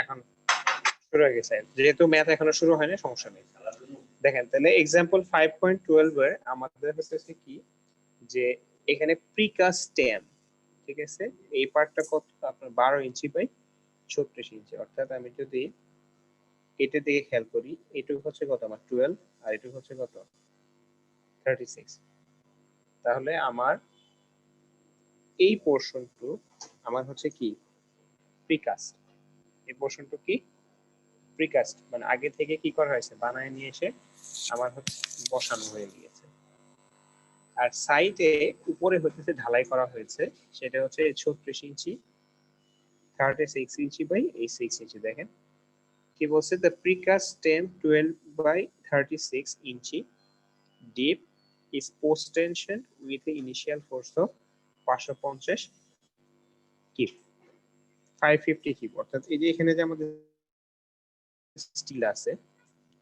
এখন শুরু হয়ে গেছে, যেহেতু ম্যাথ এখনো শুরু হয়নি সমস্যা নেই। দেখেন তাহলে এক্সাম্পল 5.12 এর আমাদের হচ্ছে কি যে এখানে প্রিকাস্ট স্টেম, ঠিক আছে, এই পার্টটা কত আপনার 12 ইঞ্চি বাই 36 ইঞ্চি। অর্থাৎ আমি যদি এটা দিকে খেয়াল করি, এটুকু হচ্ছে কত আমার 12 আর এটুকু হচ্ছে কত 36। তাহলে আমার এই পোর্শনটু আমার হচ্ছে কি প্রিকাস্ট। এই পোর্শনটু কি প্রিকাস্ট, মানে আগে থেকে কি করা হয়েছে বানায় নিয়ে এসে আমার হচ্ছে বসানো হয়ে গিয়েছে। আর সাইডে উপরে হচ্ছে ঢালাই করা হয়েছে, সেটা হচ্ছে 36 ইঞ্চি 36 ইঞ্চি বাই এই 6 ইঞ্চি। দেখেন কি বলছে, the precast stem 12 by 36 inch deep is post tension with the initial force of 550 kip 550 kip. অর্থাৎ এই যে এখানে যে আমাদের স্টিল আছে,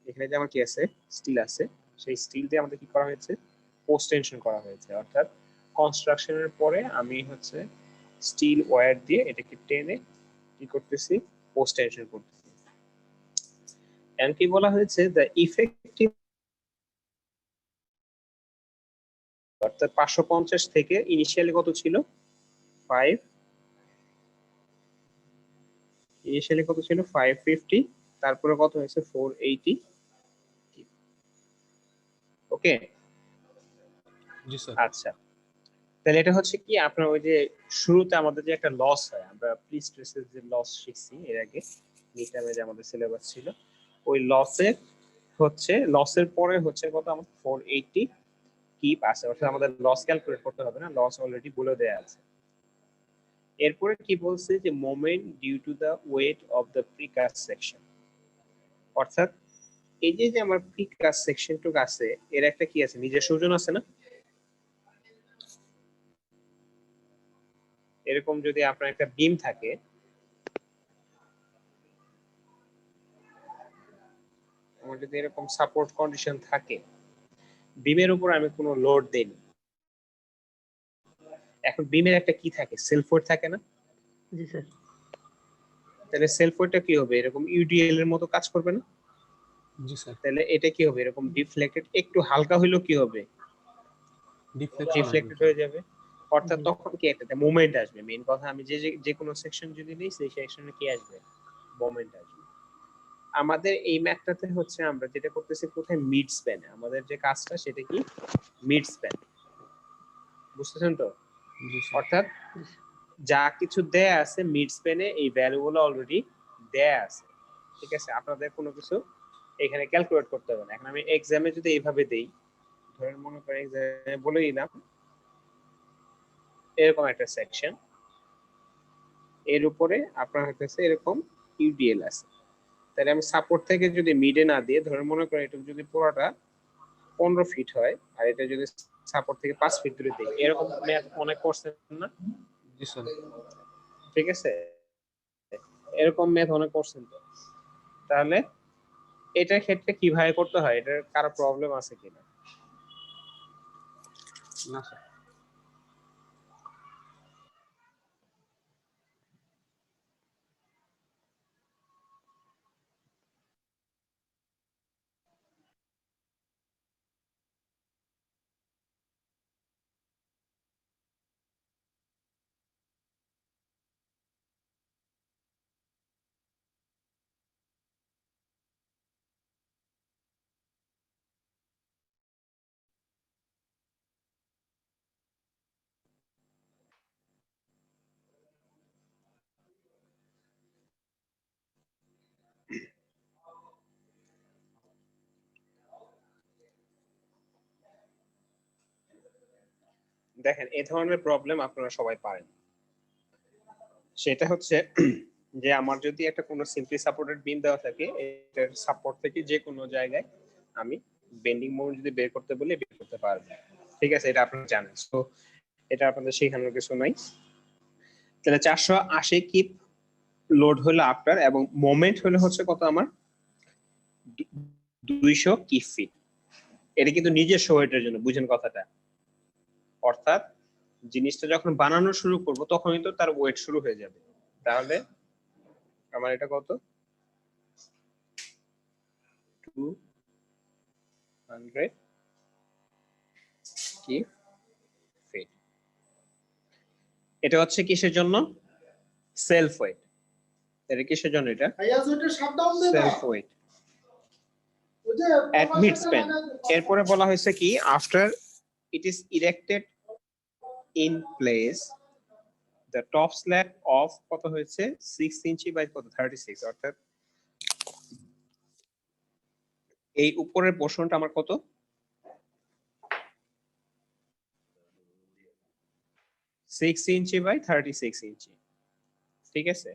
এখানে যে আমার কি আছে স্টিল আছে, সেই স্টিল দিয়ে আমাদের কি করা হয়েছে পোস্ট টেনশন করা হয়েছে। অর্থাৎ কনস্ট্রাকশনের পরে আমি হচ্ছে স্টিল ওয়্যার দিয়ে এটাকে টেনে কি করতেছি পোস্ট টেনশন করতেছি। এন্ড কি বলা হয়েছে দ্য ইফেক্টিভ, অর্থাৎ 550 থেকে ইনিশিয়ালি কত ছিল 5, ইনিশিয়ালি কত ছিল 550, তারপরে কত হয়েছে 480। ওকে জি স্যার। আচ্ছা, তাহলে এটা হচ্ছে কি আপনার ওই যে শুরুতে আমাদের যে একটা লস হয়, আমরা প্রি-স্ট্রেসের যে লস শিখছি এর আগে মিটামে যে আমাদের সিলেবাস ছিল, ওই লসের হচ্ছে লসের পরে হচ্ছে কত আমাদের 480 কিপ আছে। অর্থাৎ আমাদের লস ক্যালকুলেট করতে হবে না, লস অলরেডি বলে দেয়া আছে। এরপরে কি বলছে যে moment due to the weight of the precast section. অর্থাৎ এই যে আমার প্রিকাস্ট সেকশনটুকু আছে এর একটা কি আছে নিজস্ব ওজন আছে না। এরকম যদি আপনার একটা বিম থাকে, আমার যদি এরকম সাপোর্ট কন্ডিশন থাকে, বিমের উপর আমি কোনো লোড দেইনি, এখন বিমের একটা কি থাকে সেলফ ওয়েট থাকে না। জি স্যার। তাহলে সেলফ ওয়েটটা কি হবে এরকম ইউডিএল এর মতো কাজ করবে না। জি স্যার। তাহলে এটা কি হবে এরকম ডিফ্লেক্টেড, একটু হালকা হইলেও কি হবে ডিফ্লেক্টেড হয়ে যাবে। অর্থাৎ তখন কি একটা মোমেন্ট আসবে। মেইন কথা আমি যে কোনো সেকশন যদি নেই সেই সেকশনে কি আসবে মোমেন্ট আসবে। আমাদের এই ম্যাথটাতে হচ্ছে আমরা যেটা করতেছি কোথায় মিড স্প্যানে, আমাদের যে কাজটা সেটা কি মিড স্প্যান, বুঝতেছেন তো। অর্থাৎ যা কিছু দেয়া আছে মিড স্প্যানে এই ভ্যালুগুলো অলরেডি দেয়া আছে, ঠিক আছে, আপনাদের কোনো কিছু এখানে ক্যালকুলেট করতে হবে না। এখন আমি এক্সামে যদি এইভাবে দেই, ধরেন মনে করেন এক্সামে বলে দিলাম এরকম একটা সেকশন, এর উপরে আপনার হচ্ছে এরকম ইউডিএল আছে, তাহলে আমি সাপোর্ট থেকে যদি মিডে না দিয়ে ধরে মনে করেন এটা যদি পুরোটা 15 ফিট হয় আর এটা যদি সাপোর্ট থেকে 5 ফিট দূরে দিই, এরকম ম্যাথ অনেক করছেন না। জি স্যার। ঠিক আছে, এরকম ম্যাথ অনেক করছেন তো। তাহলে এটার ক্ষেত্রে কিভাবে করতে হয়, এটার কারো প্রবলেম আছে কিনা? না স্যার। দেখেন এই ধরনের প্রবলেম আপনারা সবাই পারেন। সেটা হচ্ছে যে আমার যদি একটা কোনো সিম্পলি সাপোর্টেড বিম দেওয়া থাকে, এটার সাপোর্ট থেকে যে কোনো জায়গায় আমি বেন্ডিং মোমেন্ট যদি বের করতে বলি বের করতে পারবো, ঠিক আছে, এটা আপনারা জানেন। সো এটা আপনাদের শেখানোর কিছু নাই। তাহলে 480 কিপ লোড হলো আপনার এবং মোমেন্ট হলো হচ্ছে কত আমার 200 কিপ ফিট। এটা কিন্তু নিজস্ব ওয়েটের জন্য, বুঝেন কথাটা। অর্থাৎ জিনিসটা যখন বানানো শুরু করব তখনই তো তার ওয়েট শুরু হয়ে যাবে। তাহলে আমার এটা কত 200 কি ফিট। এটা হচ্ছে কিসের জন্য? Self wait. এটা কিসের জন্য? এটা self wait at mid span। এরপরে বলা হয়েছে কি after it is erected in place the top slab of কত হয়েছে 6 ইঞ্চি বাই কত 36, অর্থাৎ এই উপরের পোরশনটা আমার কত 6 ইঞ্চি বাই 36 ইঞ্চি, ঠিক আছে।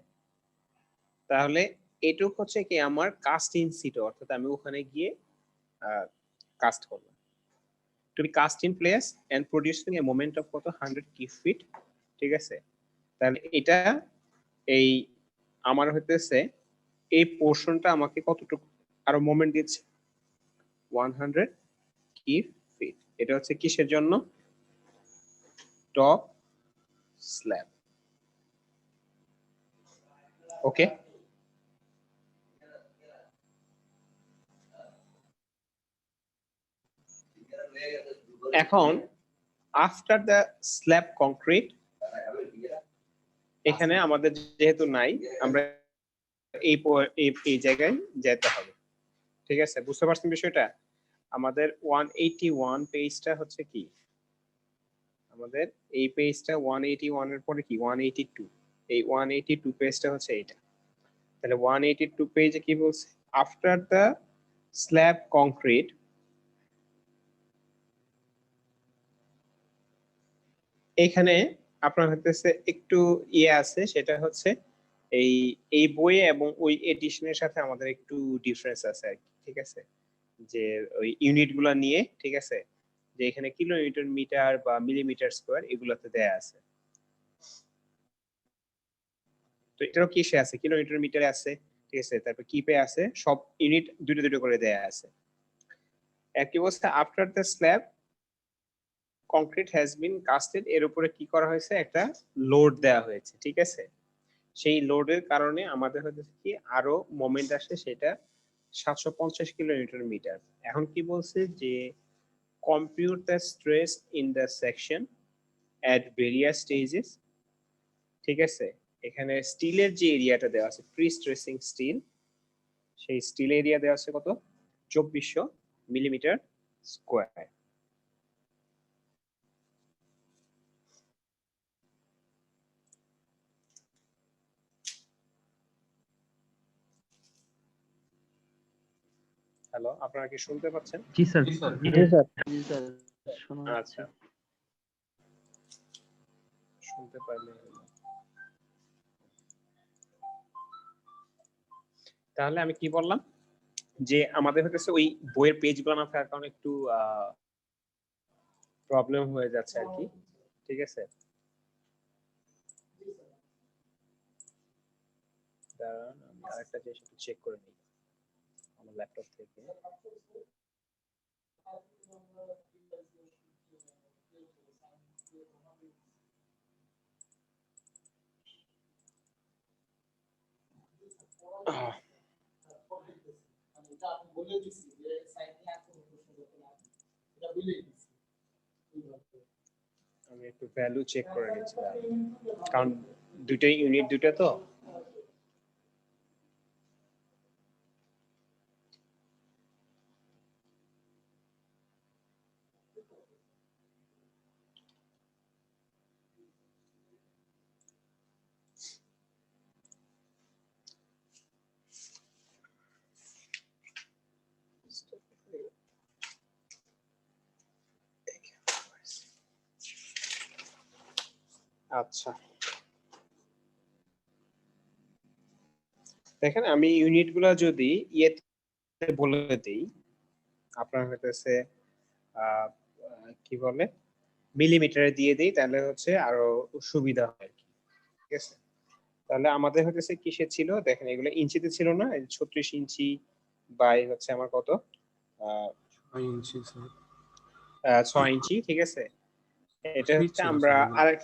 তাহলে এটুক হচ্ছে কি আমার কাস্ট ইন সিটো, অর্থাৎ আমি ওখানে গিয়ে কাস্ট করব। To be cast in place and producing a moment of কত 100 কিউব ফিট, ঠিক আছে। তাহলে এটা এই আমার হইতেছে এই পোরশনটা আমাকে কতটুকু আরো মোমেন্ট দিচ্ছে 100 কিউব ফিট। এটা হচ্ছে কিসের জন্য? Top slab. ওকে, এখন আফটার দ্য স্ল্যাব কংক্রিট, এখানে আমাদের যেহেতু নাই আমরা এই জায়গায় যেতে হবে, ঠিক আছে। বুঝতে পারছেন বিষয়টা? আমাদের 181 পেজটা হচ্ছে কি, আমাদের এই পেজটা 181 এর পরে কি 182, এই 182 পেজটা হচ্ছে এটা। তাহলে 182 পেজে কি বলছে? আফটার দ্য স্ল্যাব কংক্রিট, এখানে আপনার হচ্ছে একটু ইয়ে আছে, সেটা হচ্ছে এই বইয়ে এবং ওই এডিশনের সাথে আমাদের একটু ডিফারেন্স আছে আর কি, ঠিক আছে। যে ওই ইউনিট গুলা নিয়ে, ঠিক আছে, যে এখানে কিলোমিটার মিটার বা মিলিমিটার স্কয়ার এগুলাতে দেয়া আছে। তো এটারও কিসে আছে? কিলোমিটার মিটারে আছে, ঠিক আছে। তারপর কিপে আছে, সব ইউনিট দুটো দুটো করে দেয়া আছে। একই অবস্থা after the slab concrete has been custard, এর উপরে কি করা হয়েছে? একটা লোড দেয়া হয়েছে, ঠিক আছে। সেই লোডের কারণে আমাদের হচ্ছে কি আরো মোমেন্ট আসে, সেটা 750 কিলোমিটার মিটার। এখন কি বলছে যে compute the stress in the section at various stages, ঠিক আছে। এখানে স্টিলের যে এরিয়াটা দেওয়া আছে প্রি স্ট্রেসিং স্টিল, সেই স্টিল এরিয়া দেওয়া আছে কত 2400 মিলিমিটার স্কয়ার। হ্যালো, আপনারা কি শুনতে পাচ্ছেন? জি স্যার। জি স্যার। জি স্যার। জি স্যার শোনা যাচ্ছে। আচ্ছা, শুনতে পারলে হলো। তাহলে আমি কি বললাম যে আমাদের হচ্ছে ওই বইয়ের পেজগুলো না থাকার কারণে একটু প্রবলেম হয়ে যাচ্ছে আর কি, ঠিক আছে। দাঁড়ান, আমি আরেকটা জিনিস একটু চেক করে নিই আমার ল্যাপটপ থেকে। আমি একটু ভ্যালু চেক করে নিচ্ছিলাম, কারণ দুইটাই ইউনিট দুইটা তো। আচ্ছা, দেখেন আমি ইউনিট গুলা যদি ইয়েতে বলে দিই, আপনার হইতেছে কি বলে মিলিমিটারে দিয়ে দিই, তাহলে হচ্ছে আরো সুবিধা হয় আর কি, ঠিক আছে। তাহলে আমাদের হচ্ছে কিসে ছিল দেখেন, এগুলো ইঞ্চিতে ছিল না, 36 ইঞ্চি বাই হচ্ছে আমার কত 6 ইঞ্চি স্যার। 6 ইঞ্চি, ঠিক আছে। এটা ফিট হচ্ছে ছিল আমরা স্যার এগুলো। আরেক,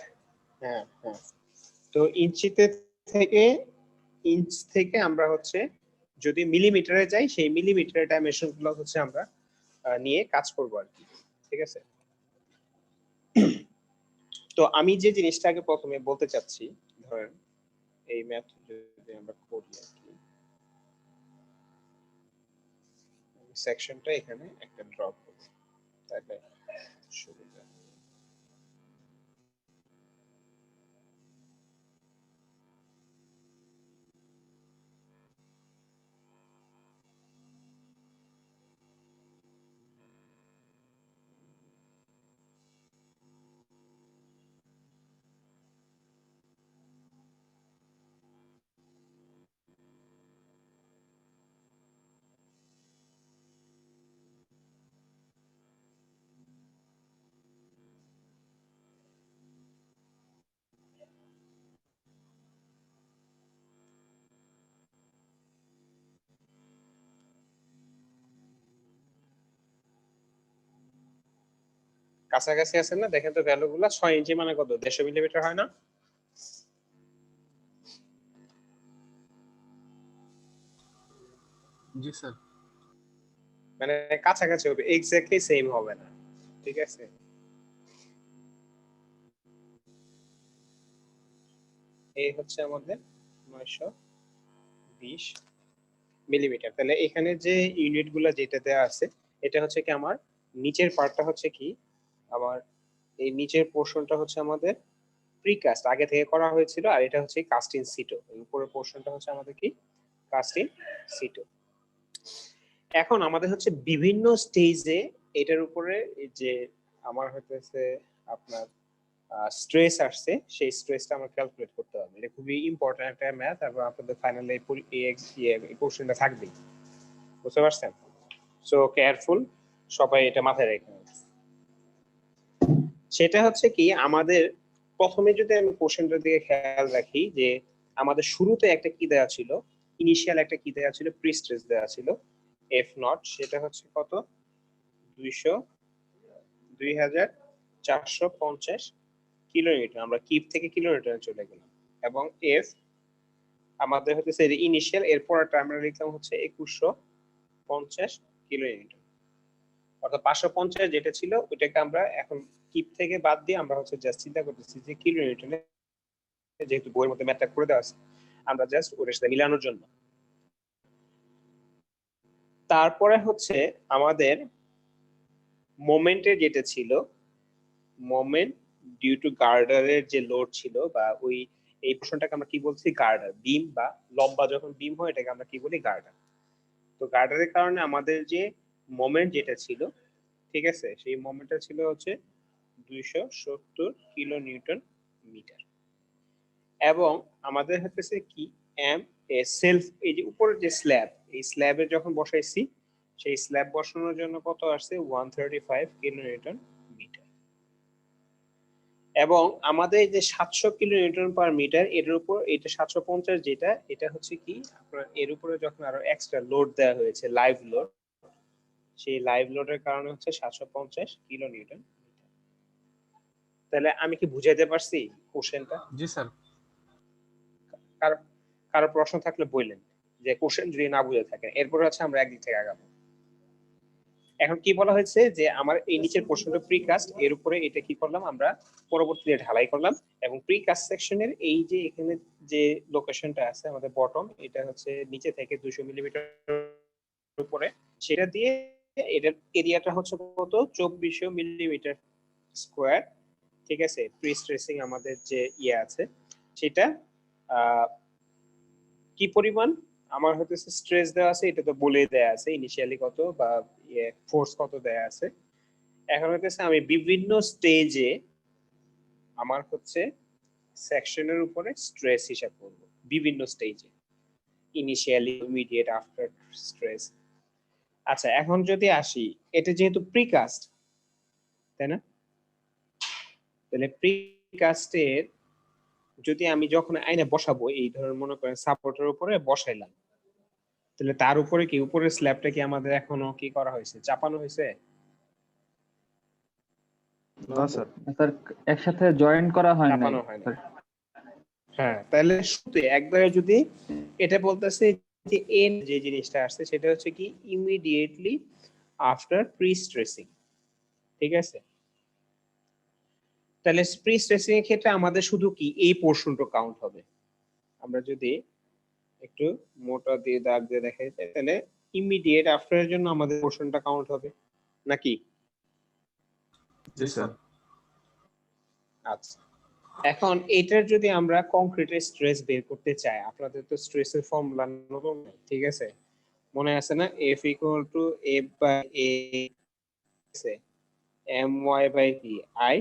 হ্যাঁ হ্যাঁ, তো ইঞ্চিতে থেকে ইঞ্চ থেকে আমরা হচ্ছে যদি মিলিমিটারে যাই সেই মিলিমিটারের ডাইমেনশন গুলো হচ্ছে আমরা নিয়ে কাজ করব আর কি, ঠিক আছে। তো আমি যে জিনিসটা আগে প্রথমে বলতে চাচ্ছি, ধরেন এই ম্যাথ যদি আমরা করি আর কি, সেকশনটা এখানে একটা ড্রপ করব, তাহলে সুবিধা। কাছাকাছি আছে না? দেখেন তো ভ্যালু গুলা, 6 ইঞ্চি মানে কত? 150 মিলিমিটার হয় না? জি স্যার। মানে কাছাকাছি হবে, এক্স্যাক্টলি সেম হবে না, ঠিক আছে। এই হচ্ছে আমাদের 920 মিলিমিটার। তাহলে এখানে যে ইউনিট গুলা যেটা দেওয়া আছে, এটা হচ্ছে কি আমার নিচের পার্টটা হচ্ছে কি, আমার এই নিচের পোর্শনটা হচ্ছে আমাদের প্রিকাস্ট আগে থেকে করা হয়েছিল, আর এটা হচ্ছে কাস্ট ইন সিটো। এই উপরের পোর্শনটা হচ্ছে আমাদের কি কাস্ট ইন সিটো। এখন আমাদের হচ্ছে বিভিন্ন স্টেজে এটার উপরে যে আমার হচ্ছে আপনার স্ট্রেস আসছে, সেই স্ট্রেসটা আমরা ক্যালকুলেট করতে হবে। এটা খুবই ইম্পর্টেন্ট একটা ম্যাথ, এবং আপনাদের ফাইনালে এই কোশ্চেনটা থাকবেই, বুঝতে পারছেন? সো কেয়ারফুল, সবাই এটা মাথায় রেখে। সেটা হচ্ছে কি, আমাদের প্রথমে যদি আমি কোশ্চেনটার দিকে খেয়াল রাখি, যে আমাদের শুরুতে একটা কি দেওয়া ছিল, ইনিশিয়াল একটা কি দেওয়া ছিল, প্রি স্ট্রেস দেওয়া ছিল এফ নট, সেটা হচ্ছে কত, 2450 কিলোমিটার। আমরা কিপ থেকে কিলোমিটারে চলে গেলাম, এবং এফ আমাদের হচ্ছে ইনিশিয়াল, এরপর আমরা লিখলাম হচ্ছে 2150 কিলোমিটার, অর্থাৎ 550 যেটা ছিল ওইটাকে আমরা এখন কিপ থেকে বাদ দিয়ে আমরা হচ্ছে জাস্ট চিন্তা করতেছি যে কিলোমিটারে, যেহেতু বইয়ের মধ্যে ম্যাথটা করে দেওয়া আছে, আমরা জাস্ট ওটার সাথে মিলানোর জন্য। তারপরে হচ্ছে আমাদের মোমেন্টে যেটা ছিল, মোমেন্ট ডিউ টু গার্ডারের যে লোড ছিল, বা ওই এই পোর্শনটাকে আমরা কি বলছি, গার্ডার বিম, বা লম্বা যখন বিম হয় এটাকে আমরা কি বলি, গার্ডার। তো গার্ডারের কারণে আমাদের যে মোমেন্ট যেটা ছিল, ঠিক আছে, সেই মোমেন্টটা ছিল হচ্ছে 270 কিলো নিউটন মিটার। এবং আমাদের হচ্ছে কি এম এ সেলফ, এই যে উপরের যে স্ল্যাব, এই স্ল্যাবে যখন বসাইছি, সেই স্ল্যাব বসানোর জন্য কত আসছে, 135 কিলো নিউটন মিটার। এবং আমাদের এই যে 700 কিলো নিউটন পার মিটার, এটার উপর এটা 750 যেটা, এটা হচ্ছে কি আপনার এর উপরে যখন আরো এক্সট্রা লোড দেওয়া হয়েছে, লাইভ লোড, সেই লাইভ লোডের কারণে হচ্ছে 750 কিলো নিউটন। তাহলে আমি কি বুঝাইতে পারছি কোশ্চেনটা? জি স্যার। কারো কারো প্রশ্ন থাকলে বললেন, যে কোশ্চেন যদি না বুঝে থাকে, এরপর হচ্ছে আমরা একদিক থেকে আগাবো। এখন কি বলা হয়েছে, যে আমার এই নিচের পোর্শনটা প্রিকাস্ট, এর উপরে এটা কি করলাম আমরা পরবর্তীতে ঢালাই করলাম, এবং প্রিকাস্ট সেকশনের এই যে এখানে যে লোকেশনটা আছে আমাদের বটম, এটা হচ্ছে নিচে থেকে 200 মিলিমিটার উপরে, সেটা দিয়ে এটার এরিয়াটা হচ্ছে কত, 2400 মিলিমিটার স্কয়ার, ঠিক আছে। প্রি স্ট্রেসিং আমাদের যে ইয়ে আছে সেটা কি পরিমাণ আমার হচ্ছে স্ট্রেস দেওয়া আছে, এটা তো বলে দেয়া আছে ইনিশিয়ালি কত, বা ফোর্স কত দেয়া আছে। এখন হচ্ছে আমি বিভিন্ন স্টেজে আমার হচ্ছে সেকশনের উপরে স্ট্রেস হিসাব করব, বিভিন্ন স্টেজে, ইনিশিয়ালি, ইমিডিয়েট, আফটার স্ট্রেস। আচ্ছা, এখন যদি আসি, এটা যেহেতু প্রিকাস্ট, তাই না? তাহলে প্রিকাস্টের যদি আমি যখন আইনে বসাবো, এই ধরনের মনে করেন সাপোর্টের উপরে বসাইলাম, তাহলে তার উপরে কি উপরের স্ল্যাবটা কি আমাদের এখনো কি করা হয়েছে, চাপানো হয়েছে? না স্যার, স্যার একসাথে জয়েন করা হয় নাই চাপানো হয় না। হ্যাঁ, তাহলে শুরুতে একবারে যদি এটা বলতেছে যে এন যে জিনিসটা আসছে সেটা হচ্ছে কি ইমিডিয়েটলি আফটার প্রি স্ট্রেসিং, ঠিক আছে? তাহলে প্রি স্ট্রেসিং এর ক্ষেত্রে আমাদের শুধু কি এই পোর্শনটা কাউন্ট হবে। আমরা যদি একটু মোটা দিয়ে দাগ দিয়ে দেখাই তাহলে ইমিডিয়েট আফটার এর জন্য আমাদের পোর্শনটা কাউন্ট হবে নাকি? জি স্যার। আচ্ছা, এখন এটার যদি আমরা কংক্রিটের স্ট্রেস বের করতে চাই, আপনাদের তো স্ট্রেসের ফর্মুলা নতুন, ঠিক আছে? মনে আছে না? F equal to F by A my by কি I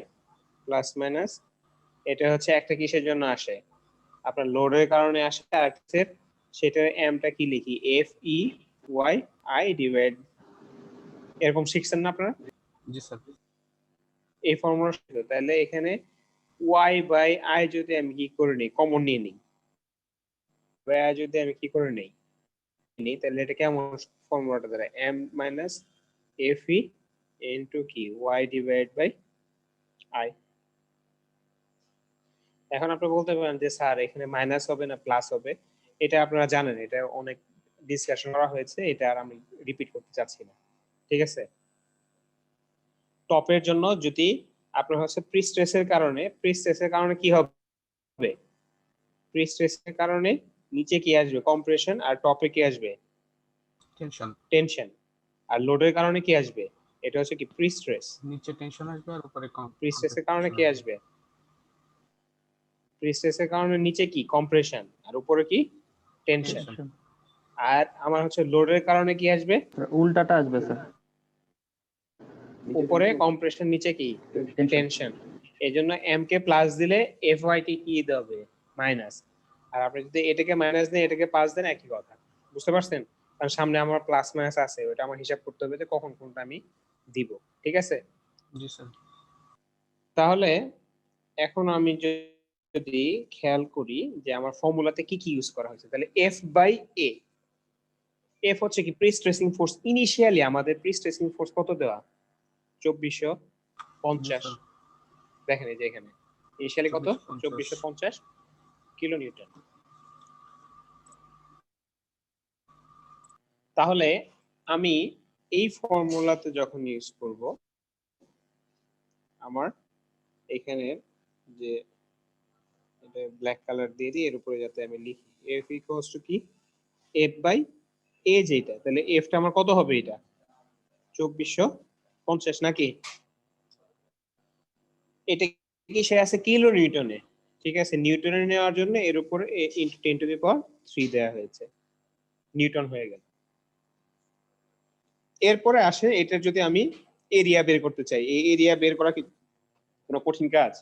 প্লাস মাইনাস, এটা হচ্ছে একটা কিসের জন্য আসে, আপনার লোডের কারণে আসে, আর একটা সেটার এমটা কি লিখি F E Y I divide, এরকম শিখছেন না আপনারা? জি স্যার। এই ফর্মুলা শিখতে তাহলে এখানে y বাই i যদি আমি কি করে নিই, কমন নিয়ে নিই, বাই i যদি আমি কি করে নিই তাহলে এটা কেমন ফর্মুলাটা দাঁড়ায় m minus f e into কি y ডিভাইড বাই i। এখন আপনি বলতে পারেন যে স্যার এখানে মাইনাস হবে না প্লাস হবে, এটা আপনারা জানেন, এটা অনেক ডিসকাশন করা হয়েছে, এটা আর আমি রিপিট করতে চাচ্ছি না, ঠিক আছে? টপের জন্য যদি আপনার হচ্ছে প্রি স্ট্রেসের কারণে কি হবে, প্রি স্ট্রেসের কারণে নিচে কি আসবে কম্প্রেশন, আর টপে কি আসবে টেনশন। টেনশন, আর লোডের কারণে কি আসবে, এটা হচ্ছে কি প্রি স্ট্রেস। নিচে টেনশন আসবে আর উপরে প্রি স্ট্রেসের কারণে কি আসবে, প্রি স্ট্রেসের কারণে নিচে কি কম্প্রেশন আর উপরে কি টেনশন, আর আমার হচ্ছে লোডের কারণে কি আসবে উল্টাটা আসবে স্যার, উপরে কম্প্রেশন নিচে কি টেনশন। এইজন্য এম কে প্লাস দিলে এফ ওয়াই কে কি দেবে মাইনাস, আর আপনি যদি এটাকে মাইনাস দেন এটাকে প্লাস দেন একই কথা, বুঝতে পারছেন? কারণ সামনে আমার প্লাস মাইনাস আছে, ওটা আমার হিসাব করতে হবে যে কখন কোনটা আমি দিব, ঠিক আছে? জি স্যার। তাহলে এখন আমি যদি খেয়াল করি যে আমার ফর্মুলাতে কি কি ইউজ করা হয়েছে, তাহলে এফ বাই এ, এফ হচ্ছে কি প্রি স্ট্রেসিং ফোর্স, ইনিশিয়ালি আমাদের প্রি স্ট্রেসিং ফোর্স কত দেওয়া 2450, দেখেন এই যে এখানে ইনিশিয়ালি কত 2450 কিলো নিউটন। তাহলে আমি এই ফর্মুলাতে যখন ইউজ করব, আমার এখানে যে এটা ব্ল্যাক কালার দিয়ে দিই, এর উপরে যাতে আমি লিখি F ইকুয়ালস টু কি F বাই A, যেটা তাহলে F টা আমার কত হবে, এটা 2450 নাকি? এটা কিসে আছে কিলো নিউটনে, ঠিক আছে? নিউটনে নেওয়ার জন্য এর উপরে ইনটু 10 টু দি পাওয়ার 3 দেয়া হয়েছে, নিউটন হয়ে গেল। এরপরে আসে এটা যদি আমি এরিয়া বের করতে চাই, এই এরিয়া বের করা কি কোনো কঠিন কাজ?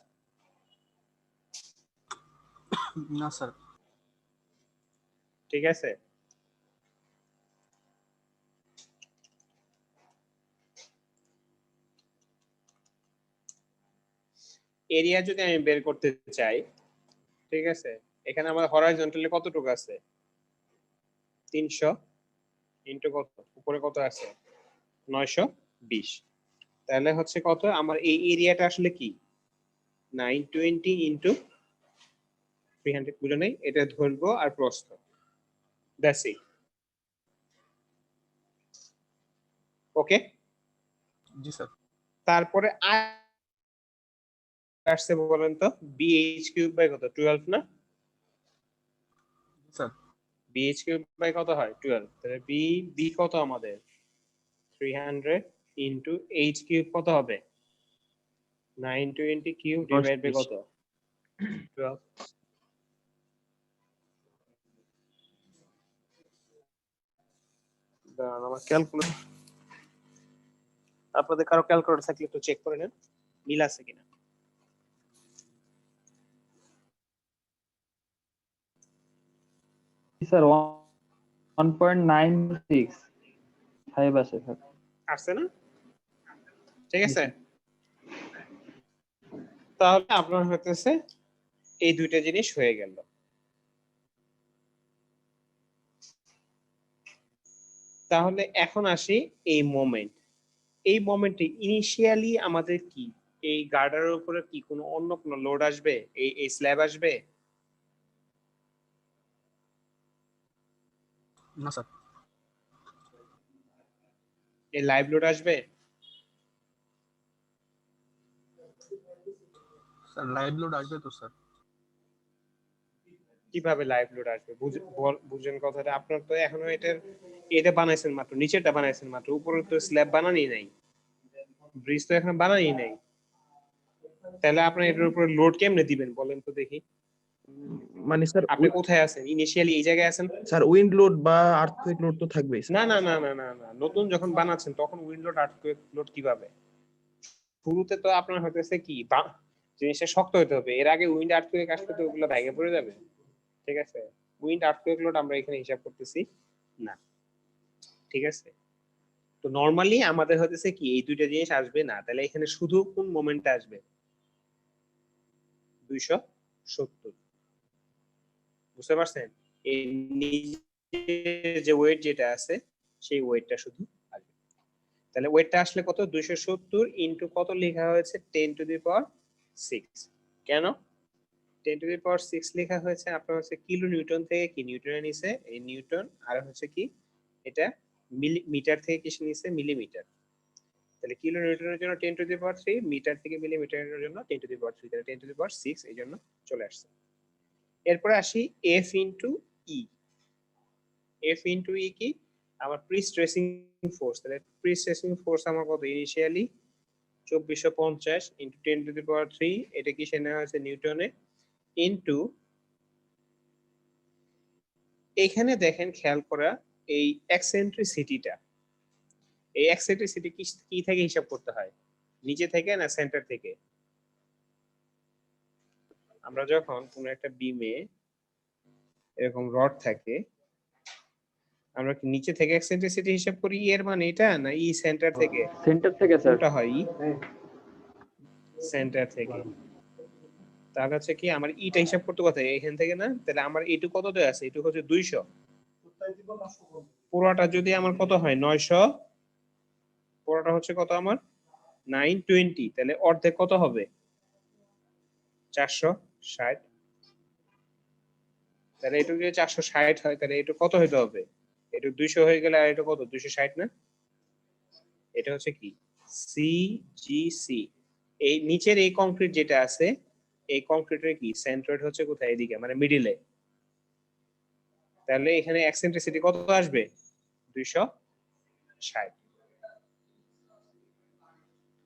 না স্যার। ঠিক আছে, এরিয়া যদি আমি বের করতে চাই, ঠিক আছে, এখানে আমার হরাইজন্টালি কতটুকু আছে 300 ইনটু কত, উপরে কত আছে 920, তাহলে হচ্ছে কত আমার এই এরিয়াটা আসলে কি 920 ইনটু 300, বুঝো নাই? এটা ধরবো আর প্রস্থ, that's it. Okay, G sir. তারপরে আসছে বলেন তো বিএইচ কিউব বাই কত 12 না? স্যার বিএইচ কিউব বাই কত হয় 12, তাহলে বি কত আমাদের 300 ইনটু এইচ কিউব কত হবে 920 কিউব ডিভাইড বাই কত 12। দাঁড়ান আমার ক্যালকুলেটর, আপনাদের কারো ক্যালকুলেটর থাকলে একটু চেক করে নেন মিল আছে কিনা। স্যার 1.96 আসে স্যার। আসছে না? ঠিক আছে, তাহলে আপনার হতেছে এই দুইটা জিনিস হয়ে গেল। তাহলে এখন আসি এই মোমেন্ট, এই মোমেন্টে ইনিশিয়ালি আমাদের কি এই গার্ডারের উপরে কি কোনো অন্য কোনো লোড আসবে, এই স্ল্যাব আসবে? না স্যার। এই লাইভ লোড আসবে? স্যার লাইভ লোড আসবে তো স্যার। কিভাবে লাইভ লোড আসবে? বুঝেন কথাটা? আপনার তো এখনো এটা বানাইছেন মাত্র, নিচেরটা বানাইছেন মাত্র, উপরে তো স্ল্যাব বানানোই নাই, ব্রিজ তো এখন বানানোই নাই। তাহলে আপনি এটার উপরে লোড কেমনে দিবেন বলেন তো দেখি? মানে স্যার আপনি কোথায় আছেন? ইনিশিয়ালি এই জায়গায় আছেন? স্যার উইন্ড লোড বা আর্থকুয়েক লোড তো থাকবেই স্যার। না না না না না না, নতুন যখন বানাচ্ছেন তখন উইন্ড লোড আর্থকুয়েক লোড কিভাবে? শুরুতে তো আপনার হইতেছে কি জিনিসটা শক্ত হতে হবে, এর আগে উইন্ড আর্থকুয়েক আসলে তো ওগুলো ভেঙে পড়ে যাবে। ঠিক আছে, উইন্ড আর্থকুয়েক লোড আমরা এখানে হিসাব করতেছি না। ঠিক আছে, তো নরমালি আমাদের হতেছে কি এই দুইটা জিনিস আসবে না, তাহলে এখানে শুধু কোন মোমেন্টটা আসবে? 270। বুঝতে পারছেন? এই নিচে যে ওয়েট যেটা আছে সেই ওয়েটটা শুধু আসবে। তাহলে ওয়েটটা আসলে কত? 270 ইনটু কত লেখা হয়েছে? 10 টু দি পাওয়ার 6। কেন 10 টু দি পাওয়ার 6 লেখা হয়েছে? আপনার হচ্ছে কিলো নিউটন থেকে কি নিউটনে নিছে এই নিউটন, আর হচ্ছে কি এটা মিটার থেকে কিসে নিছে? মিলিমিটার। তাহলে কিলো নিউটনের জন্য 10 টু দি পাওয়ার 3, মিটার থেকে মিলিমিটারের জন্য 10 টু দি পাওয়ার 3, তাহলে 10 টু দি পাওয়ার 6 এই জন্য চলে আসছে। এরপরে আসি এফ ইনটু ই। এফ ইনটু ই কি? আমার প্রি স্ট্রেসিং ফোর্স। তাহলে প্রি স্ট্রেসিং ফোর্স আমার কত? ইনিশিয়ালি 2450 ইনটু 10 টু দি পাওয়ার 3, এটা কি সে নেওয়া হয়েছে নিউটনে, ইনটু এখানে দেখেন খেয়াল করা এই এক্সেন্ট্রিসিটিটা, এই এক্সেন্ট্রিসিটি কি থেকে হিসাব করতে হয়? নিচে থেকে না সেন্টার থেকে? আমরা যখন কোনো একটা বিমে এরকম রড থাকে, আমরা কি নিচে থেকে এক্সেন্ট্রিসিটি হিসাব করি এর মানে এটা, না ই সেন্টার থেকে? সেন্টার থেকে স্যার। কোনটা হয়? ই সেন্টার থেকে। তাহলে হচ্ছে কি আমার ইটা হিসাব করতে কোথায়? এখান থেকে না? তাহলে আমার এটু কত দেয়া আছে? এটু হচ্ছে 200। পুরোটা যদি আমার কত হয়? 900। পুরোটা হচ্ছে কত আমার? 920। তাহলে অর্ধেক কত হবে? 460। তাহলে এটু যদি 460 হয় তাহলে এটু কত হইতে হবে? এটু 200 হয়ে গেলে আর এটা কত? 260 না? এটা হচ্ছে কি সিজিসি। এই নিচের এই কংক্রিট যেটা আছে, এই কংক্রিটের কি সেন্ট্রয়েড হচ্ছে কোথায়? এদিকে, মানে মিডিলে। তাহলে এখানে এক্সেন্ট্রিসিটি কত আসবে? 260।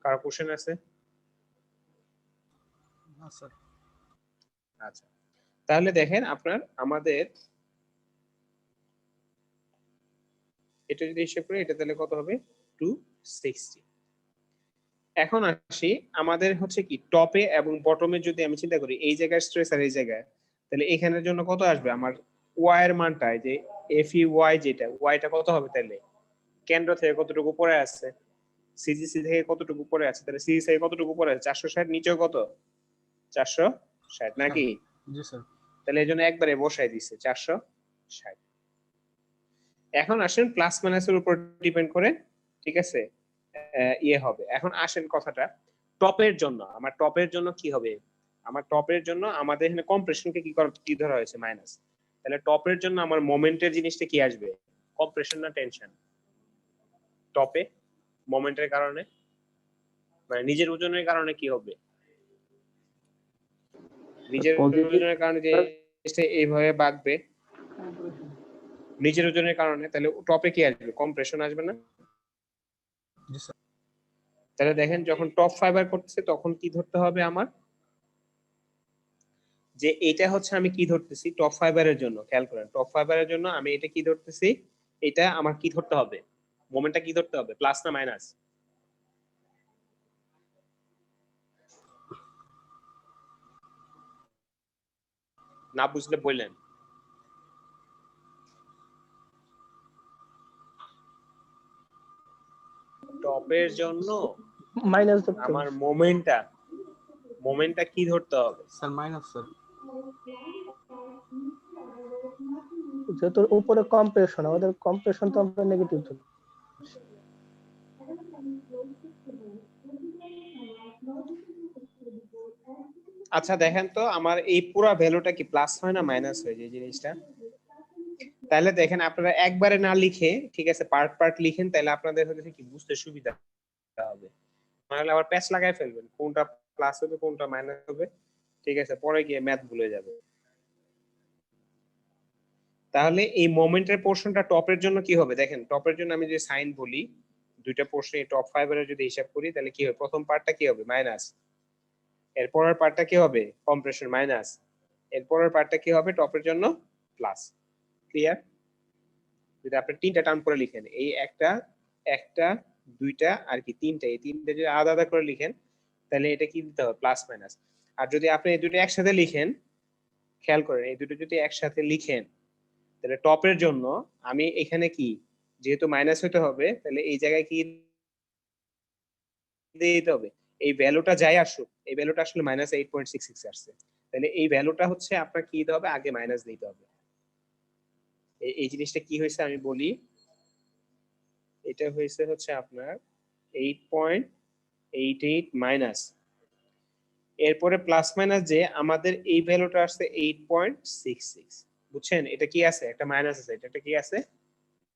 কার কোশ্চেন আছে? না স্যার। আচ্ছা, তাহলে দেখেন আপনার আমাদের এটা যদি হিসাব করি এটা তাহলে কত হবে? 260। এখন আসি আমাদের হচ্ছে কি টপে এবং বটমে যদি আমি চিন্তা করি এই জায়গায় স্ট্রেস আর এই জায়গায়, তাহলে এখানের জন্য কত আসবে? আমার ওয়াই এর মানটা, যে এফ ই ওয়াই যেটা, ওয়াইটা কত হবে? তাহলে কেন্দ্র থেকে কতটুকু উপরে আছে? সিজিসি থেকে কতটুকু উপরে আছে? তাহলে সিজি থেকে কতটুকু উপরে আছে? 460। নিচেও কত? 460 নাকি? জি স্যার। তাহলে এই জন্য একবারে বসাই দিছে 460। এখন আসেন প্লাস মাইনাসের উপর ডিপেন্ড করে, ঠিক আছে, ইয়ে হবে। এখন আসেন কথাটা টপের জন্য, আমার টপের জন্য কি হবে? আমার টপের জন্য আমাদের এখানে কম্প্রেশনকে কি ধরা হয়েছে? মাইনাস। তাহলে টপের জন্য আমার মোমেন্টের জিনিসটা কি আসবে? কম্প্রেশন না টেনশন? টপে মোমেন্টের কারণে, মানে নিজের ওজনের কারণে কি হবে? নিজের পজিটিভ ওজনের কারণে যে জিনিসটা এইভাবে বাঁকবে, নিজের ওজনের কারণে, তাহলে টপে কি আসবে? কম্প্রেশন আসবে না? জি স্যার। তাহলে দেখেন যখন টপ ফাইবার করতেছে তখন কি ধরতে হবে আমার? যে এটা হচ্ছে আমি কি ধরতেছি টপ ফাইবারের জন্য, খেয়াল করেন টপ ফাইবারের জন্য আমি এটা কি ধরতেছি, এটা আমার কি ধরতে হবে? মোমেন্টটা কি ধরতে হবে? প্লাস না মাইনাস? না বুঝলে বললেন। টপের জন্য মাইনাস আমার মোমেন্টটা কি ধরতে হবে? Sir minus sir. যেহেতু উপরে কম্প্রেশন, আমাদের কম্প্রেশন তো আমরা নেগেটিভ ধরি। আচ্ছা দেখেন তো আমার এই পুরো ভ্যালুটা কি প্লাস হয় না মাইনাস হয়? যে জিনিসটা তাহলে দেখেন আপনারা একবারে না লিখে ঠিক আছে পার্ট পার্ট লিখেন, তাহলে আপনাদের হচ্ছে কি বুঝতে সুবিধা হবে। নাহলে আবার প্যাচ লাগাই ফেলবেন, কোনটা প্লাস হবে কোনটা মাইনাস হবে, ঠিক আছে, পরে গিয়ে ম্যাথ ভুলে যাবে। তাহলে এই মোমেন্টের পোর্শনটা টপের জন্য কি হবে দেখেন, টপের জন্য আমি যদি সাইন বলি, দুইটা পোর্শনে টপ ফাইবারের যদি হিসাব করি, তাহলে কি হবে, প্রথম পার্টটা কি হবে মাইনাস, এর পরের পার্টটা কি হবে কম্প্রেশন মাইনাস, এর পরের পার্টটা কি হবে টপের জন্য প্লাস। ক্লিয়ার? যদি আপনি তিনটা টার্ম করে লিখেন, এই একটা একটা দুইটা আর কি তিনটা, এই তিনটা যদি আলাদা আলাদা করে লিখেন, তাহলে এটা কি দিতে হবে প্লাস মাইনাস। আর যদি আপনি এই দুটো একসাথে লিখেন, খেয়াল করেন এই দুটো যদি একসাথে লিখেন, তাহলে টপের জন্য আমি এখানে কি, যেহেতু মাইনাস হতে হবে, তাহলে এই জায়গায় কি দিতে হবে, এই ভ্যালুটা যাই আসুক, এই ভ্যালুটা আসলে -8.66 আসছে, তাহলে এই ভ্যালুটা হচ্ছে আপনার কি দিতে হবে, আগে মাইনাস দিতে হবে। এই জিনিসটা কি হয়েছে আমি বলি, এটা হয়েছে হচ্ছে আপনার 8.88 মাইনাস, এরপরে প্লাস মাইনাস যে আমাদের এই ভ্যালুটা আসছে 8.66, বুঝছেন, এটা কি আছে একটা মাইনাস আছে, এটা কি আছে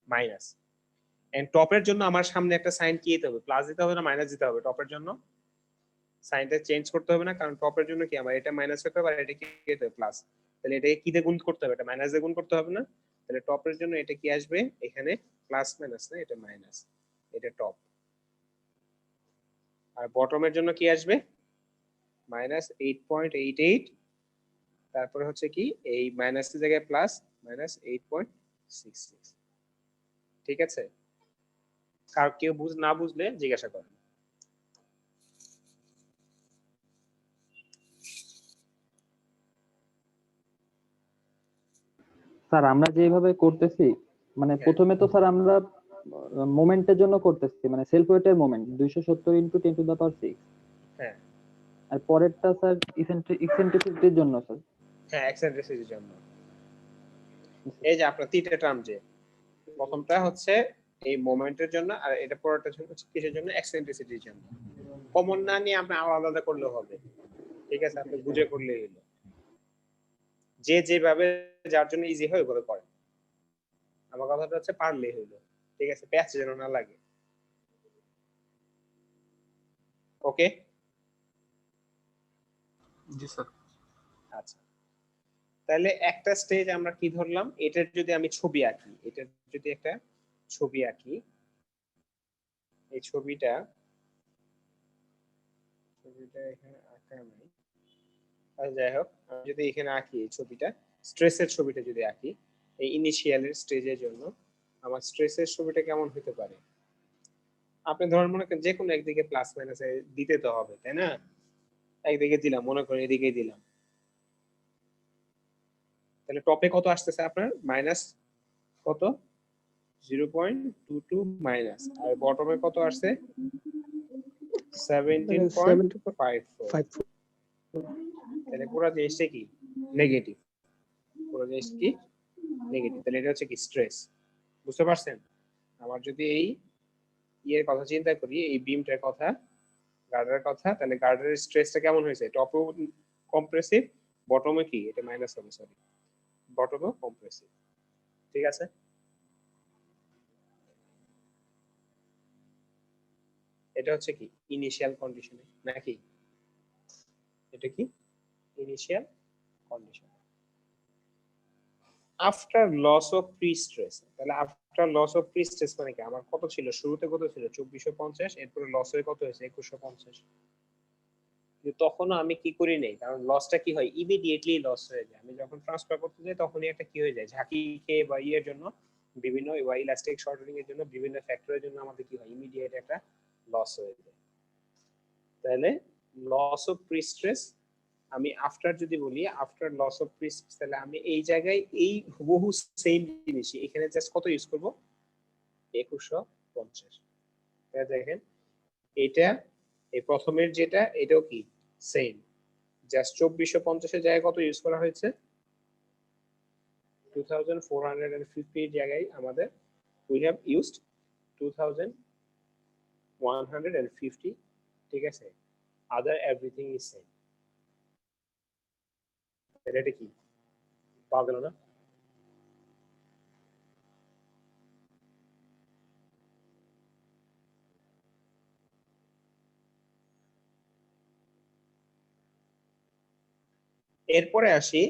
মাইনাস। এন্ড টপের জন্য আমার সামনে একটা সাইন কি দিতে হবে, প্লাস দিতে হবে না মাইনাস দিতে হবে, টপের জন্য সাইনটা চেঞ্জ করতে হবে না, কারণ টপের জন্য কি আমার এটা মাইনাস হতে হবে আর এটা কি দিতে হবে প্লাস, তাহলে এটাকে কি দিয়ে গুণ করতে হবে, এটা মাইনাস দিয়ে গুণ করতে হবে না, তাহলে টপের জন্য এটা কি আসবে এখানে প্লাস মাইনাস না, এটা মাইনাস, এটা টপ। আর বটমের জন্য কি আসবে -8.88, তারপরে হচ্ছে কি এই মাইনাসের জায়গায় প্লাস -8.66। ঠিক আছে, কার কেউ না বুঝলে জিজ্ঞাসা করেন। স্যার আমরা যেভাবে করতেছি, মানে হ্যাঁ। প্রথমে তো স্যার আমরা মোমেন্টের জন্য করতেছি, মানে সেলফ ওয়েটের মোমেন্ট 270 × 10⁶। হ্যাঁ আর পরেরটা স্যার ইসেন্ট্রিসিটির জন্য স্যার। হ্যাঁ এক্সেন্ট্রিসিটির জন্য। এই যে আপনার তিনটা টার্ম, যে প্রথমটা হচ্ছে এই মোমেন্টের জন্য, আর এটা পরেরটা হচ্ছে কিসের জন্য, এক্সেন্ট্রিসিটির জন্য। কমন না নিয়ে আপনি আলাদা আলাদা করলেও হবে, ঠিক আছে, আপনি বুঝে করলেই হলো, যে যেভাবে যার জন্য ইজি হয় ওইভাবে করেন। আমার কথাটা হচ্ছে পারলেই হইলো, ঠিক আছে, প্যাচ যেন না লাগে। ওকে, জি স্যার। আচ্ছা, তাহলে একটা স্টেজ আমরা কি ধরলাম, এটার যদি আমি ছবি আঁকি, এটার যদি একটা ছবি আঁকি, এই ছবিটা এখানে আঁকা নাই, আচ্ছা যাই হোক, আমি যদি এখানে আঁকি এই ছবিটা, স্ট্রেসের ছবিটা যদি আঁকি, এই ইনিশিয়ালের স্টেজের জন্য আমার স্ট্রেসের ছবিটা কেমন হতে পারে, আপনি ধরেন মনে করেন যে কোনো একদিকে প্লাস মাইনাস দিতে তো হবে, তাই না, একদিকে দিলাম, মনে করেন এদিকেই দিলাম, তাহলে টপে কত আসতেছে আপনার মাইনাস কত 0.22 মাইনাস, আর বটমে কত আসছে 17.54, তাহলে পুরো জিনিসটা কি নেগেটিভ, পুরো জিনিস কি নেগেটিভ, তাহলে এটা হচ্ছে কি স্ট্রেস। বুঝতে পারছেন? আমার যদি এই ইয়ের কথা চিন্তা করি, এই বিমটার কথা, গার্ডারের কথা, তাহলে গার্ডারের স্ট্রেসটা কেমন হয়েছে, টপে কম্প্রেসিভ, বটমে কি এটা মাইনাস হবে, সরি বটমে কম্প্রেসিভ। ঠিক আছে, এটা হচ্ছে কি ইনিশিয়াল কন্ডিশনে নাকি, এটা কি initial condition. After loss of prestress, তাহলে after loss of prestress মানে কি, আমার কত ছিল শুরুতে, কত ছিল 2450, এরপরে লস হয়ে কত হয়েছে 2150, কিন্তু তখনও আমি কি করি নাই, কারণ লসটা কি হয় ইমিডিয়েটলি লস হয়ে যায়, আমি যখন ট্রান্সফার করতে যাই তখনই একটা কি হয়ে যায় ঝাঁকি খেয়ে বা ইয়ের জন্য, বিভিন্ন ইলাস্টিক শর্টেনিং এর জন্য, বিভিন্ন ফ্যাক্টরের জন্য আমাদের কি হয় ইমিডিয়েট একটা লস হয়ে যায়। তাহলে লস অফ প্রি স্ট্রেস আমি আফটার যদি বলি, after loss of prestress, তাহলে আমি এই জায়গায় এই হুবহু সেম জিনিসই এখানে জাস্ট কত ইউজ করব 2150। দেখেন এটা এই প্রথমের যেটা, এটাও কি সেম, জাস্ট 2450 এর জায়গায় কত ইউজ করা হয়েছে 2450 এর জায়গায় আমাদের উই হ্যাভ ইউজড 2150, ঠিক আছে, আদার এভরিথিং ইজ সেম। এটা কি পাওয়া গেল না? এরপরে আসি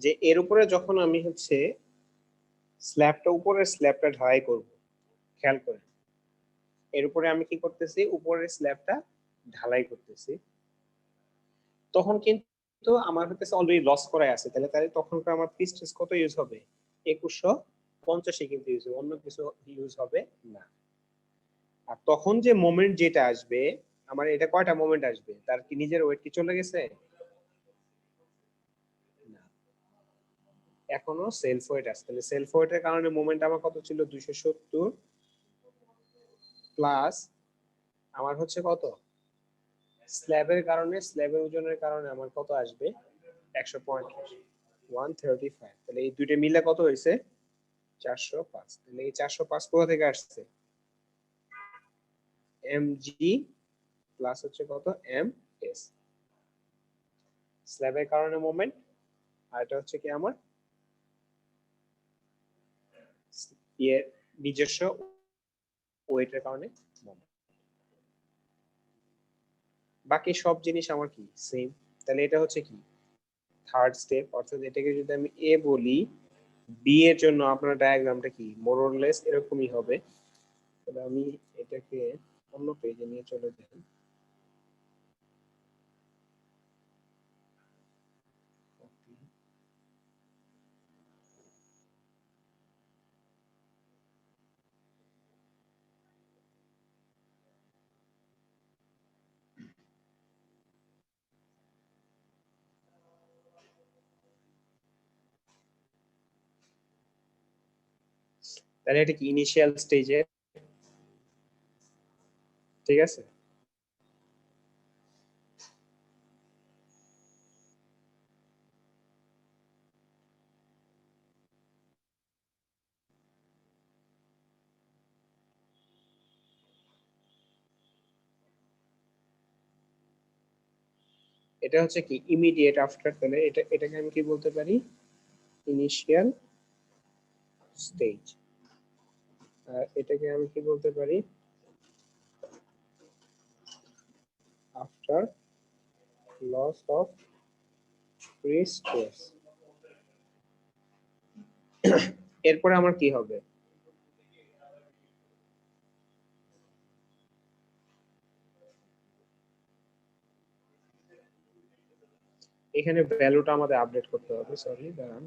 যে এর উপরে যখন আমি হচ্ছে উপরের স্ল্যাবটা ঢালাই করব, খেয়াল করে এর উপরে আমি কি করতেছি, উপরের স্ল্যাবটা ঢালাই করতেছি, তখন কিন্তু আমার হচ্ছে অলরেডি লস করাই আছে, তাহলে তখনকার আমার পিস্টেজ কত ইউজ হবে, 2150 কিন্তু ইউজ হবে, অন্য কিছু ইউজ হবে না। আর তখন যে মোমেন্ট যেটা আসবে, আমার এটা কয়টা মোমেন্ট আসবে, তার কি নিজের ওয়েট কি চলে গেছে, না, এখনো সেলফ ওয়েট আছে। তাহলে সেলফ ওয়েটের কারণে মোমেন্ট আমার কত ছিল, 270 প্লাস আমার হচ্ছে কত, স্ল্যাবের কারণে, স্ল্যাবের ওজনের কারণে আমার কত আসবে, 135, 135। তাহলে এই দুইটা মিলে কত হয়েছে, 405। তাহলে এই 405 কোথা থেকে আসছে, mg প্লাস হচ্ছে কত, ms, স্ল্যাবের কারণে মোমেন্ট, আর এটা হচ্ছে কি আমার এর নিজস্ব ওয়েটের কারণে মোমেন্ট। বাকি সব জিনিস আমার কি সেম। তাহলে এটা হচ্ছে কি থার্ড স্টেপ, অর্থাৎ এটাকে যদি আমি এ বলি, বি এর জন্য আপনার ডায়াগ্রামটা কি মোরলেস এরকমই হবে। তাহলে আমি এটাকে অন্য পেজে নিয়ে চলে যাই। তাহলে এটা কি ইনিশিয়াল স্টেজে, ঠিক আছে। এটা হচ্ছে কি ইমিডিয়েট আফটার, তাহলে এটাকে আমি কি বলতে পারি, ইনিশিয়াল স্টেজ। আর এটাকে আমি কি বলতে পারি, after loss of free space. এরপরে আমার কি হবে, এখানে ভ্যালুটা আমাদের আপডেট করতে হবে, সরি দাঁড়ান।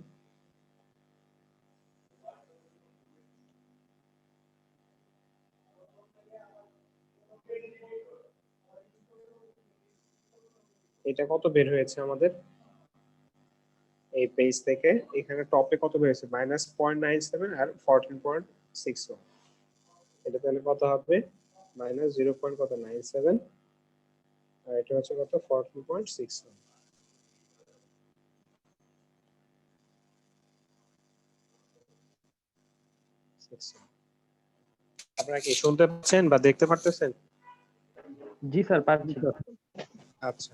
এটা কত বের হয়েছে আমাদের এই পেজ থেকে, এখানে টপে কত বের হয়েছে, -0.97 আর 14.61। এটা তাহলে কত হবে, -0. কত 97, আর এটা হচ্ছে কত 14.61। আপনারা কি শুনতে পাচ্ছেন বা দেখতে পারতেছেন? জি স্যার, পাচ্ছি। আচ্ছা,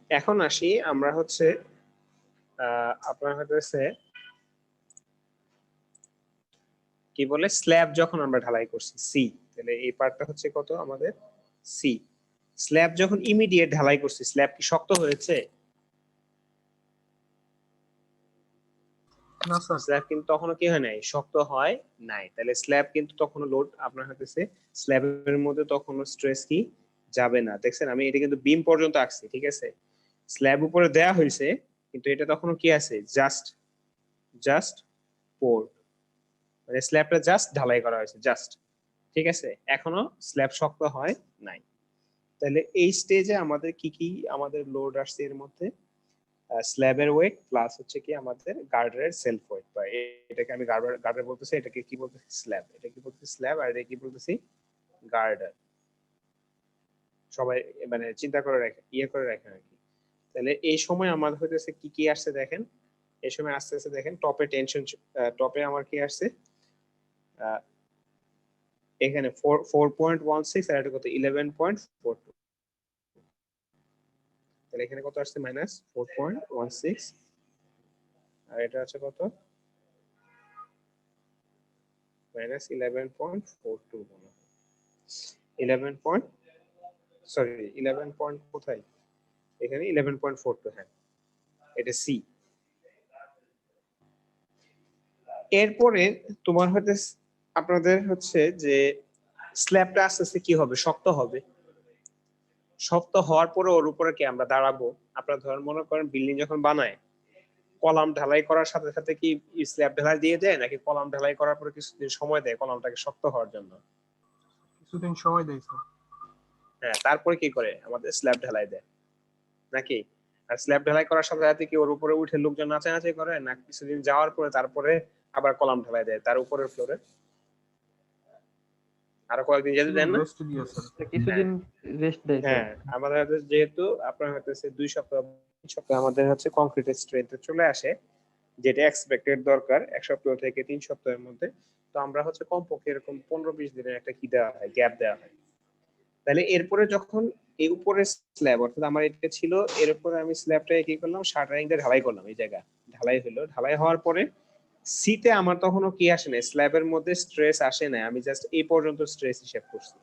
এখন আসি আমরা হচ্ছে আপনার হচ্ছে কি বলে, স্ল্যাব যখন আমরা ঢালাই করছি সি, তাহলে এই পার্টটা হচ্ছে কত আমাদের সি। স্ল্যাব যখন ইমিডিয়েট ঢালাই করছি, স্ল্যাব কি শক্ত হয়েছে, না স্যার। স্ল্যাব কিন্তু তখনও কি হয় নাই, শক্ত হয় নাই। তাহলে স্ল্যাব কিন্তু তখনও লোড আপনার হতেছে, স্ল্যাবের মধ্যে তখনও স্ট্রেস কি যাবে না। দেখছেন আমি এটা কিন্তু বিম পর্যন্ত আঁকছি, ঠিক আছে, স্ল্যাব উপরে দেয়া হয়েছে, কিন্তু এটা তখনও কি আছে, জাস্ট জাস্ট পোর, মানে স্ল্যাবটা জাস্ট ঢালাই করা হয়েছে জাস্ট, ঠিক আছে, এখনো স্ল্যাব শক্ত হয় নাই। তাহলে এই স্টেজে আমাদের কি কি আমাদের লোড আসছে, এর মধ্যে স্ল্যাবের ওয়েট প্লাস হচ্ছে কি আমাদের গার্ডারের সেলফ ওয়েট, বা এটাকে আমি গার্ডার বলতেছি, এটাকে কি বলতেছি স্ল্যাব, এটা কি বলতেছি স্ল্যাব, আর এটা কি বলতেছি গার্ডার। সবাই মানে চিন্তা করে রাখে, ইয়ে করে রাখেন আর কি। তাহলে এই সময় আমাদের হইতেছে কি কি আসছে দেখেন, এই সময় আস্তে আস্তে দেখেন টপে টেনশন, টপে আমার কি আসছে, এখানে 4.16 আর এটা কত 11.42, তাহলে এখানে কত আসছে -4.16, আর এটা আছে কত -11.42, 11 পয়েন্ট, সরি 11 পয়েন্ট কোথায়, এখানে 11.42, হ্যাঁ এটা সি। এরপরে তোমার হচ্ছে আপনাদের হচ্ছে যে স্ল্যাবটা আস্তে আস্তে কি হবে, শক্ত হবে। শক্ত হওয়ার পরে ওর উপরে কি আমরা দাঁড়াবো। আপনারা ধরেন মনে করেন বিল্ডিং যখন বানায়, কলাম ঢালাই করার সাথে সাথে কি স্ল্যাব ঢালাই দিয়ে দেয়, নাকি কলাম ঢালাই করার পরে কিছুদিন সময় দেয় কলামটাকে শক্ত হওয়ার জন্য? কিছুদিন সময় দেয় স্যার। হ্যাঁ, তারপরে কি করে আমাদের স্ল্যাব ঢালাই দেয় নাকি? আর স্ল্যাব ঢালাই করার সাথে সাথে কি ওর উপরে উঠে লোকজন নাচানাচি করে, না কিছুদিন যাওয়ার পরে তারপরে আবার কলাম ঢালাই দেয় তার উপরের ফ্লোরে? আরো কয়েকদিন যেতে দেন না? রেস্ট দিয়ে স্যার। কিছুদিন রেস্ট দেয় স্যার। হ্যাঁ, আমাদের হাতে যেহেতু আপনার হচ্ছে 2 সপ্তাহ 3 সপ্তাহ আমাদের হচ্ছে কংক্রিটের স্ট্রেংথ চলে আসে, যেটা এক্সপেক্টেড দরকার 1 সপ্তাহ থেকে 3 সপ্তাহের মধ্যে। তো আমরা হচ্ছে কমপক্ষে এরকম 15-20 দিনের একটা কি দেওয়া হয়, গ্যাপ দেওয়া হয়। তাহলে এরপরে যখন এই উপরে স্ল্যাব, অর্থাৎ আমার এটা ছিল, এর উপরে আমি স্ল্যাবটা কি করলাম, শাটারিং দিয়ে ঢালাই করলাম। এই জায়গা ঢালাই হলো, ঢালাই হওয়ার পরে সিতে আমার তখনও কি আসে না, স্ল্যাবের মধ্যে স্ট্রেস আসে না, আমি জাস্ট এই পর্যন্ত স্ট্রেস হিসাব করছি।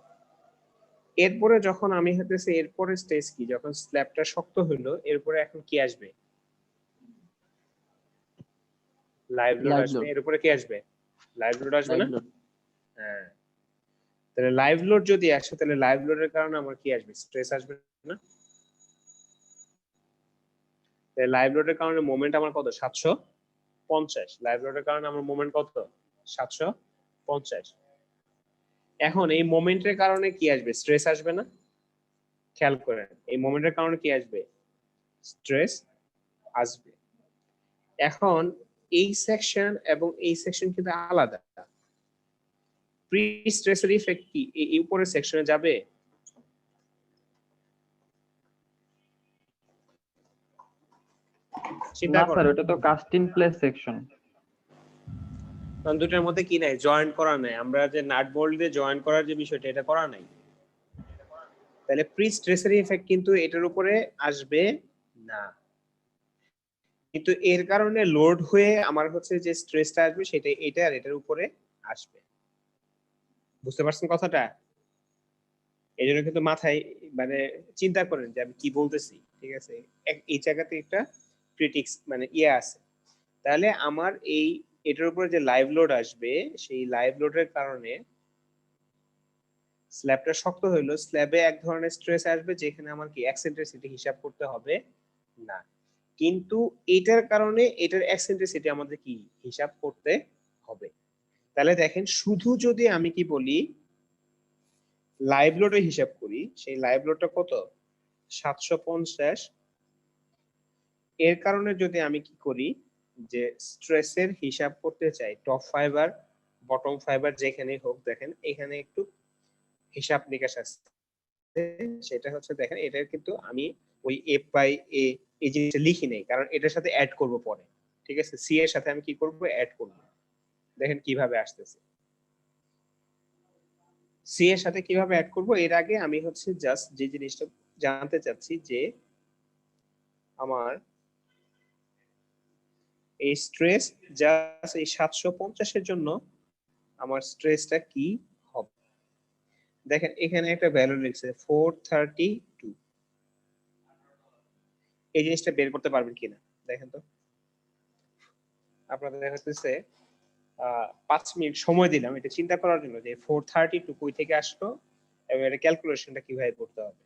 এরপরে যখন আমি হতেছে এরপরে স্টেজ কি, যখন স্ল্যাবটা শক্ত হলো, এরপরে এখন কি আসবে, লাইভ লোড লাইভ আসবে। লোড। এর উপরে কি আসবে, লাইভ লোড আসবে লাইভ না? লোড। হ্যাঁ, তাহলে লাইভ লোড যদি আসে, তাহলে লাইভ লোডের কারণে আমার কি আসবে, স্ট্রেস আসবে না? তাহলে লাইভ লোডের কারণে মোমেন্ট আমার কত, 750। লাইভ লোডের কারণে আমার মোমেন্ট কত, 750। এখন এই মোমেন্টের কারণে কি আসবে, স্ট্রেস আসবে না? খেয়াল করেন, এই মোমেন্টের কারণে কি আসবে, স্ট্রেস আসবে। এখন এই সেকশন এবং এই সেকশন কিন্তু আলাদা। প্রি স্ট্রেসের ইফেক্ট কি এই উপরের সেকশনে যাবে? চিন্তা না স্যার, করেন, ওটা তো কাস্ট ইন প্লেস সেকশন। কারণ দুটার মধ্যে কি নাই, জয়েন করা নাই। আমরা যে নাট বোল্ট দিয়ে জয়েন করার যে বিষয়টা, এটা করা নাই। তাহলে প্রি স্ট্রেসের ইফেক্ট কিন্তু এটার উপরে আসবে না, কিন্তু এর কারণে লোড হয়ে আমার হচ্ছে যে স্ট্রেসটা আসবে, সেটা এটা আর এটার উপরে আসবে। বুঝতে পারছেন কথাটা? এই জন্য কিন্তু মাথায় মানে চিন্তা করেন যে আমি কি বলতেছি, ঠিক আছে? এই জায়গাতে একটা ক্রিটিক্স মানে ইয়ে আছে। তাহলে আমার এই এটার উপরে যে লাইভ লোড আসবে, সেই লাইভ লোডের কারণে স্ল্যাবটা শক্ত হইলো, স্ল্যাবে এক ধরনের স্ট্রেস আসবে, যেখানে আমার কি এক্সেন্ট্রিসিটি হিসাব করতে হবে না। কিন্তু এটার কারণে এটার এক্সেন্ট্রিসিটি আমাদের কি হিসাব করতে হবে। তাহলে দেখেন, শুধু যদি আমি কি বলি লাইভ লোডের হিসাব করি, সেই লাইভ লোডটা কত, 750। এর কারণে যদি আমি কি করি, যে স্ট্রেসের হিসাব করতে চাই, টপ ফাইবার বটম ফাইবার যেখানেই হোক, দেখেন এখানে একটু হিসাব নিকাশ আছে। সেটা হচ্ছে দেখেন, এটা কিন্তু আমি ওই এফ বাই এ এই জিনিসটা লিখি নেই, কারণ এটার সাথে অ্যাড করব পরে। ঠিক আছে, সি এর সাথে আমি কি করব, অ্যাড করব। দেখেন কিভাবে আসতেছে, সি এর সাথে কিভাবে অ্যাড করব। এর আগে আমি হচ্ছে জাস্ট যে জিনিসটা জানতে চাচ্ছি, যে আমার এই স্ট্রেস জাস্ট এই 750 এর জন্য আমার স্ট্রেসটা কি হবে। দেখেন এখানে একটা ভ্যালু লিখছে 432। এই জিনিসটা বের করতে পারবেন কিনা দেখেন তো। আপনাদের দেখা যাচ্ছে 5 মিনিট সময় দিলাম এটা চিন্তা করার জন্য, যে 432 কই থেকে আসলো এবং এটা ক্যালকুলেশনটা কিভাবে করতে হবে।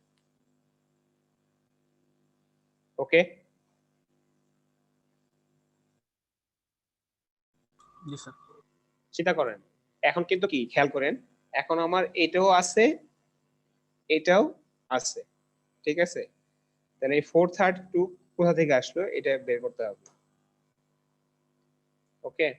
ওকে, জি স্যার। চিন্তা করেন। এখন কিন্তু কি খেয়াল করেন, এখন আমার এটাও আছে, এটাও আছে, ঠিক আছে? তাহলে এই 432 কোথা থেকে আসলো এটা বের করতে হবে। ওকে,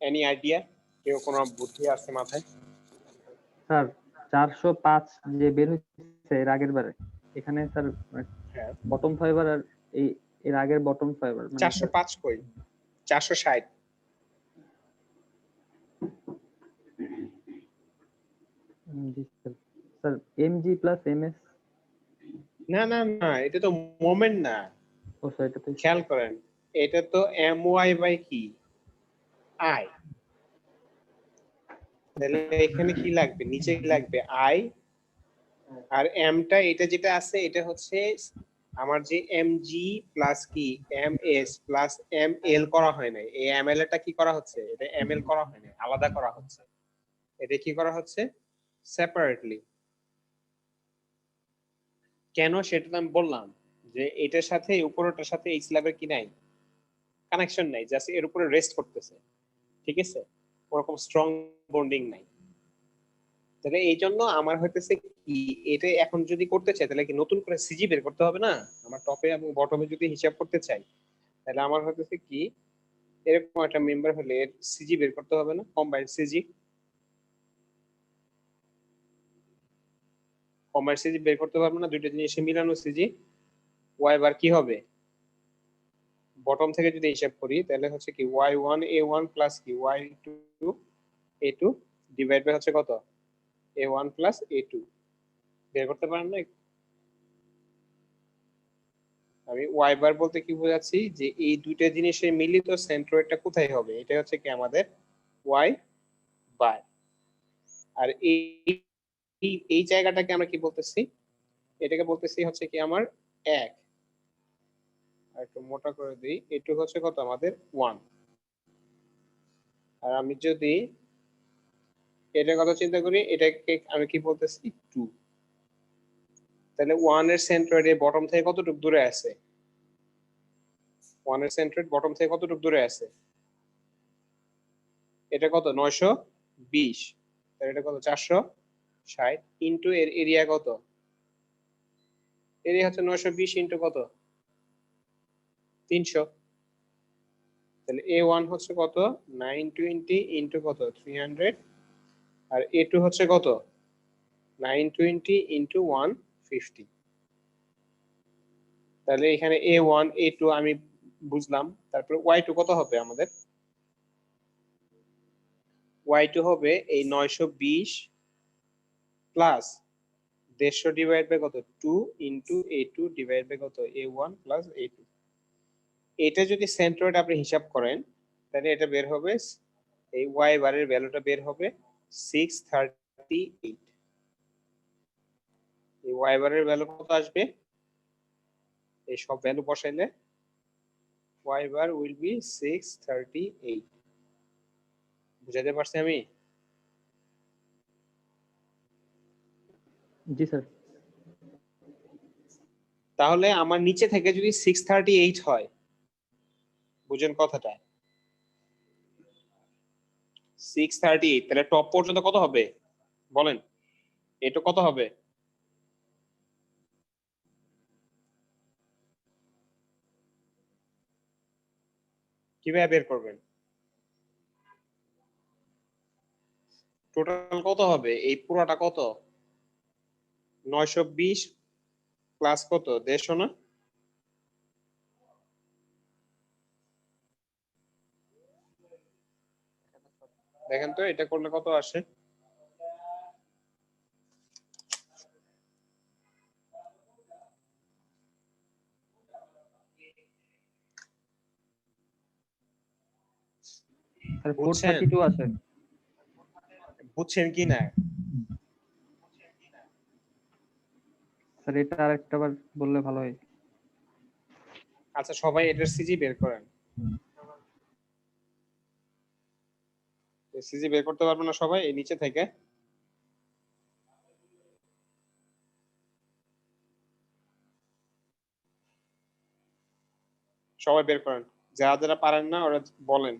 এনি আইডিয়া? কেউ কোনো বুদ্ধি আছে মাথায়? স্যার 405 যে বের হচ্ছে এর আগের বারে, এখানে স্যার হ্যাঁ, বটম ফাইবার আর এই এর আগের বটম ফাইবার মানে স্যার 405 কই? 460। জি sir. Sir MG plus MS. না না না, এটা তো মোমেন্ট না। ও স্যার এটা তো খেয়াল করেন, এটা তো এম ওয়াই বাই কি আই। তাহলে এখানে কি লাগবে, নিচে কি লাগবে আই, আর এমটা এটা যেটা আছে এটা হচ্ছে আমার যে এম জি প্লাস কি M S plus M L করা হয় নাই, এই এম এল এটা কি করা হচ্ছে, এটা এম এল করা হয় নাই, আলাদা করা হচ্ছে। এটা কি করা হচ্ছে, সেপারেটলি। কেন সেটা তো আমি বললাম যে এটার সাথে উপরটার সাথে এই স্ল্যাবের কি নাই, কানেকশন নাই, জাস্ট এর উপরে রেস্ট করতেছে, ঠিক আছে, ওরকম স্ট্রং বন্ডিং নাই। তাহলে এই জন্য আমার হইতেছে কি, এটা এখন যদি করতে চাই তাহলে কি নতুন করে সিজি বের করতে হবে না? আমার টপে এবং বটমে যদি হিসাব করতে চাই তাহলে আমার হইতেছে কি, এরকম একটা মেম্বার হলে এর সিজি বের করতে হবে না, কম্বাইন্ড সিজি। কম্বাইন্ড সিজি বের করতে পারবো না, দুইটা জিনিসে মিলানো সিজি। ওয়াই বার কি হবে, বটম থেকে যদি হিসাব করি তাহলে হচ্ছে কি Y one A one plus কি Y two A two divide by হচ্ছে কত A one plus A two. বের করতে পারেন না? আমি ওয়াই বার বলতে কি বোঝাচ্ছি, যে এই দুইটা জিনিসের মিলিত সেন্ট্রয়েডটা কোথায় হবে, এটা হচ্ছে কি আমাদের ওয়াই বার। আর এই এই জায়গাটাকে আমরা কি বলতেছি, এটাকে বলতেছি হচ্ছে কি আমার এক। আর একটু মোটা করে দিই, এটু হচ্ছে কত আমাদের ওয়ান। আর আমি যদি এটার কথা চিন্তা করি, এটাকে আমি কি বলতেছি টু। তাহলে ওয়ান এর সেন্ট্রয়েড বটম থেকে কতটুকু দূরে আছে, ওয়ান এর সেন্ট্রয়েড বটম থেকে কতটুকু দূরে আছে, এটা কত 920, তাহলে এটা কত 460 ইনটু এর এরিয়া কত, এরিয়া হচ্ছে 920 ইনটু কত 300। তাহলে এ ওয়ান হচ্ছে কত 920 ইনটু কত 300, আর এ টু হচ্ছে কত 920 ইনটু 150। তাহলে এখানে এ ওয়ান এ টু আমি বুঝলাম, তারপরে ওয়াই টু কত হবে আমাদের, ওয়াই টু হবে এই 920 প্লাস 150 ডিভাইড বাই কত 2 into A two divide by কত A one plus A two. এটা যদি সেন্ট্রয়েড আপনি হিসাব করেন তাহলে এটা বের হবে, এই ওয়াই বারের ভ্যালুটা বের হবে 638। এই ওয়াই বারের ভ্যালু কত আসবে, এই সব ভ্যালু বসাইলে ওয়াই বার উইল বি 638। বুঝাতে পারছি আমি? জি স্যার। তাহলে আমার নিচে থেকে যদি 638 হয়, বুঝেন কথাটা, 638, তাহলে টপ পর্যন্ত কত হবে বলেন, এটা কত হবে, কিভাবে বের করবেন, টোটাল কত হবে, এই পুরোটা কত 920 প্লাস কত 150 না, দেখেন তো এটা করলে কত আসে। স্যার বুঝছেন 432 আছে। বুঝছেন কি না? স্যার এটা আরেকটা বার বললে ভালো হয়। আচ্ছা সবাই এটার সিজি বের করেন, সিজি বের করতে পারবে না সবাই এই নিচে থেকে, সবাই বের করেন, যারা যারা পারেন না ওরা বলেন।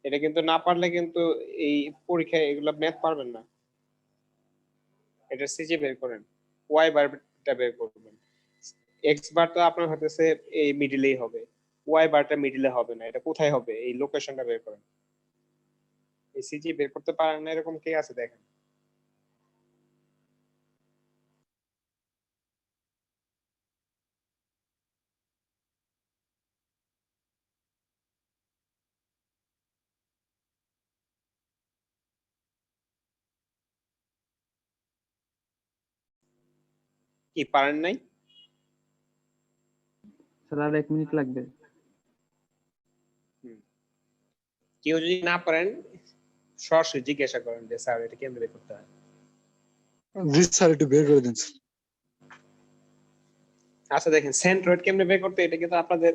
এটা কিন্তু না পারলে কিন্তু এই পরীক্ষায় এগুলো ম্যাথ পারবেন না। এটা সিজি বের করেন, ওয়াই বারটা বের করবেন। এক্স বার তো আপনার হতেছে এই মিডিলেই হবে, ওয়াই বারটা মিডিলে হবে না, এটা কোথায় হবে এই লোকেশনটা বের করেন। এসিজি বের করতে পারেন না এরকম কে আছে দেখেন। কি পারেন নাই? স্যার আর 1 মিনিট লাগবে। কেউ যদি না পারেন সরাসরি জিজ্ঞাসা করেন যে স্যার এটা কেমনে বের করতে হয়। জি স্যার একটু বের করে দিন। আচ্ছা দেখেন সেন্ট্রয়েড কেমনে বের করতে, এটা কিন্তু আপনাদের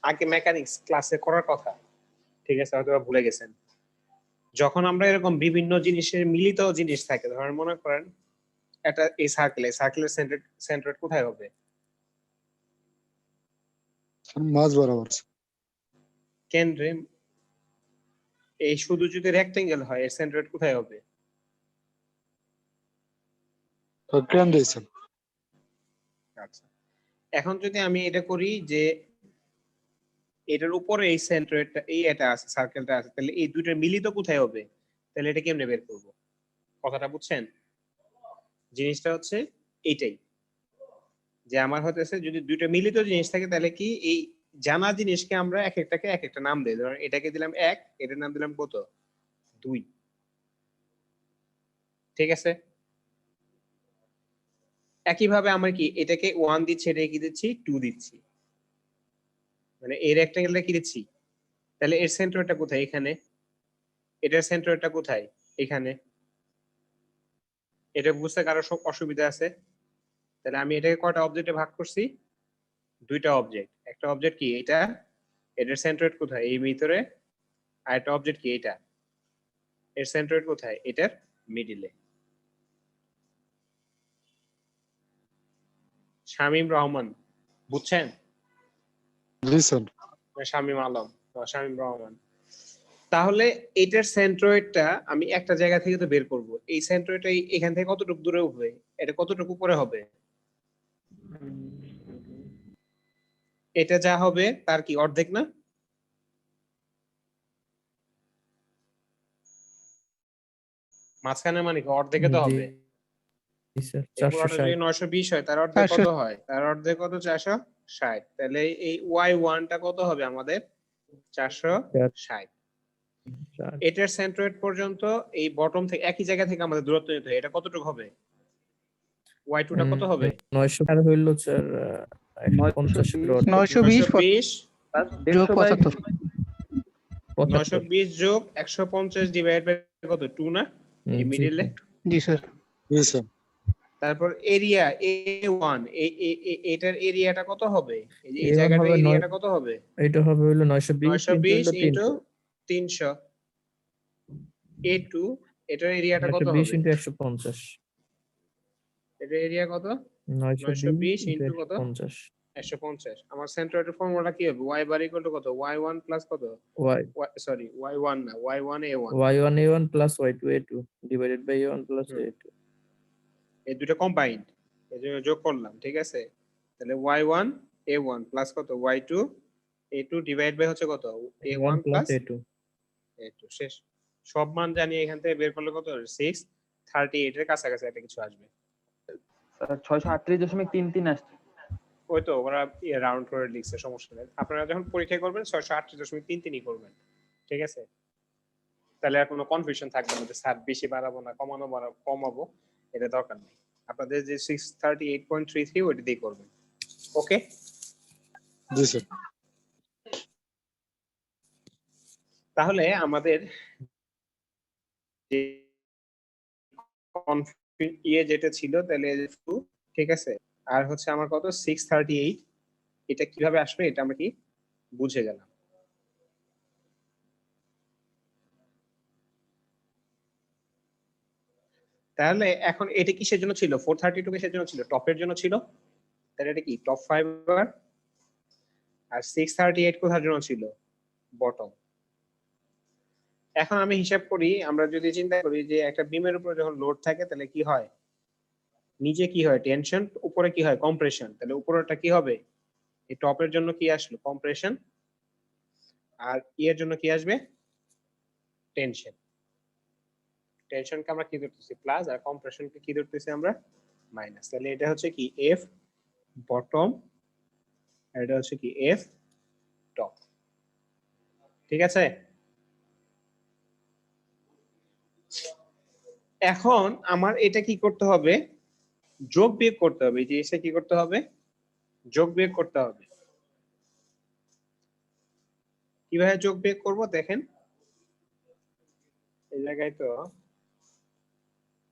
আগে মেকানিক্স ক্লাসে করার কথা, ঠিক আছে, হয়তো ভুলে গেছেন। যখন আমরা এরকম বিভিন্ন জিনিসের মিলিত জিনিস থাকে, ধরেন মনে করেন একটা এই সার্কেলের সেন্ট্রয়েড কোথায় হবে? মাঝ বরাবর। কেন্দ্রে। এই শুধু যদি রেক্টেঙ্গেল হয় এর সেন্ট্রয়েড কোথায় হবে? কেন্দ্রে স্যার। আচ্ছা, এখন যদি আমি এটা করি যে এটার উপরে এই সেন্ট্রয়েডটা এই এটা আছে সার্কেলটা আছে, তাহলে এই দুইটার মিলিত কোথায় হবে? তাহলে এটা কেমনে বের করব? কথাটা বুঝছেন? জিনিসটা হচ্ছে এইটাই, যে আমার হতেছে যদি দুইটা মিলিত জিনিস থাকে তাহলে কি এই জানা জিনিসকে আমরা এক একটাকে এক একটা নাম দেই। ধরেন এটাকে দিলাম 1, এটার নাম দিলাম কত? 2। ঠিক আছে, একইভাবে আমরা কি এটাকে 1 দিচ্ছি, এটাকে কি দিচ্ছি? 2 দিচ্ছি। মানে এই রেক্টেঙ্গেলটা কি দিচ্ছি? তাহলে এর সেন্ট্রয়েডটা কোথায়? এখানে। এটার সেন্ট্রয়েডটা কোথায়? এখানে। এটা বুঝতে কারো অসুবিধা আছে? তাহলে আমি এটাকে কয়টা অবজেক্টে ভাগ করছি? দুইটা অবজেক্ট। একটা অবজেক্ট কি এটা, এটার সেন্ট্রয়েড কোথায়? এই ভিতরে। আর একটা অবজেক্ট কি এটা, এর সেন্ট্রয়েড কোথায়? এটার মিডিলে। শামীম রহমান, বুঝছেন? জি স্যার। শামীম আলম, শামীম রহমান। তাহলে এটার সেন্ট্রয়েডটা আমি একটা জায়গা থেকে তো বের করব। এই সেন্ট্রয়েডটা এখান থেকে কতটুকু দূরে হবে? এটা কতটুকু উপরে হবে? এটা যা হবে তার কি অর্ধেক না? মাঝখানে মানে কি অর্ধেকে তো হবে। স্যার এই পুরোটা যদি 920 হয় তার অর্ধেক কত হয়? তার অর্ধেক কত? 460। তাহলে এই y1 টা কত হবে আমাদের? 460। এটার সেন্ট্রয়েড পর্যন্ত এই বটম থেকে একই জায়গা থেকে আমাদের দূরত্ব নিতে হয়। এটা কতটুকু হবে? y2 টা কত হবে? 900 আর হইলো স্যার 150 920 920 যোগ 75। 920 যোগ 150 ডিভাইড বাই কত? 2 না? এই মিডলে। জি স্যার। জি স্যার। তারপর এরিয়া A1, এটার এরিয়াটা কত হবে? এই যে এই A1 জায়গাটার হবে এরিয়াটা কত হবে? এটা হবে হইলো 920 920 ইনটু 300। A2 এটার এরিয়াটা কত 920 হবে? ইনটু 150। এটার এরিয়া কত? 920 ইনটু কত? 150 150। আমার সেন্ট্রয়েডের ফর্মুলা কি হবে? y বার ইকুয়াল টু কত? y1 প্লাস কত? y সরি y1 না, y1 a1। y1 a1 plus y2 a2 divided by a1 plus hmm. a2। এই দুটো কম্বাইন্ড, এই জন্য যোগ করলাম, ঠিক আছে? তাহলে y1 a1 প্লাস কত? y2 a2 ডিভাইড বাই হচ্ছে কত? a1 plus plus a2। a2। শেষ। সব মান জানি এখান থেকে বের করলে কত? 638 এর কাছাকাছি একটা কিছু আসবে। স্যার 638.33 আসছে। ওই তো ওরা রাউন্ড করে লিখছে, সমস্যা নেই। আপনারা যখন পরীক্ষা করবেন 638.33 করবেন, ঠিক আছে? তাহলে আর কোনো কনফিউশন থাকবে না যে স্যার বেশি বাড়াবো না কমাবো, এটা দরকার নেই। আপনাদের যে 638.33 ওইটা দিয়ে করবেন। ওকে? জি স্যার। তাহলে আমাদের যে যেটা ছিল তাহলে 2, ঠিক আছে, আর হচ্ছে আমার কত 638, এটা কিভাবে আসবে এটা আমরা কি বুঝে গেলাম। তাহলে এখন এটা কিসের জন্য ছিল? 432 কিসের জন্য ছিল? টপের জন্য ছিল। তাহলে এটা কি টপ ফাইবার, আর 638 কোথার জন্য ছিল? বটম। এখন আমি হিসাব করি, আমরা যদি চিন্তা করি যে একটা বিমের উপরে যখন লোড থাকে তাহলে কি হয়? নিচে কি হয়? টেনশন, উপরে কি হয়? কম্প্রেশন। তাহলে উপরেরটা কি হবে? এই টপের জন্য কি আসলো? কম্প্রেশন। আর এর জন্য কি আসবে? টেনশন। টেনশনকে আমরা কি ধরতেছি প্লাস, আর কম্প্রেশনকে কি ধরতেছি আমরা মাইনাস। তাহলে এটা হচ্ছে কি এফ বটম, আর এটা হচ্ছে কি এফ টপ। ঠিক আছে, এখন আমার এটা কি করতে হবে, যোগ বিয়োগ করতে হবে। এই জিনিসটা কি করতে হবে, যোগ বিয়োগ করতে হবে। কিভাবে যোগ বিয়োগ করব দেখেন, এই জায়গায় তো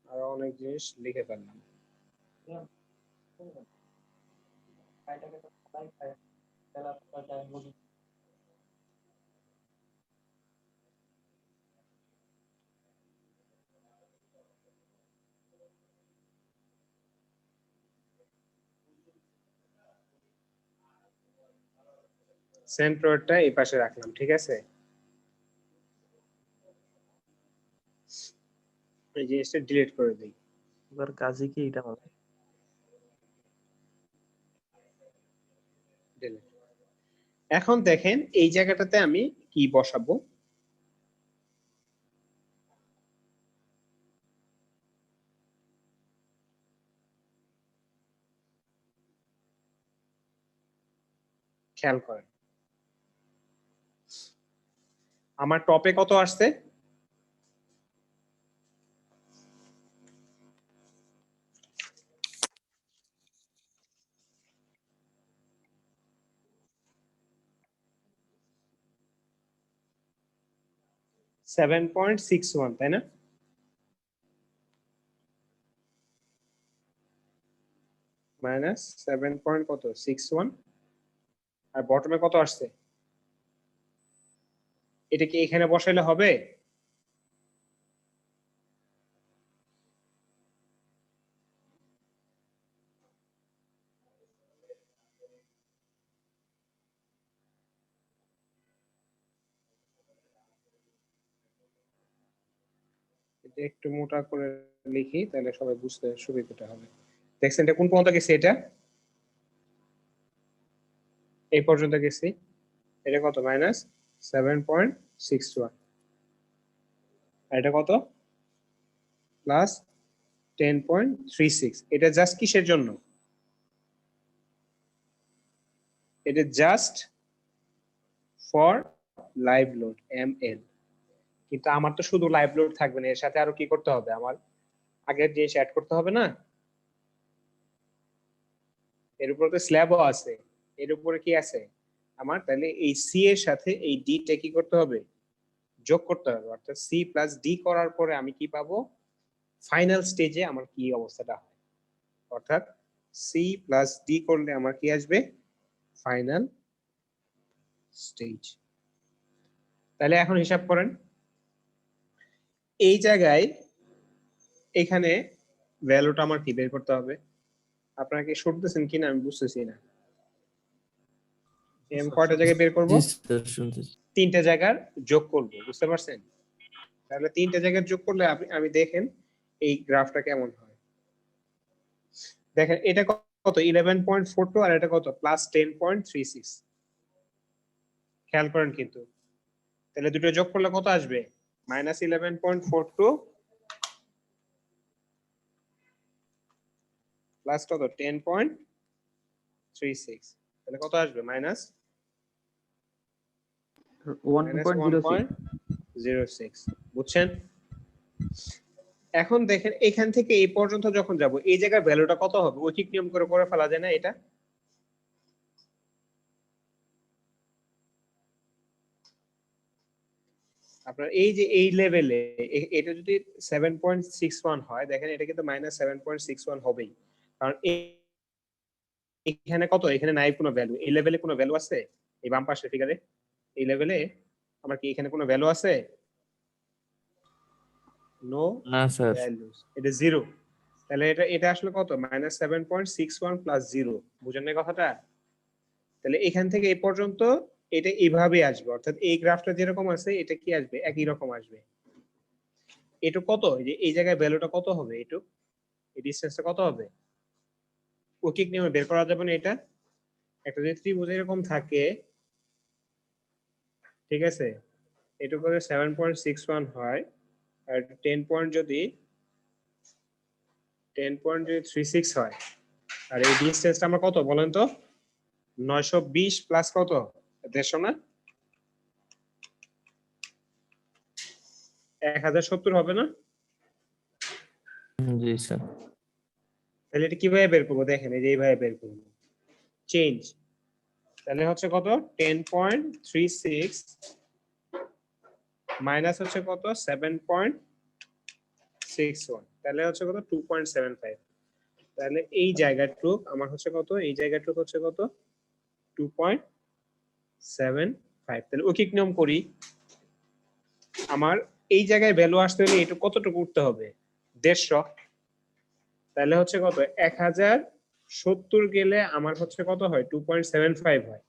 আরো অনেক জিনিস লিখে ফেললাম। সেন্টারটা এই পাশে রাখলাম, ঠিক আছে। এই জিনিসটা ডিলিট করে দিই। এবার কাজে কি এটা হবে? delete। এখন দেখেন এই জায়গাটাতে আমি কি বসাবো, খেয়াল করেন আমার টপে কত আসছে, $7.61, তাই না? মাইনাস 7.61, আর বটমে কত আসছে, এটা কি এখানে বসাইলে হবে? এটা একটু মোটা করে লিখি, তাহলে সবাই বুঝতে সুবিধাটা হবে। দেখছেন এটা কোন পর্যন্ত গেছে, এটা এই পর্যন্ত গেছি। এটা কত, মাইনাস 7.61, আর এটা কত, প্লাস 10.36। এটা জাস্ট কিসের জন্য, এটা just for live load ml। কিন্তু আমার তো শুধু লাইভ লোড থাকবে না, এর সাথে আরো কি করতে হবে, আমার আগের জিনিস অ্যাড করতে হবে না? এর উপরে তো স্ল্যাবও আছে, এর উপরে কি আছে আমার, তাহলে এই সি এর সাথে এই ডি টা কি করতে হবে, যোগ করতে হবে। অর্থাৎ সি প্লাস ডি করার পরে আমি কি পাবো, ফাইনাল স্টেজে আমার কি অবস্থাটা হয়। অর্থাৎ সি প্লাস ডি করলে আমার কি আসবে, ফাইনাল স্টেজ। তাহলে এখন হিসাব করেন, এই জায়গায় এখানে ভ্যালুটা আমার কি বের করতে হবে, আপনারা কি শুনতেছেন কিনা আমি বুঝতেছি না। আমি কয়টা জায়গায় বের করব, জি স্যার, শুনতেছি। 3টে জায়গার যোগ করব, বুঝতে পারছেন? তাহলে 3টে জায়গার যোগ করলে আমি দেখেন এই গ্রাফটা কেমন হয়। দেখেন এটা কত 11.42, আর এটা কত প্লাস 10.36। খেয়াল করেন কিন্তু, তাহলে দুটো যোগ করলে কত আসবে, মাইনাস 11.42 প্লাস কত 10.36, তাহলে কত আসবে, মাইনাস 1.06। বুঝছেন? এখন দেখেন এখান থেকে এই পর্যন্ত যখন যাব, এই জায়গার ভ্যালুটা কত হবে, ঐকিক নিয়ম করে করে ফেলা যায় না এটা? আপনার এই যে এই লেভেলে এটা যদি 7.61 হয়, দেখেন এটা কিন্তু মাইনাস 7.61 হবেই, কারণ এখানে কত, এখানে নাই কোনো ভ্যালু, এই লেভেলে কোনো ভ্যালু আছে, এই বাম পাশের ফিগারে এই লেভেলে আমার কি এখানে কোনো ভ্যালু আছে, নো না স্যার। ভ্যালুস, এটা জিরো। তাহলে এটা আসলে কত, মাইনাস 7.61 প্লাস জিরো, বুঝেন না কথাটা? তাহলে এখান থেকে এই পর্যন্ত এটা এইভাবে আসবে, অর্থাৎ এই গ্রাফটা যেরকম আছে এটা কি আসবে, একই রকম আসবে। এটা কত, এই যে এই জায়গায় ভ্যালুটা কত হবে, এটু এই ডিসটেন্সটা কত হবে, ঐকিক নিয়মে বের করা যাবে না এটা? একটা যদি ত্রিভুজ এরকম থাকে, ঠিক আছে, এটা করে 7.61 হয়, আর 10.36 হয়, আর এই ডিসটেন্সটা আমরা কত বলেন তো? 920 প্লাস কত? 150 না? 1070 হবে না? জি স্যার। তাহলে এটা কিভাবে বের করবো? দেখেন এই যে এইভাবে বের করবো, চেঞ্জ। তাহলে হচ্ছে কত? 10.36 মাইনাস হচ্ছে কত? 7.61, তাহলে হচ্ছে কত? 2.75। তাহলে এই জায়গাটুক আমার হচ্ছে কত? এই জায়গাটুক হচ্ছে কত? 2.75। তাহলে ঐকিক নিয়ম করি, আমার এই জায়গায় ভ্যালু আসতে হলে এটা কতটুকু উঠতে হবে? 150। তাহলে হচ্ছে কত? 1070 গেলে আমার হচ্ছে কত হয়? 2.75 হয়।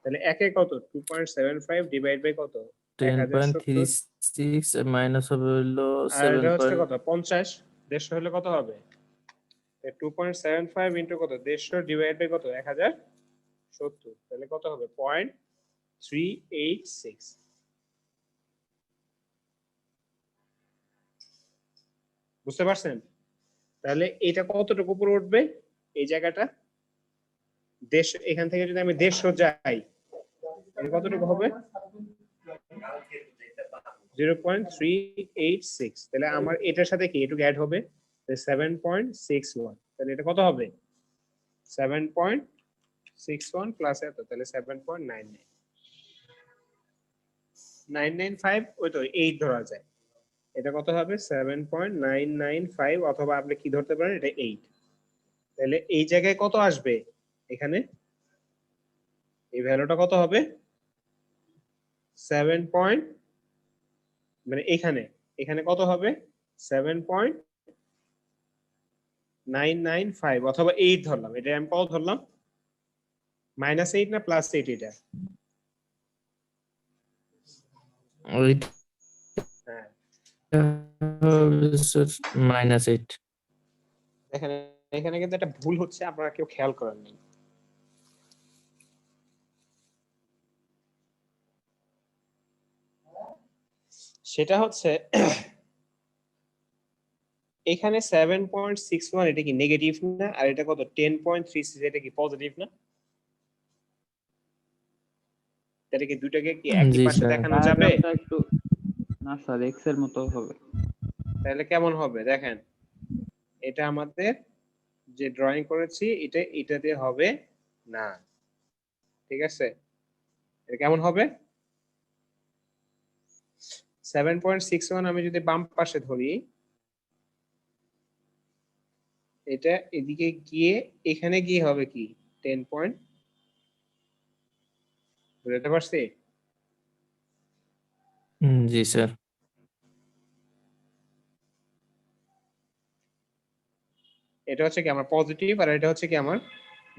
তাহলে একে কত? 2.75 ডিভাইড বাই কত? 1070, 10.36 মাইনাস হবে হলো আর এটা হচ্ছে কত? 50। 150 হলে কত হবে? 2.75 ইন্টু কত? 150 ডিভাইড বাই কত? 1070, তাহলে কত হবে? 0.386। বুঝতে পারছেন? তাহলে এটা কতটুকু উপরে উঠবে? এই জায়গাটা এখান থেকে যদি আমি 150 যাই, এটা কতটুকু হবে? 0.386। তাহলে আমার এটার সাথে কি এটুকু অ্যাড হবে? 7.61। তাহলে এটা কত হবে? 7.61 প্লাস এত, তাহলে 7.9995। ওই তো 8 ধরা যায়। এটা কত হবে? 7.995, অথবা আপনি কি ধরতে পারেন? এটা 8। তাহলে এই জায়গায় কত আসবে? এখানে এই ভ্যালুটা কত হবে? 7 মানে এখানে এখানে কত হবে? 7.995 অথবা 8 ধরলাম। এটা আমি কত ধরলাম? -8 না +8? এটা ওইটা হ্যাঁ, হবে স্যার -8। দেখেন এখানে কিন্তু একটা ভুল হচ্ছে, আপনারা কেউ খেয়াল করেন নাই। সেটা হচ্ছে এখানে 7.61 এটা কি নেগেটিভ না? আর এটা কত? 10.36 এটা কি পজিটিভ না? এটা কি দুটাকে কি একই জি পাশে স্যার। দেখানো যাবে? ডায়াগ্রামটা একটু, না স্যার এক্স এর মতো হবে। তাহলে কেমন হবে? দেখেন এটা আমাদের যে ড্রয়িং করেছি এটা এটাতে হবে না, ঠিক আছে? এটা কেমন হবে? 7.61 আমি যদি বাম পাশে ধরি, এটা এদিকে গিয়ে এখানে গিয়ে হবে কি 10 পয়েন্ট। বুঝতে পারছি? জি স্যার। এটা হচ্ছে কি আমার পজিটিভ, আর এটা হচ্ছে কি আমার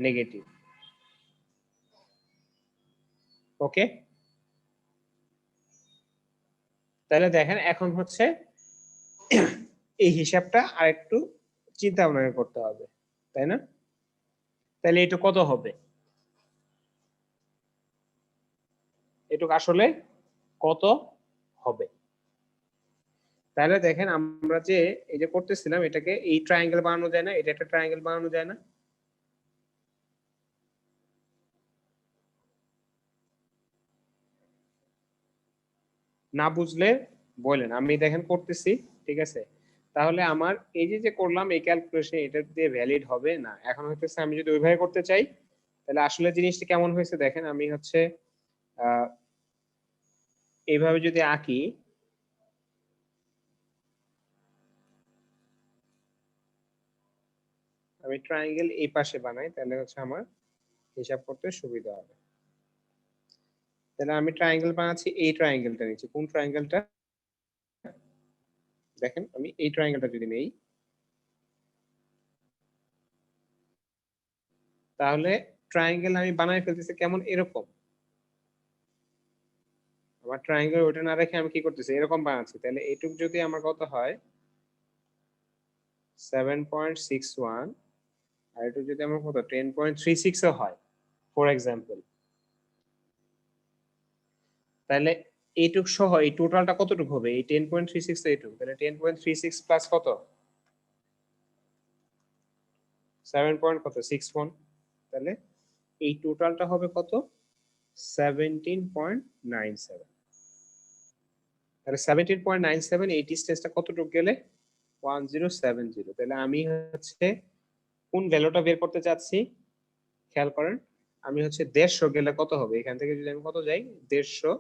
নেগেটিভ। ওকে, তাহলে দেখেন এখন হচ্ছে এই হিসাবটা আরেকটু চিন্তা ভাবনা করতে হবে, তাই না? তাহলে এটা কত হবে? এটুক আসলে কত হবে? তাহলে দেখেন আমরা যে এই যে করতেছিলাম, এটাকে এই ট্রায়াঙ্গেল বানানো যায় না? এটা একটা ট্রায়াঙ্গেল বানানো যায় না? না বুঝলে বলেন, আমি দেখেন করতেছি, ঠিক আছে? তাহলে আমার এই যে যে করলাম এই ক্যালকুলেশন, এটা দিয়ে ভ্যালিড হবে না। এখন হচ্ছে আমি যদি ওইভাবে করতে চাই, তাহলে আসলে জিনিসটা কেমন হয়েছে দেখেন। আমি হচ্ছে এইভাবে যদি আঁকি, আমি ট্রায়াঙ্গেল এই পাশে বানাই, তাহলে হচ্ছে আমার হিসাব করতে সুবিধা হবে। তাহলে আমি ট্রায়াঙ্গেল বানাচ্ছি, এই ট্রায়াঙ্গেলটা নিচ্ছি। কোন ট্রায়াঙ্গেলটা? দেখেন আমি এই ট্রায়াঙ্গেলটা যদি নেই, তাহলে ট্রায়াঙ্গেল আমি বানাই ফেলতেছি কেমন? এরকম। আমার ট্রায়াঙ্গেল ওটা না রেখে আমি কি করতেছি? এরকম বানাচ্ছি। তাহলে এইটুক যদি আমার কত হয়? 7.61, আর এটা যদি আমার কত? 10.36 ও হয় ফর এক্সাম্পল, তাহলে এইটুক সহ এই টোটালটা কতটুকু হবে? এই 10.36 তো এইটুক, তাহলে 10.36 প্লাস কত 7 পয়েন্ট কত 61, তাহলে এই টোটালটা হবে কত 17.97। তাহলে 17.97 এই ডিসটেন্সটা কতটুকু গেলে 1070। তাহলে আমি হচ্ছে কোন ভ্যালুটা বের করতে চাচ্ছি, খেয়াল করেন, আমি হচ্ছে 150 গেলে কত হবে, এখান থেকে যদি আমি কত যাই 150,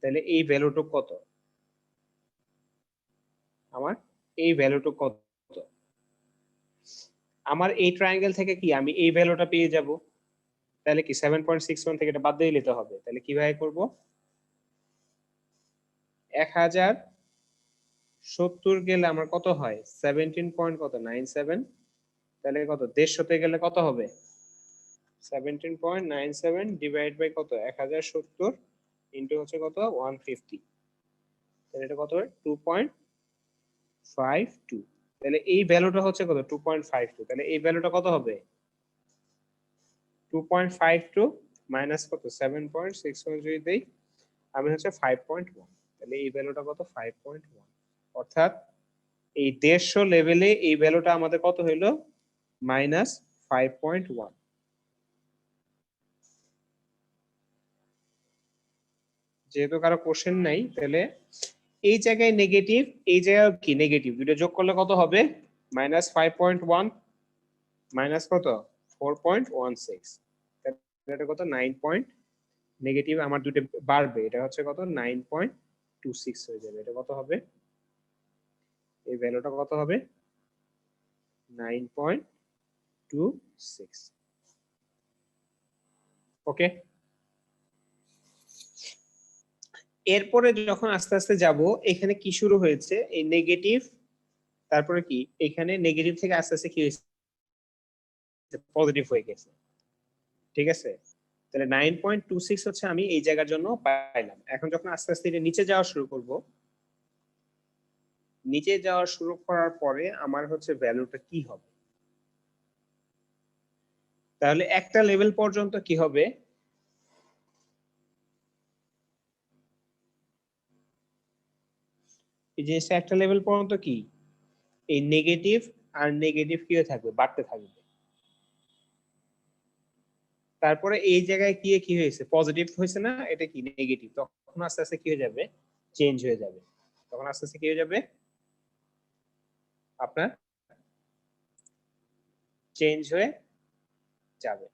তাহলে এই ভ্যালুটুকু কত, আমার এই ভ্যালুটুকু কত, আমার এই ট্রায়াঙ্গেল থেকে কি আমি এই ভ্যালুটা পেয়ে যাব, তাহলে কি 7.61 থেকে এটা বাদ দিয়ে নিতে হবে। তাহলে কিভাবে করব, 1070 গেলে আমার কত হয় 17.97, তাহলে কত 150 তে গেলে কত হবে 17.97 ডিভাইড বাই কত 1070 ইনটু হচ্ছে কত 150, তাহলে এটা কত হয় 2.52। তাহলে এই ভ্যালুটা হচ্ছে কত 2.52, তাহলে এই ভ্যালুটা কত হবে 2.52 মাইনাস কত 7.61 যদি দেই আমি হচ্ছে 5.1, তাহলে এই ভ্যালুটা কত 5.1, অর্থাৎ এই 150 লেভেলে এই ভ্যালুটা আমাদের কত হইলো মাইনাস 5.1। যেহেতু কারো কোশ্চেন নাই, তাহলে এই জায়গায় নেগেটিভ, এই জায়গায় কি নেগেটিভ, দুটো যোগ করলে কত হবে মাইনাস 5.1 মাইনাস কত 4.16, এটা কত 9 পয়েন্ট নেগেটিভ, আমার দুটো বাড়বে, এটা হচ্ছে কত 9.26 হয়ে যাবে, এটা কত হবে এই ভ্যালুটা কত হবে 9.26। ওকে, এরপরে যখন আস্তে আস্তে যাব এখানে কি শুরু হয়েছে এই নেগেটিভ, তারপরে কি এখানে নেগেটিভ থেকে আস্তে আস্তে কি হয়েছে পজিটিভ হয়ে গেছে, ঠিক আছে। তাহলে 9.26 হচ্ছে আমি এই জায়গার জন্য পাইলাম। এখন যখন আস্তে আস্তে এটা নিচে যাওয়া শুরু করব, নিচে যাওয়া শুরু করার পরে আমার হচ্ছে ভ্যালুটা কি হবে, তাহলে একটা লেভেল পর্যন্ত কি হবে এই জিনিসটা, একটা লেভেল পর্যন্ত কি এই নেগেটিভ আর নেগেটিভ কি হয়ে থাকবে বাড়তে থাকবে, তারপরে এই জায়গায় কি কি হয়েছে পজিটিভ হয়েছে না, এটা কি নেগেটিভ, তখন আস্তে আস্তে কি হয়ে যাবে চেঞ্জ হয়ে যাবে, তখন আস্তে আস্তে কি হয়ে যাবে আপনার চেঞ্জ হয়ে যাবে।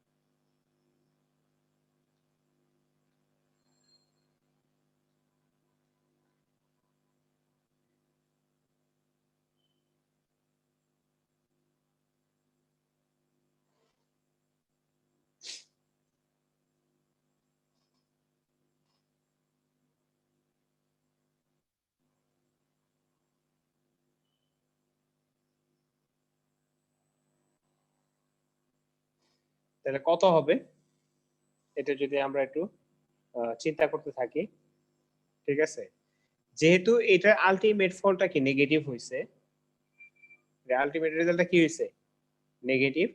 তাহলে কত হবে এটা যদি আমরা একটু চিন্তা করতে থাকি, ঠিক আছে, যেহেতু এটা আলটিমেট ফলটা কি নেগেটিভ হয়েছে, আলটিমেট রেজাল্টটা কি হয়েছে নেগেটিভ,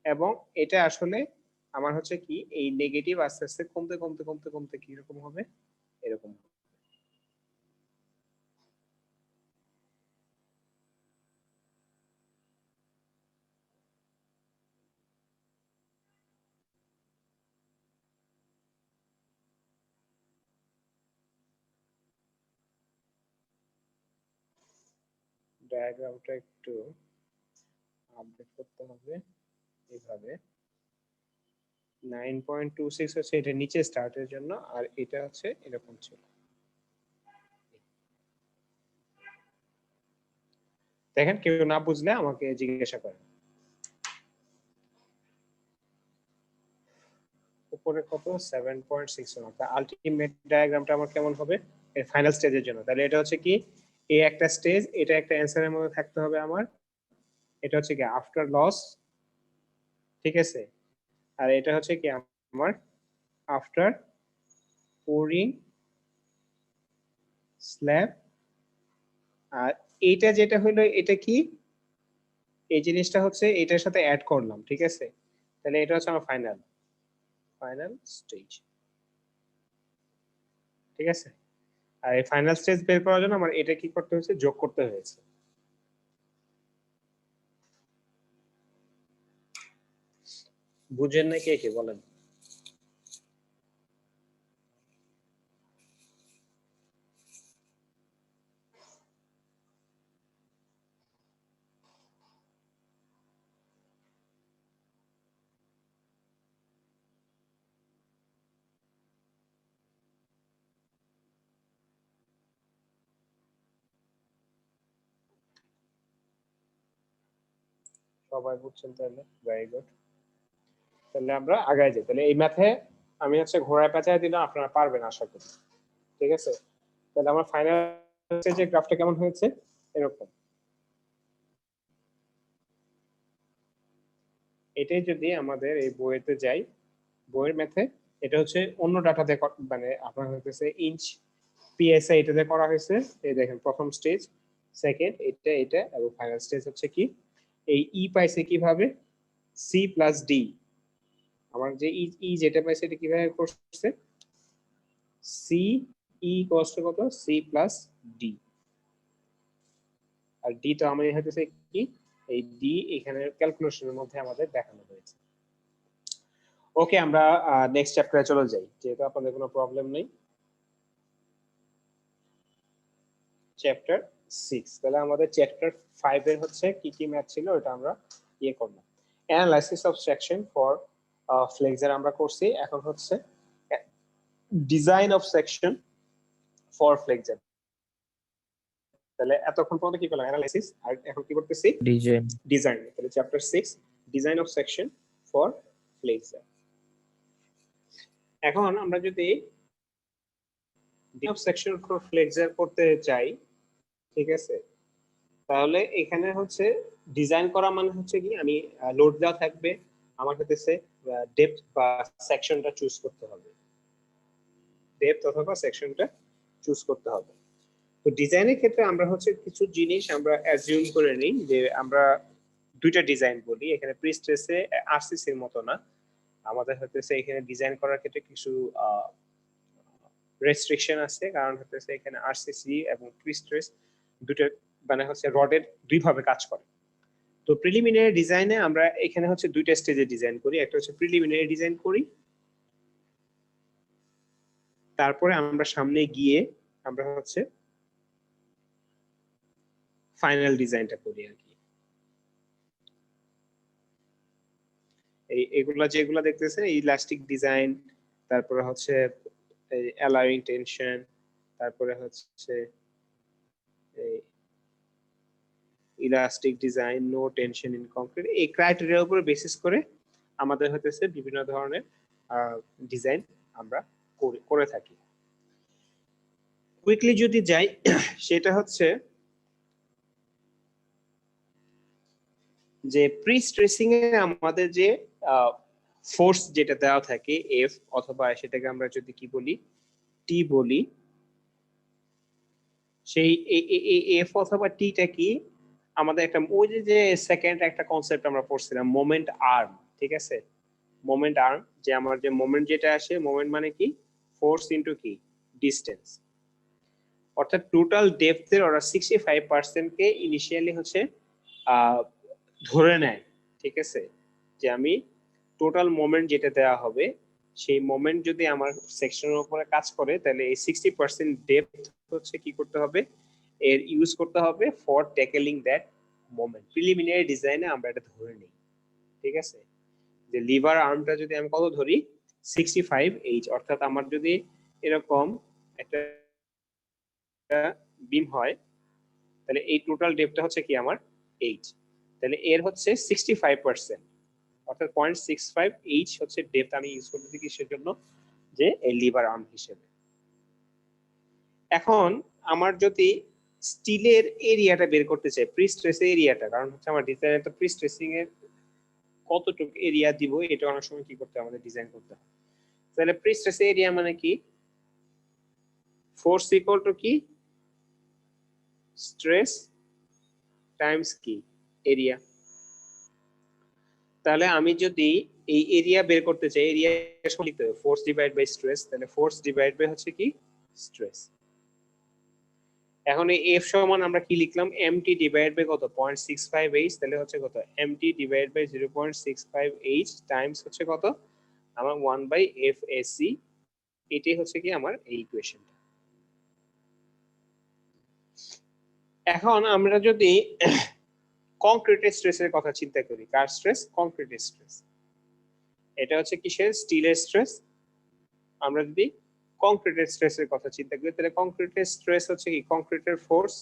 এবং এটা আসলে আমার হচ্ছে কি এই নেগেটিভ আস্তে আস্তে কমতে কমতে কমতে কমতে কি রকম হবে এরকম। ডায়াগ্রামটা একটু আপডেট করতে হবে, এইভাবে 9.26 হচ্ছে এটা নিচে স্টার্টের জন্য, আর এটা হচ্ছে এরকম ছিল। দেখেন কেউ না বুঝলে আমাকে জিজ্ঞাসা করেন। উপরে কত 7.61, অর্থাৎ আলটিমেট ডায়াগ্রামটা আমার কেমন হবে এর ফাইনাল স্টেজের জন্য, তাহলে এটা হচ্ছে কি এই একটা স্টেজ, এটা একটা অ্যানসারের মধ্যে থাকতে হবে আমার, এটা হচ্ছে কি আফটার লস, ঠিক আছে, আর এটা হচ্ছে কি আমার আফটার পোরিং স্ল্যাব, আর এইটা যেটা হলো এটা কি এই জিনিসটা হচ্ছে এটার সাথে অ্যাড করলাম, ঠিক আছে, তাহলে এটা হচ্ছে আমার ফাইনাল স্টেজ, ঠিক আছে। আর এই ফাইনাল স্টেজ বের করার জন্য আমার এটা কি করতে হয়েছে, যোগ করতে হয়েছে। বুঝেন না কে কে বলেন? সবাই বুঝছেন তাহলে, ভেরি গুড। তাহলে আমরা আগায় যাই। তাহলে এই ম্যাথে আমি হচ্ছে ঘোড়ায় পেঁচায় দিলাম, আপনারা পারবেন আশা করি। ঠিক আছে, তাহলে আমার ফাইনাল স্টেজে গ্রাফটা কেমন হয়েছে, এরকম। এটাই যদি আমাদের এই বইয়েতে যাই, বইয়ের ম্যাথে এটা হচ্ছে অন্য ডাটাতে মানে আপনার হচ্ছে ইঞ্চ পিএসআই এটাতে করা হয়েছে। এই দেখেন প্রথম স্টেজ, সেকেন্ড এটা এটা, এবং ফাইনাল স্টেজ হচ্ছে কি এই ই পাইছে কিভাবে, সি প্লাস ডি। আমার যে ই যেটা পাইছে এটা কিভাবে করছে, সি ই কষ্ট কত, সি প্লাস ডি। আর ডি তো আমি হচ্ছে কি এই ডি এখানে ক্যালকুলেশনের মধ্যে আমাদের দেখানো হয়েছে। ওকে, আমরা নেক্সট চ্যাপ্টারে চলে যাই, যেহেতু আপনাদের কোনো প্রবলেম নেই। চ্যাপ্টার 6, তাহলে আমাদের চ্যাপ্টার 5 এর হচ্ছে কি কি ম্যাথ ছিল ওটা আমরা ইয়ে করব। Analysis of section for flexor আমরা করছি, এখন হচ্ছে design of section for flexor. তাহলে এতক্ষণ পর্যন্ত কি করলাম, অ্যানালাইসিস, আর এখন কি করতেছি, ডিজাইন। ডিজাইন। তাহলে chapter 6 design of section for flexor. এখন আমরা যদি design of section for flexor করতে চাই, ঠিক আছে, তাহলে এখানে হচ্ছে ডিজাইন করা মানে হচ্ছে কি আমি লোড দেওয়া থাকবে, আমার হচ্ছে ডেপথ বা সেকশনটা চুজ করতে হবে, ডেপথ অথবা সেকশনটা চুজ করতে হবে। তো ডিজাইনের ক্ষেত্রে আমরা হচ্ছে কিছু জিনিস আমরা অ্যাজিউম করে নিই, যে আমরা দুইটা ডিজাইন বলি এখানে, প্রি স্ট্রেসে আরসিসি এর মতো না, আমাদের হচ্ছে এখানে ডিজাইন করার ক্ষেত্রে কিছু রেস্ট্রিকশন আছে, কারণ হচ্ছে এখানে আরসিসি এবং প্রি স্ট্রেস দুটো মানে হচ্ছে রডের দুই ভাবে কাজ করে। তো প্রিলিমিনারি ডিজাইনে আমরা এখানে হচ্ছে দুইটা স্টেজে ডিজাইন করি, একটা হচ্ছে প্রিলিমিনারি ডিজাইন করি, তারপরে আমরা সামনে গিয়ে আমরা হচ্ছে ফাইনাল ডিজাইনটা করি আর কি। এই এগুলা যেগুলা দেখতেছেন, ইলাস্টিক ডিজাইন, তারপরে হচ্ছে অ্যালাউইং টেনশন, তারপরে হচ্ছে elastic design, no tension in concrete, এই ক্রাইটেরিয়ার উপর বেসিস করে আমাদের হতেছে বিভিন্ন ধরনের ডিজাইন আমরা করে থাকি। কুইকলি যদি যাই, সেটা হচ্ছে যে প্রি স্ট্রেসিং এ আমাদের যে ফোর্স যেটা দেওয়া থাকে এফ, অথবা সেটাকে আমরা যদি কি বলি টি বলি, সেই এফ অথবা টিটা কি আমাদের একটা ওই যে সেকেন্ড একটা কনসেপ্ট আমরা পড়ছিলাম, মোমেন্ট আর্ম, ঠিক আছে, মোমেন্ট আর্ম, যে আমার যে মোমেন্ট যেটা আসে, মোমেন্ট মানে কি ফোর্স ইনটু কি ডিসটেন্স, অর্থাৎ টোটাল ডেপথের ওরা 65% কে ইনিশিয়ালি হচ্ছে ধরে নেয়, ঠিক আছে, যে আমি টোটাল মোমেন্ট যেটা দেওয়া হবে সেই মোমেন্ট যদি আমার সেকশনের উপরে কাজ করে, তাহলে এই 60% ডেপথ হচ্ছে কি করতে হবে, এর ইউজ করতে হবে for tackling that moment. Preliminary ডিজাইনে আমরা এটা ধরে নিই, ঠিক আছে, যে লিভার আর্মটা যদি আমি কত ধরি 65 অর্থাৎ আমার যদি এরকম একটা বিম হয়, তাহলে এই টোটাল ডেপথটা হচ্ছে কি আমার 8, তাহলে এর হচ্ছে 65%, অর্থাৎ 0.65 হচ্ছে ডেপথ আমি ইউজ করতেছি কিসের জন্য, যে এই লিভার আর্ম হিসেবে। এখন আমার যদি স্টিলের এরিয়াটা বের করতে চাই, প্রি স্ট্রেস এরিয়াটা, কারণ হচ্ছে আমার ডিজাইনে তো প্রি স্ট্রেসিং এর কতটুকু এরিয়া দিব এটা অনেক সময় কি করতে আমাদের ডিজাইন করতে হয়। তাহলে প্রি স্ট্রেস এরিয়া মানে কি, ফোর্স ইকুয়াল টু কি স্ট্রেস টাইমস কি এরিয়া। তাহলে আমি যদি এই এরিয়া বের করতে চাই, এরিয়া লিখতে হবে ফোর্স ডিভাইড বাই স্ট্রেস, তাহলে ফোর্স ডিভাইড বাই হচ্ছে কি স্ট্রেস। এখন এই এফ সমান আমরা কি লিখলাম, এমটি ডিভাইড বাই কত 0.658, তাহলে হচ্ছে কত এমটি ডিভাইড বাই 0.658 টাইমস হচ্ছে কত আমার 1/FAC। এটাই হচ্ছে কি আমার এই ইকুয়েশনটা। এখন আমরা যদি কংক্রিটের স্ট্রেসের কথা চিন্তা করি, কার স্ট্রেস, কংক্রিটের স্ট্রেস, এটা হচ্ছে কিসের, স্টিলের স্ট্রেস। আমরা যদি কংক্রিটের স্ট্রেসের কথা চিন্তা করি তাহলে কংক্রিটের স্ট্রেস হচ্ছে কি কংক্রিটের ফোর্স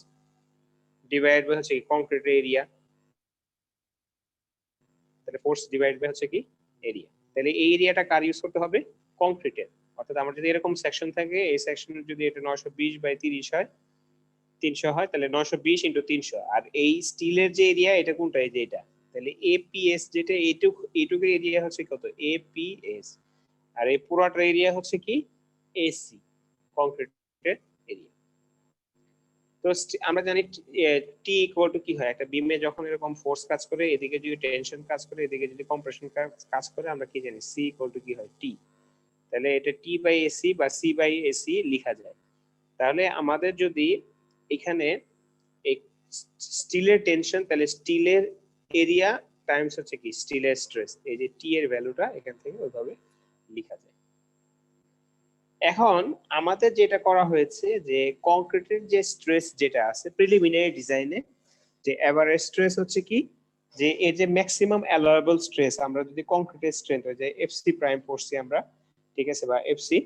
ডিভাইড বাই হচ্ছে কি কংক্রিটের এরিয়া, তাহলে ফোর্স ডিভাইড বাই হচ্ছে কি এরিয়া। তাহলে এই এরিয়াটা কার ইউজ করতে হবে, কংক্রিটের। অর্থাৎ আমার যদি এরকম সেকশন থাকে, এই সেকশনের যদি এটা 920/30 হয়, 300 হয়, তাহলে 920 × 300। আর এই স্টিলের যে এরিয়া এটা কোনটা, এই যে এটা, তাহলে এপিএস যেটা এইটুকু এরিয়া হচ্ছে কত এপিএস, আর এই পুরোটার এরিয়া হচ্ছে কি এসি, কংক্রিটের এরিয়া। তো আমরা জানি টি ইকুয়াল টু কি হয়, একটা বিমে যখন এরকম ফোর্স কাজ করে, এদিকে যদি টেনশন কাজ করে, এদিকে যদি কম্প্রেশন কাজ করে, আমরা কি জানি সি ইকুয়াল টু কি হয় টি। তাহলে এটা টি বাই এসি বা সি বাই এসি লেখা যায়। তাহলে আমাদের যদি এখানে স্টিলের টেনশন, তাহলে স্টিলের এরিয়া টাইমস হচ্ছে কি স্টিলের স্ট্রেস, এই যে টি এর ভ্যালুটা এখান থেকে ওইভাবে লেখা যায়। এখন আমাদের যেটা করা হয়েছে যে কংক্রিটের যে স্ট্রেস যেটা আছে প্রিলিমিনারি ডিজাইনে, যে এভারেজ স্ট্রেস হচ্ছে কি যে এর যে ম্যাক্সিমাম অ্যালাওয়েবল স্ট্রেস, আমরা যদি কংক্রিটের স্ট্রেংথ হয় যে এফসি প্রাইম পড়ছি আমরা, ঠিক আছে, বা এফসি,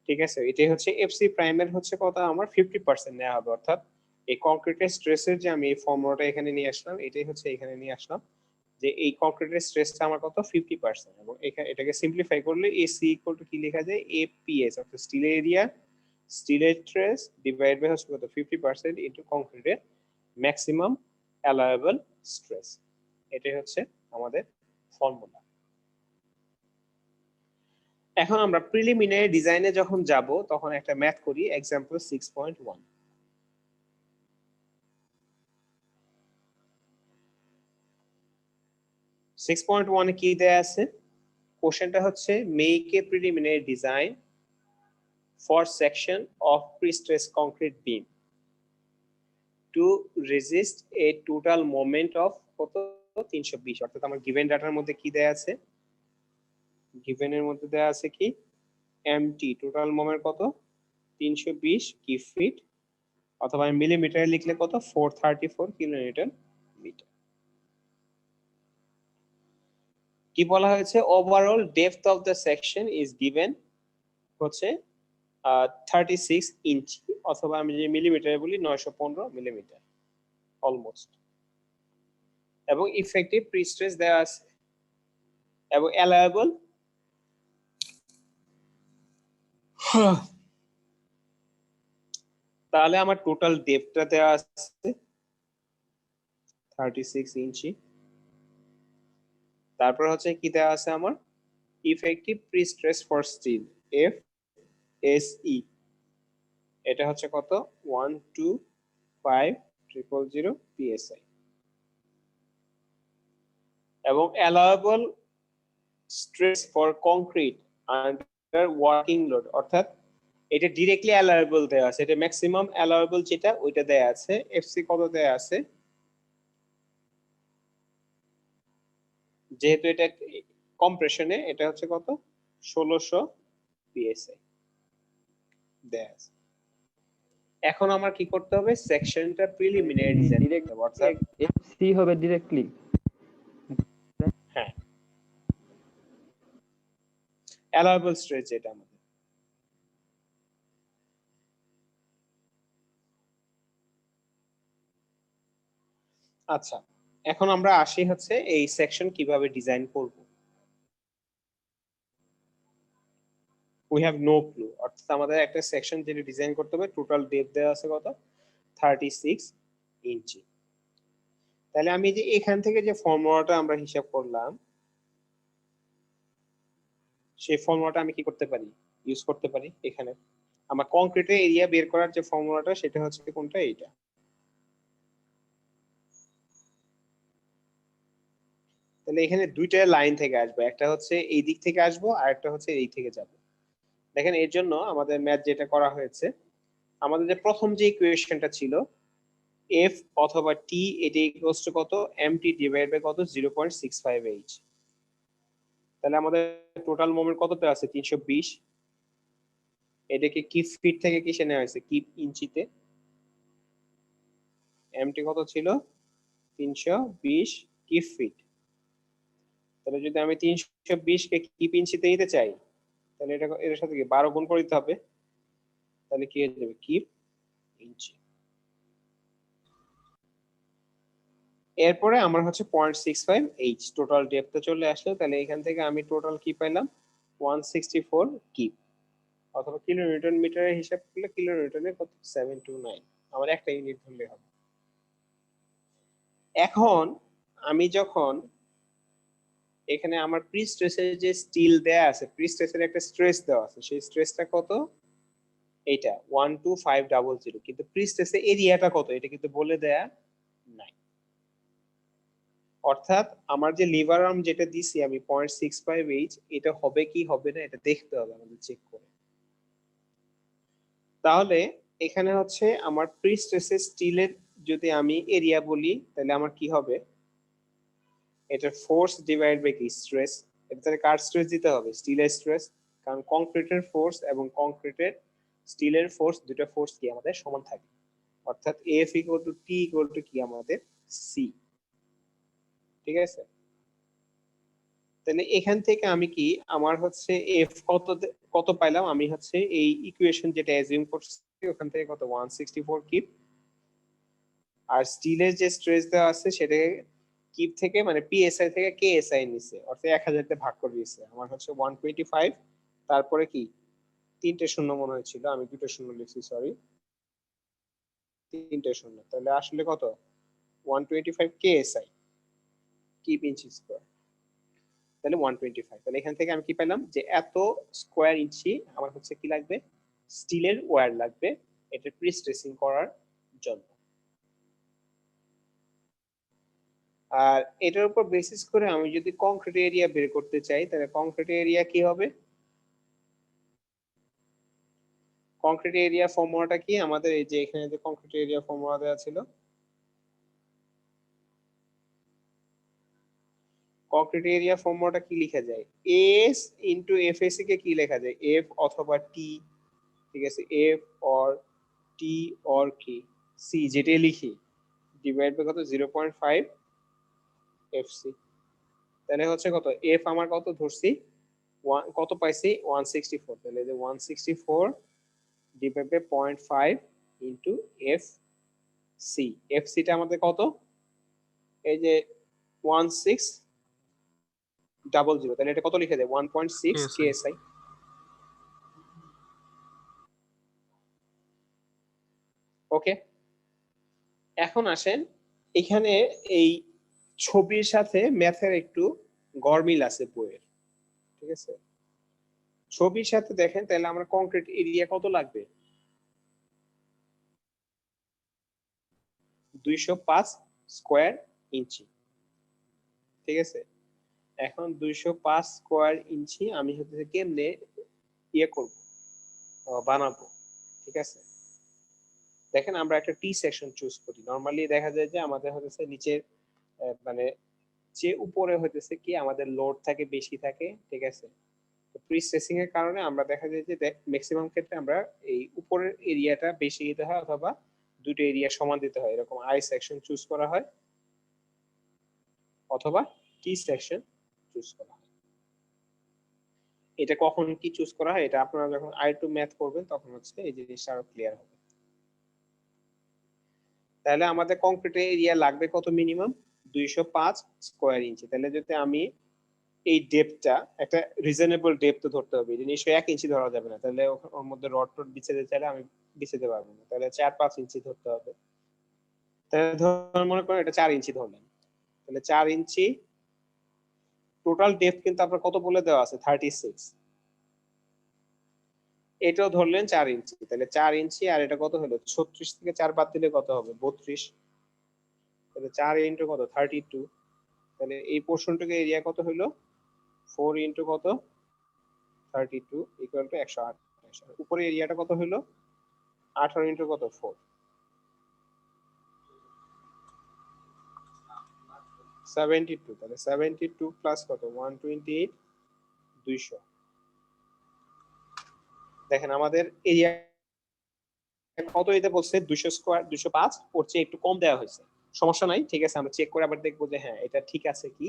ঠিক আছে, এটাই হচ্ছে এফসি প্রাইমের হচ্ছে কত আমার 50% নেওয়া হবে। অর্থাৎ এই কংক্রিটের স্ট্রেসের যে আমি এই ফর্মুলাটা এখানে নিয়ে আসলাম, এটাই হচ্ছে এখানে নিয়ে আসলাম যে এই কংক্রিটের স্ট্রেসটা আমার কত 50%, এবং এখানে এটাকে সিম্পলিফাই করলে এসি ইকুয়াল টু কি লেখা যায় এপিএস, অর্থাৎ স্টিলের এরিয়া স্টিলের স্ট্রেস ডিভাইড বাই হচ্ছে কত 50% ইনটু কংক্রিটের ম্যাক্সিমাম অ্যালাওয়েবল স্ট্রেস। এটাই হচ্ছে আমাদের ফর্মুলা। এখন আমরা প্রিলিমিনারি ডিজাইনে যখন যাব তখন একটা ম্যাথ করি, एग्जांपल 6.1। 6.1 এ কি দেয়া আছে, কোশ্চেনটা হচ্ছে make a preliminary design for section of prestress concrete beam to resist a total moment of কত 320। অর্থাৎ আমার গিভেন ডাটার মধ্যে কি দেয়া আছে, গিভেনের মধ্যে দেয়া আছে কি এমটি টোটাল মোমেন্ট কত 320 কি ফিট, অথবা মিলিমিটারে লিখলে কত 434 কিলোনিউটন মিটার। কি বলা হয়েছে, overall depth of the section is given হচ্ছে 36 ইঞ্চি, অথবা আমি যে মিলিমিটারে বলি 915 মিলিমিটার অলমোস্ট, এবং ইফেক্টিভ প্রিস্ট্রেস দেওয়া আছে, এবং অ্যালায়েবল তাহলে আমার টোটাল ডেপথটা দেওয়া আছে 36 ইঞ্চি। তারপর হচ্ছে কি দেওয়া আছে আমার effective prestress for steel F S E, এটা হচ্ছে কত 125,000 psi, এবং allowable stress for concrete under working load, অর্থাৎ এটা ডিরেক্টলি অ্যালাওয়েবল দেয়া আছে, এটা ম্যাক্সিমাম অ্যালাওয়েবল যেটা ওইটা দেয়া আছে, এফসি কত দেয়া আছে, যেহেতু এটা কম্প্রেশনে এটা হচ্ছে কত 1600 psi দেয়া আছে। এখন আমার কি করতে হবে, সেকশনটা প্রিলিমিনারি ডিজাইন করতে হবে, অর্থাৎ এফসি হবে ডাইরেক্টলি, হ্যাঁ অ্যালাওয়েবল স্ট্রেস যেটা আমাদের। আচ্ছা, এখন আমরা আসি হচ্ছে এই সেকশন কিভাবে ডিজাইন করব। উই হ্যাভ নো ক্লু, অর্থাৎ আমাদের একটা সেকশন যেটা ডিজাইন করতে হবে, টোটাল ডেপথ দেওয়া আছে কত 36 ইঞ্চি। তাহলে আমি যে এখান থেকে যে ফর্মুলাটা আমরা হিসাব করলাম, সেই ফর্মুলাটা আমি কি করতে পারি, ইউজ করতে পারি। এখানে আমার কংক্রিটের এরিয়া বের করার যে ফর্মুলাটা সেটা হচ্ছে কোনটা, এইটা। তাহলে এখানে দুইটা লাইন থেকে আসবে, একটা হচ্ছে এই দিক থেকে আসবো আর একটা হচ্ছে এই থেকে যাব। দেখেন এর জন্য আমাদের ম্যাথ যেটা করা হয়েছে, আমাদের যে প্রথম যে ইকুয়েশনটা ছিল এফ অথবা টি, এটা ইকুয়ালস টু কত, এমটি ডিভাইড বাই কত, 0.658। তাহলে আমাদের টোটাল মোমেন্ট কততে আছে, 320। এটাকে কিপ ফিট থেকে কিসে নেওয়া হয়েছে, কিপ ইঞ্চিতে। এমটি কত ছিল, 320 কিপ ফিট। তাহলে যদি আমি 320 কে কিপ ইঞ্চিতে নিতে চাই, তাহলে এটা এর সাথে কি 12 গুণ করে দিতে হবে, তাহলে কি হয়ে যাবে, কিপ ইঞ্চি। এরপরে আমার হচ্ছে 0.65 টোটাল ডেপথে চলে আসলো। তাহলে এখান থেকে আমি টোটাল কি পাইলাম, 164 কিপ, অথবা কিলোনিউটন মিটারের হিসাব করলে কিলোনিউটনে কত, 729। আমার একটা ইউনিট ধরলে হবে। এখন আমি যখন এখানে আমার প্রি স্ট্রেসের যে স্টিল দেয়া আছে, প্রি স্ট্রেসের একটা স্ট্রেস দেওয়া আছে, সেই স্ট্রেসটা কত, এইটা 12500, কিন্তু প্রি স্ট্রেসের এরিয়াটা কত এটা কিন্তু বলে দেয়া নাই। অর্থাৎ আমার যে লিভার আর্ম যেটা দিছি আমি 0.65 এটা হবে কি হবে না এটা দেখতে হবে আমাদের চেক করে। তাহলে এখানে হচ্ছে আমার প্রি স্ট্রেসের স্টিলের যদি আমি এরিয়া বলি, তাহলে আমার কি হবে, এটা ফোর্স ডিভাইড বাই কি, স্ট্রেস। এটাতে কার স্ট্রেস দিতে হবে, স্টিলের স্ট্রেস, কারণ কংক্রিটের ফোর্স এবং কংক্রিটের স্টিলের ফোর্স, দুটো ফোর্স কি আমাদের সমান থাকে। অর্থাৎ F equal to T equal to কি আমাদের সি। ঠিক আছে, তাহলে এখান থেকে আমি কি, আমার হচ্ছে এফ কত কত পাইলাম, আমি হচ্ছে এই ইকুয়েশন যেটা অ্যাজিউম করছি ওখান থেকে কত, 164 কিপ। আর স্টিলের যে স্ট্রেস দেওয়া আছে সেটা কিপ থেকে মানে পিএসআই থেকে কেএসআই নিছে, অর্থাৎ 1000 তে ভাগ করে দিয়েছে। আমার হচ্ছে 125, তারপরে কি তিনটে শূন্য মনে হয়েছিল, আমি দুটো শূন্য লিখছি, সরি, তিনটে শূন্য। তাহলে আসলে কত, 125 কেএসআই, কিপ ইঞ্চি স্কয়ার। তাহলে 125। তাহলে এখান থেকে আমি কি পেলাম, যে এত স্কোয়ার ইঞ্চি আমার হচ্ছে কি লাগবে, স্টিলের ওয়্যার লাগবে এটা প্রি স্ট্রেসিং করার জন্য। আর এটার উপর বেসিস করে আমি যদি কংক্রিট এরিয়া বের করতে চাই, তাহলে কংক্রিট এরিয়া কি হবে, কংক্রিট এরিয়া ফর্মুলাটা কি আমাদের, এই যে এখানে যে কংক্রিট এরিয়া ফর্মুলা দেওয়া ছিল, কংক্রিট এরিয়া ফর্মুলাটা কি লেখা যায়, এস ইনটু এফএসি কে কি লেখা যায়, এফ অথবা টি। ঠিক আছে, এফ অর টি অর কি সি, যেটাই লিখি ডিভাইড বাই কত, 0.5 এফসি। তাহলে হচ্ছে কত, এফ আমার কত ধরছি, কত পাইছি, 164। তাহলে যে 164 divide by 0.5 into F C. F সিটা আমাদের কত, এই যে 1600, তাহলে এটা কত লিখে দেয়, 1.6 KSI কেএসআই। ওকে, এখন আসেন এখানে এই ছবির সাথে ম্যাথের একটু গরমিল আছে বইয়ের। ঠিক আছে, ছবির সাথে দেখেন, তাহলে আমরা কংক্রিট এরিয়া কত লাগবে, 205 স্কয়ার ইঞ্চি। ঠিক আছে, এখন 205 স্কয়ার ইঞ্চি আমি হচ্ছে কেমনে ইয়ে করব, বানাবো। ঠিক আছে, দেখেন আমরা একটা টি সেকশন চুজ করি। নরমালি দেখা যায় যে আমাদের হচ্ছে নিচের মানে যে উপরে হইতেছে কি আমাদের লোড থাকে বেশি থাকে। ঠিক আছে, তো প্রি স্ট্রেসিং এর কারণে আমরা দেখা যায় যে ম্যাক্সিমাম ক্ষেত্রে আমরা এই উপরের এরিয়াটা বেশি দিতে হয়, অথবা দুটো এরিয়া সমান দিতে হয়, এরকম আই সেকশন চুজ করা হয় অথবা টি সেকশন চুজ করা হয়। এটা কখন কি চুজ করা হয়, এটা আপনারা যখন I2 ম্যাথ করবেন তখন হচ্ছে এই জিনিসটা আরো ক্লিয়ার হবে। তাহলে আমাদের কংক্রিট এরিয়া লাগবে কত, মিনিমাম 205 স্কয়ার ইঞ্চি। তাহলে যদি আমি এই ডেপথটা একটা রিজনেবল ডেপথ ধরতে হবে, এটা নিশ্চয়ই 1 ইঞ্চি ধরা যাবে না, তাহলে ওর মধ্যে রড টড বিছাতে চাইলে আমি বিছাতে পারবো না, তাহলে 4-5 ইঞ্চি ধরতে হবে। তাহলে ধর মনে করেন এটা 4 ইঞ্চি ধরলেন, তাহলে 4 ইঞ্চি টোটাল ডেপথ কিন্তু আপনার কত বলে দেওয়া আছে, 36। এটাও ধরলেন 4 ইঞ্চি, তাহলে 4 ইঞ্চি আর এটা কত হলো, 36 থেকে 4 বাদ দিলে কত হবে, 32। তাহলে 4 ইনটু কত, 32। তাহলে এই পোরশনটুকু এরিয়া কত হলো, 4 ইনটু কত, 32 ইকুয়াল টু 128। উপরে এরিয়াটা কত হলো, 18 ইন্টু কত 4 72 তাহলে 72 প্লাস কত 128 200 দেখেন আমাদের এরিয়া কত দিতে বলছে 200 স্কয়ার 205 ওর চেয়ে একটু কম দেওয়া হয়েছে সমস্যা নাই ঠিক আছে আমরা চেক করে আবার দেখবো যে হ্যাঁ এটা ঠিক আছে কি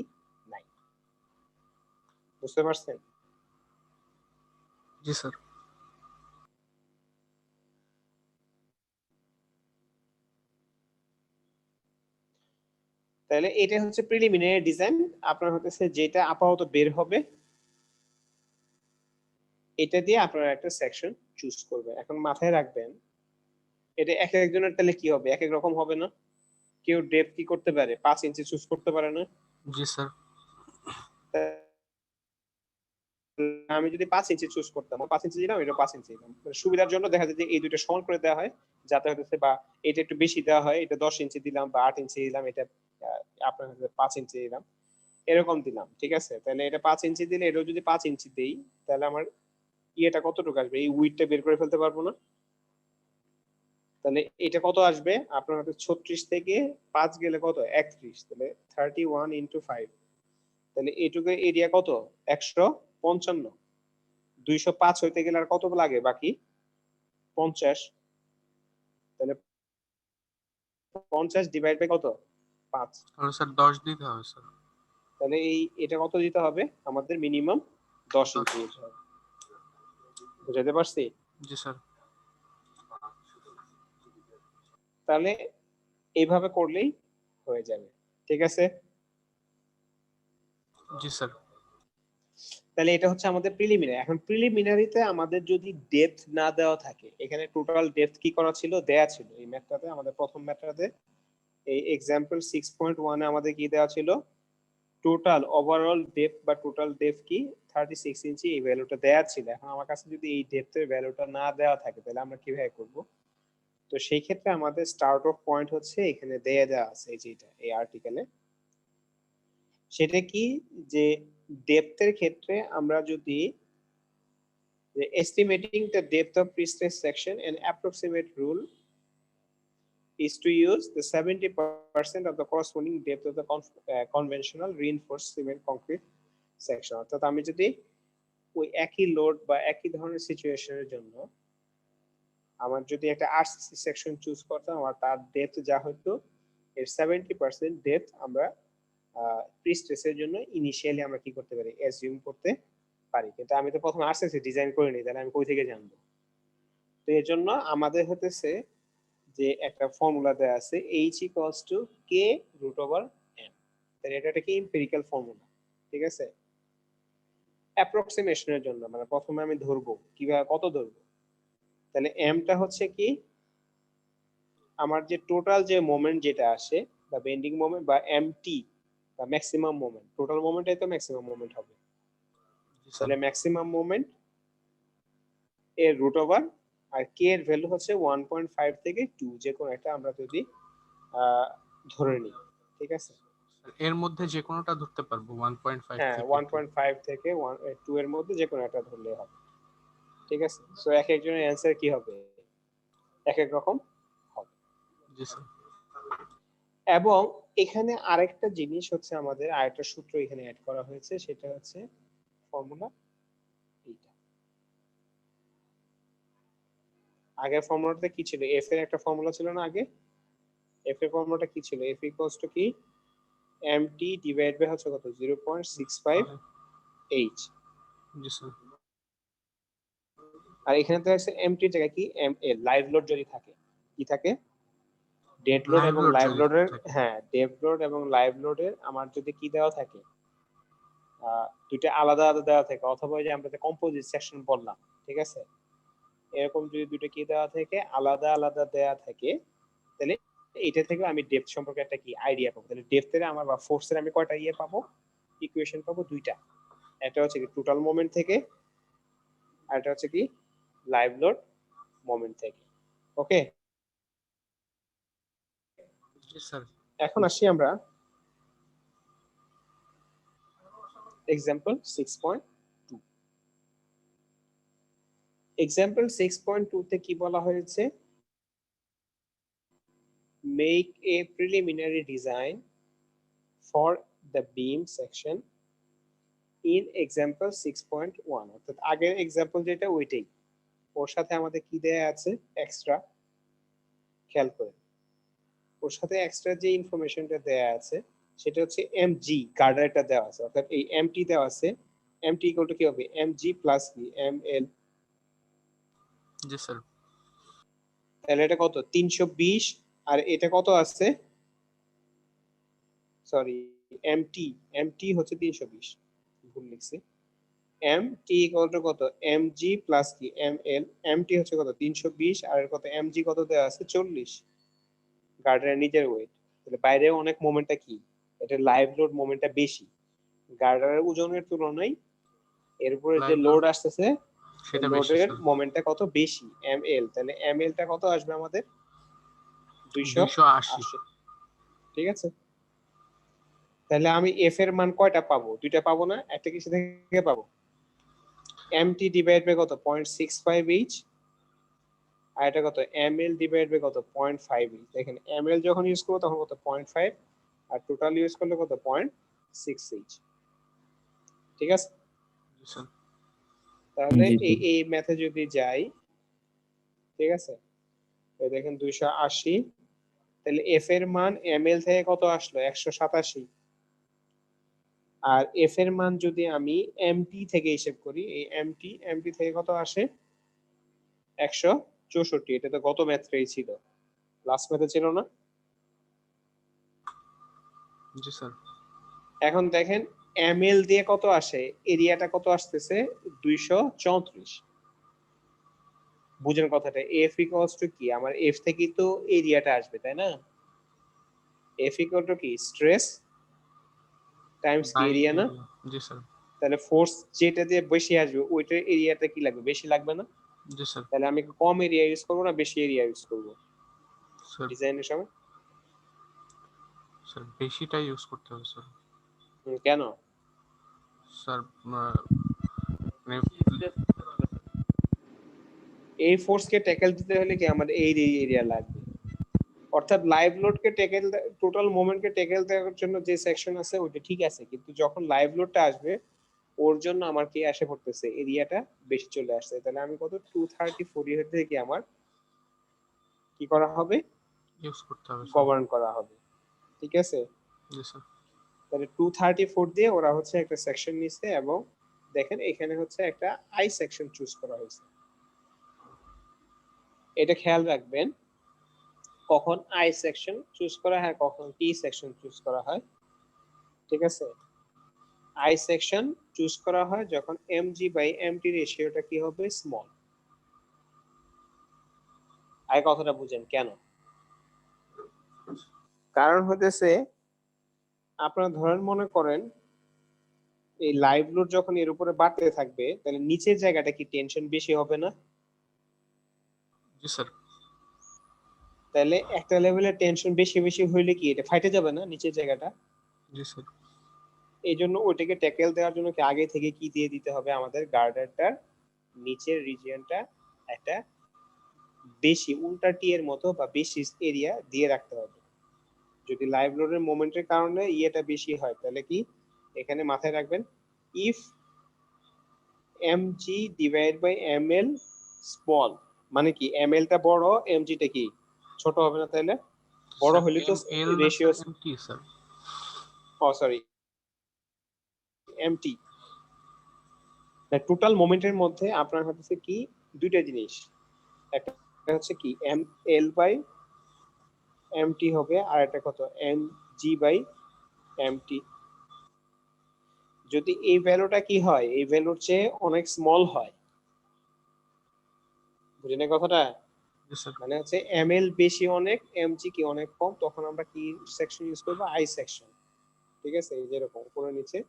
নাই বুঝতে পারছেন জি স্যার। তাহলে এটা হচ্ছে প্রিলিমিনারি ডিজাইন আপনার হতেছে যেটা আপাতত বের হবে এটা দিয়ে আপনারা একটা সেকশন চুজ করবেন এখন মাথায় রাখবেন এটা এক একজনের তাহলে কি হবে এক এক রকম হবে না কেউ ডেপথ কি করতে পারে 5 ইঞ্চি চুজ করতে পারে না জি স্যার। আমি যদি 5 ইঞ্চি চুজ করতাম 5 ইঞ্চি দিলাম এটা 5 ইঞ্চি দিলাম সুবিধার জন্য দেখা যায় যে এই দুটো সমান করে দেওয়া হয় যাতে হচ্ছে বা এটা একটু বেশি দেওয়া হয় এটা 10 ইঞ্চি দিলাম বা 8 ইঞ্চি দিলাম এটা আপনার হচ্ছে 5 ইঞ্চি দিলাম এরকম দিলাম ঠিক আছে তাহলে এটা 5 ইঞ্চি দিলে এটাও যদি 5 ইঞ্চি দেই তাহলে আমার ইয়েটা কতটুকু আসবে এই উইডটা বের করে ফেলতে পারবো না তাহলে এটা কত আসবে আপনার হাতে 36 থেকে 5 গেলে কত 31 তাহলে 31 ইনটু 5 তাহলে এইটুকু এরিয়া কত 155 205 হইতে গেলে আর কত লাগে বাকি 50 তাহলে 50 ডিভাইড বাই কত 5 তাহলে স্যার 10 দিতে হবে স্যার। তাহলে এই এটা কত দিতে হবে আমাদের মিনিমাম 10 ইঞ্চি দিতে হবে বুঝাতে পারছি জি স্যার। তাহলে এইভাবে করলেই হয়ে যাবে ঠিক আছে জি স্যার। তাহলে এটা হচ্ছে আমাদের প্রিলিমিনারি এখন প্রিলিমিনারিতে আমাদের যদি ডেপথ না দেওয়া থাকে এখানে টোটাল ডেপথ কি করা ছিল দেয়া ছিল এই ম্যাথটাতে আমাদের প্রথম ম্যাথটাতে এই एग्जांपल 6.1 এ আমাদের কি দেওয়া ছিল টোটাল ওভারঅল ডেপথ বা টোটাল ডেপথ কি 36 ইঞ্চি এই ভ্যালুটা দেয়া ছিল এখন আমার কাছে যদি এই ডেপথের ভ্যালুটা না দেওয়া থাকে তাহলে আমরা কিভাবে করব তো সেই ক্ষেত্রে আমাদের স্টার্ট অফ পয়েন্ট হচ্ছে এখানে দেয়া আছে এই যেটা এই আর্টিকেলে সেটা কি যে ডেপথের ক্ষেত্রে আমরা যদি estimating the depth of pre-stress section an approximate rule is to use the 70% of the corresponding depth of the conventional reinforced cement concrete section অর্থাৎ আমি যদি ওই একই লোড বা একই ধরনের সিচুয়েশনের জন্য আমার যদি একটা আরসিসি সেকশন চুজ করতাম আর তার ডেপথ যা হতো এর 70% ডেপথ আমরা প্রি-স্ট্রেসের জন্য ইনিশিয়ালি আমরা কি করতে পারি অ্যাজিউম করতে পারি কিন্তু আমি তো প্রথমে আরসিসি ডিজাইন করে নিই তাহলে আমি কই থেকে জানবো তো এর জন্য আমাদের হতেছে যে একটা ফর্মুলা দেয়া আছে h equals to k root over m তাহলে এটা একটা কি এমপিরিক্যাল ফর্মুলা ঠিক আছে অ্যাপ্রক্সিমেশনের জন্য মানে প্রথমে আমি ধরবো কিভাবে কত ধরবো তাহলে m টা হচ্ছে কি আমার যে টোটাল যে মোমেন্ট যেটা আসে বা বেন্ডিং মোমেন্ট বা mt বা ম্যাক্সিমাম মোমেন্ট টোটাল মোমেন্টটাই তো ম্যাক্সিমাম মোমেন্ট হবে জি স্যার। তাহলে ম্যাক্সিমাম মোমেন্ট এর রুট ওভার আর k এর ভ্যালু হচ্ছে 1.5 থেকে 2 যে কোনো একটা আমরা যদি ধরে নিই ঠিক আছে এর মধ্যে যে কোনোটা ধরতে পারবো 1.5 হ্যাঁ থেকে 1.5 থেকে 2 এর মধ্যে যে কোনো একটা ধরলে হবে ঠিক আছে সো এক একজনের অ্যানসার কি হবে এক এক রকম হবে জি স্যার। এবং এখানে আরেকটা জিনিস হচ্ছে আমাদের আরেকটা সূত্র এখানে অ্যাড করা হয়েছে সেটা হচ্ছে ফর্মুলা এইটা আগের ফর্মুলাতে কি ছিল এফ এর একটা ফর্মুলা ছিল না আগে এফ এর ফর্মুলাটা কি ছিল এফ ইকুয়ালস টু কি mt ডিভাইড বাই হচ্ছে কত 0.65 h জি স্যার। আর এখানে তো আছে mt এর জায়গায় কি লাইভ লোড যদি থাকে কি থাকে ডেড লোড Live এবং load লাইভ যদি লোডের থাকে। হ্যাঁ ডেড লোড এবং লাইভ লোডের আমার যদি কি দেওয়া থাকে দুইটা আলাদা আলাদা দেওয়া থাকে অথবা যে আমরা যে কম্পোজিট সেকশন বললাম ঠিক আছে এরকম যদি দুটো কি দেওয়া থাকে আলাদা আলাদা দেওয়া থাকে তাহলে এটা থেকে আমি ডেপথ সম্পর্কে একটা কি আইডিয়া পাবো তাহলে ডেপথের আমার বা ফোর্সের আমি কয়টা ইয়ে পাবো ইকুয়েশন পাবো দুইটা একটা হচ্ছে কি টোটাল মোমেন্ট থেকে আর একটা হচ্ছে কি লাইভ লোড মোমেন্ট থেকে ওকে জি স্যার। এখন আসি আমরা এক্সাম্পল 6.2 এক্সাম্পল 6.2 তে কি বলা হয়েছে make a preliminary design for the beam section in example 6.1 অর্থাৎ আগের এক্সাম্পল যেটা ওইটাই, ওর সাথে আমাদের কি দেয়া আছে এক্সট্রা, খেয়াল করে ওর সাথে এক্সট্রা যে ইনফরমেশনটা দেয়া আছে সেটা হচ্ছে এমজি গার্ডারটা দেওয়া আছে, অর্থাৎ এই এমটি দেওয়া আছে, এমটি ইকুয়াল টু কি হবে এমজি প্লাস কি এমএল, জি স্যার। তাহলে এটা কত 320 আর এটা কত আছে, সরি এমটি, এমটি হচ্ছে 320, ভুল লিখছি, এমটি ইকুয়াল টু কত এমজি প্লাস কি এমএল, এমটি হচ্ছে কত 320 আর এর কত এমজি কত দেওয়া আছে 40, গার্ডারের নিজের ওয়েট, তাহলে বাইরে অনেক মোমেন্টটা কি, এটা লাইভ লোড মোমেন্টটা বেশি গার্ডারের ওজনের তুলনায়, এর উপরে যে Live লোড load আসতেছে সেটা বেশি লোডের স্যার। মোমেন্টটা কত বেশি এমএল, তাহলে এমএল টা কত আসবে আমাদের 280। 280, ঠিক আছে। তাহলে আমি এফ এর মান কয়টা পাবো, দুইটা পাবো না, একটা কিছু থেকে পাবো, এমটি ডিভাইড বাই কত 0.65 আর এটা কত এমএল ডিভাইড বাই কত 0.5, দেখেন এমএল যখন ইউজ করবো তখন কত 0.5 আর টোটাল ইউজ করলে কত 0.68, ঠিক আছে। জি স্যার। তাহলে জি, এই জি। এই ম্যাথে যদি যাই, ঠিক আছে, এই দেখেন 280, তাহলে এফ এর মান এমএল থেকে কত আসলো 187, আর এফ এর মান যদি আমি এমটি থেকে হিসেব করি, এই এমটি থেকে কত আসে 164, এটা তো গত ম্যাথেই ছিল, লাস্ট ম্যাথে ছিল না। জি স্যার। এখন দেখেন এমএল দিয়ে কত আসে, এরিয়াটা কত আসতেছে 234, বুঝেন কথাটা, এফ ইকুয়ালস টু কি, আমার এফ থেকে তো এরিয়াটা আসবে তাই না, এফ ইকুয়াল টু কি স্ট্রেস টাইমস কি বাই এরিয়া না, area। জি স্যার। তাহলে ফোর্স যেটা দিয়ে বেশি আসবে ওইটার এরিয়াটা কি লাগবে, বেশি লাগবে না, জি স্যার। তাহলে আমি কম এরিয়া ইউজ করবো না বেশি এরিয়া ইউজ করবো স্যার ডিজাইনের সময়, স্যার বেশিটা ইউজ করতে হবে স্যার। কেন, স্যার মানে এই ফোর্সকে ট্যাকেল দিতে হলে কি আমার এই এরিয়া লাগবে, অর্থাৎ লাইভ লোডকে ট্যাকেল, টোটাল মোমেন্টকে ট্যাকেল দেওয়ার জন্য যে সেকশন আছে ওটা ঠিক আছে, কিন্তু যখন লাইভ লোডটা আসবে ওর জন্য আমার কি আসে পড়তেছে এরিয়াটা বেশি চলে আসছে, তাহলে আমি কত 234 এর থেকে আমার কি করা হবে ইউজ করতে হবে স্যার। গভর্ন করা হবে, ঠিক আছে। জি স্যার। তাহলে 234 দিয়ে ওরা হচ্ছে একটা সেকশন নিছে এবং দেখেন এখানে হচ্ছে একটা আই সেকশন চুজ করা হয়েছে, এটা খেয়াল রাখবেন কখন আই সেকশন চুজ করা হয় কখন টি সেকশন চুজ করা হয়, ঠিক আছে। আই সেকশন চুজ করা হয় যখন এমজি বাই এমটি রেশিওটা কি হবে স্মল, আই কথাটা বুঝেন কেন, কারণ হতেছে আপনারা ধরেন মনে করেন এই লাইভ লোড যখন এর উপরে বাড়তে থাকবে তাহলে নিচের জায়গাটা কি টেনশন বেশি হবে না, জি স্যার। তাহলে একটা লেভেলের টেনশন বেশি বেশি হইলে কি এটা ফাইটে যাবে না নিচের জায়গাটা, জি স্যার। এই জন্য ওইটাকে ট্যাকেল দেওয়ার জন্য কি আগে থেকে কি দিয়ে দিতে হবে আমাদের গার্ডারটার নিচের রিজিয়নটা একটা বেশি উল্টা টি এর মতো বা বেশি এরিয়া দিয়ে রাখতে হবে, যদি লাইভ লোডের মোমেন্টের কারণে ইয়েটা বেশি হয় তাহলে কি এখানে মাথায় রাখবেন if MG divide by ML small, মানে কি এমএল টা বড় এমজি টা কি ছোট হবে না, তাহলে বড় হলে তো এল না রেশিও, স্যার এমটি স্যার। ও সরি এমটি, টোটাল মোমেন্টের মধ্যে আপনার হচ্ছে কি দুইটা জিনিস, একটা হচ্ছে কি এম এল বাই এমটি হবে আর একটা কত এম জি বাই এমটি, যদি এই ভ্যালুটা কি হয় এই ভ্যালুর চেয়ে অনেক স্মল হয়, বুঝলেন এই কথাটা, জি স্যার। মানে হচ্ছে এমএল বেশি অনেক এমজি কি অনেক কম, তখন আমরা কি সেকশন ইউজ করব আই সেকশন, ঠিক আছে, এই যেরকম উপরে নিচে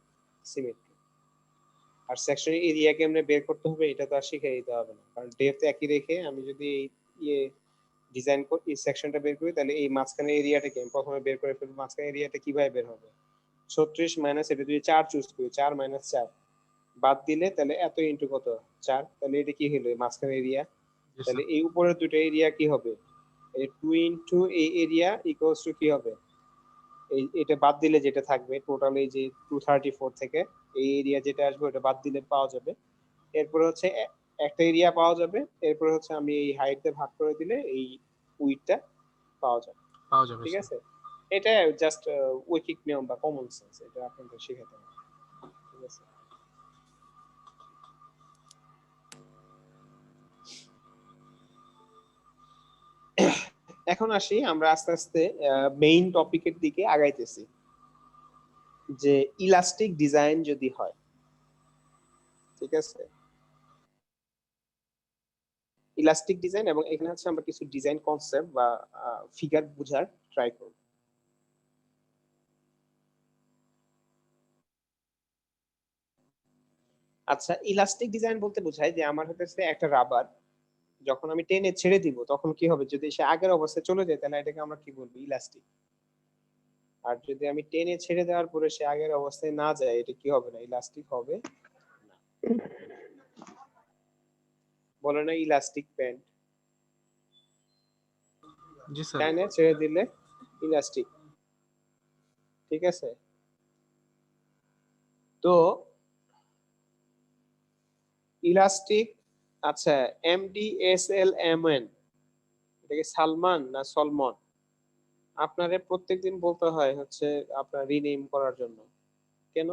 সিমেট্রি, আর সেকশনের এরিয়া কেমনে বের করতে হবে এটা তো আর শিখে দিতে হবে না, কারণ ডেপথ একই রেখে আমি যদি এই ইয়ে ডিজাইন করি এই সেকশনটা বের করি তাহলে এই মাঝখানে এরিয়াটা কি আমি প্রথমে বের করে ফেলবো, মাঝখানে এরিয়াটা কিভাবে বের হবে 36 মাইনাস এটা যদি 4 চুজ করি 4 মাইনাস 4 বাদ দিলে তাহলে এত ইনটু কত 4, তাহলে এটা কি হলো মাঝখানে এরিয়া, জি তাহলে স্যার। এই উপরের দুটো এরিয়া কি হবে এই 2 ইনটু এই এরিয়া ইকুয়ালস টু কি হবে, এই এটা বাদ দিলে যেটা থাকবে টোটাল এই যে 234 থেকে এই এরিয়া যেটা আসবে ওটা বাদ দিলে পাওয়া যাবে। এরপর হচ্ছে একটা এরিয়া পাওয়া যাবে, এরপর হচ্ছে আমি এই হাইট দিয়ে ভাগ করে দিলে এই উইডটা পাওয়া যাবে। পাওয়া যাবে ঠিক স্যার। আছে, এটা জাস্ট ঐকিক নিয়ম বা কমন সেন্স, এটা আপনাদের শেখাতে হবে। ঠিক আছে, এখন আসি আমরা আস্তে আস্তে মেইন টপিকের দিকে আগাইতেছি, যে ইলাস্টিক ডিজাইন যদি হয়। ঠিক আছে, ইলাস্টিক ডিজাইন, এবং এখানে হচ্ছে আমরা কিছু ডিজাইন কনসেপ্ট বা ফিগার বোঝার ট্রাই করব। আচ্ছা, ইলাস্টিক ডিজাইন বলতে বোঝায় যে আমার হচ্ছে একটা রাবার, যখন আমি টেনে ছেড়ে দিব তখন কি হবে, যদি সে আগের অবস্থায় চলে যায় তাহলে এটাকে আমরা কি বলবো, ইলাস্টিক। আর যদি আমি টেনে ছেড়ে দেওয়ার পরে সে আগের অবস্থায় না যায়, এটা কি হবে না, ইলাস্টিক হবে না। বলে না ইলাস্টিক প্যান্ট, জি স্যার। টেনে ছেড়ে দিলে ইলাস্টিক। ঠিক আছে, তো ইলাস্টিক, আচ্ছা MDSLMN, এটা কি সালমান না সলমন? আপনারে প্রত্যেকদিন বলতে হয় হচ্ছে আপনার রিনেম করার জন্য, কেন?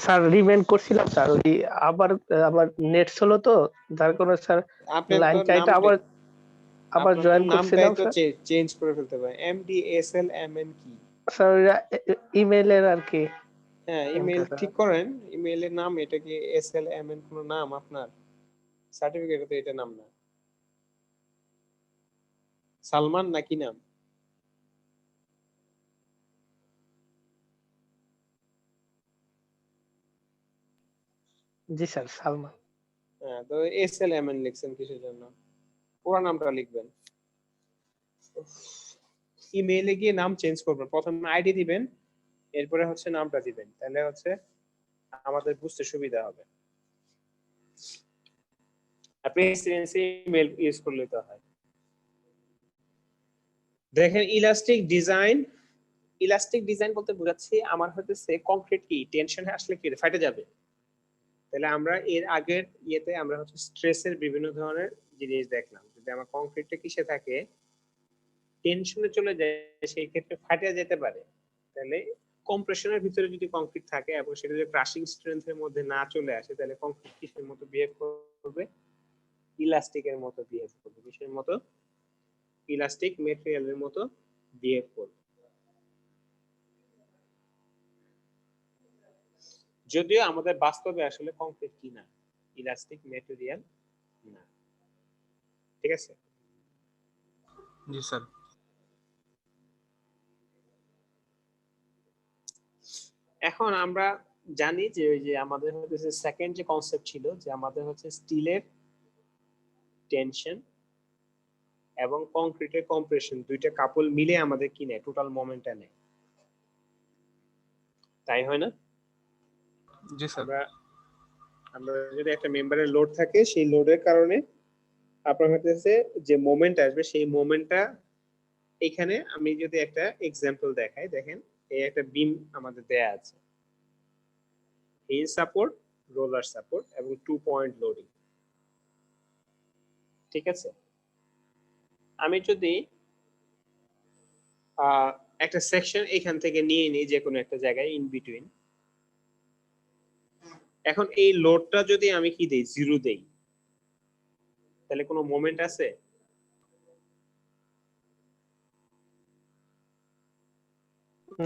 স্যার রিমেন্ড করছিলাম স্যার, ওই আবার আবার নেট স্লো তো, যার কারণে স্যার আপনার লাইন তো চাইতে আবার আপনার তো জয়েন নামটাই করছিলাম তো স্যার। চেঞ্জ করে ফেলতে হবে। MDSLMN কি? স্যার ইমেইলের আর কি হ্যাঁ, নামটা ইমেল স্যার। ঠিক করেন, ইমেইলের নাম। এটা কি SLMN কোন নাম আপনার? সার্টিফিকেটে তো এটা নাম না। সালমান নাকি নাম? জি স্যার, সালমান। হ্যাঁ, তো SLMN লিখছেন কিসের জন্য? পুরো নামটা লিখবেন। ইমেইলে গিয়ে নাম চেঞ্জ করবেন, প্রথমে আইডি দিবেন, এরপরে হচ্ছে নামটা দিবেন, তাহলে হচ্ছে আমাদের বুঝতে সুবিধা হবে। আপনি প্রেসিডেন্সি ইমেল ইউজ করলে তো হয়। দেখেন ইলাস্টিক ডিজাইন, ইলাস্টিক ডিজাইন বলতে বোঝাচ্ছি আমার হচ্ছে কংক্রিট কি টেনশন আসলে কি ফাটে যাবে। তাহলে আমরা এর আগের ইয়েতে আমরা হচ্ছে স্ট্রেসের বিভিন্ন ধরনের জিনিস দেখলাম। যদি আমার কংক্রিটটা কিসে থাকে, টেনশনে চলে যায়, সেই ক্ষেত্রে ফাটে যেতে পারে। তাহলে কম্প্রেশনের ভিতরে যদি কংক্রিট থাকে এবং সেটা যদি ক্রাশিং স্ট্রেংথের মধ্যে না চলে আসে, তাহলে কংক্রিট কিসের মতো বিহেভ করবে, ইলাস্টিকের মতো বিহেভ করবে। কিসের মতো, ইলাস্টিক মেটেরিয়ালের মতো বিহেভ করবে। যদিও আমাদের বাস্তবে আসলে কংক্রিট কি না, ইলাস্টিক মেটেরিয়াল না। ঠিক আছে, জি স্যার। এখন আমরা জানি যে ওই যে আমাদের হচ্ছে সেকেন্ড যে কনসেপ্ট ছিল, যে আমাদের হচ্ছে স্টিলের টেনশন এবং কংক্রিটের কম্প্রেশন, দুইটা কাপল মিলে আমাদের কি নেয়, টোটাল মোমেন্টটা নেয়। তাই হয় না? জি স্যার। আমরা আমরা যদি একটা মেম্বারের লোড থাকে, সেই লোডের কারণে আপনার হচ্ছে যে মোমেন্ট আসবে, সেই মোমেন্টটা এখানে আমি যদি একটা এক্সাম্পল দেখাই, দেখেন এই একটা বিম আমাদের দেয়া আছে, হিঞ্জ সাপোর্ট, রোলার সাপোর্ট এবং 2 পয়েন্ট লোডিং। ঠিক আছে, আমি যদি একটা সেকশন এখান থেকে নিয়ে নিই যে কোনো একটা জায়গায় ইন বিটুইন, এখন এই লোডটা যদি আমি কি দেই, জিরো দেই, তাহলে কোনো মোমেন্ট আছে?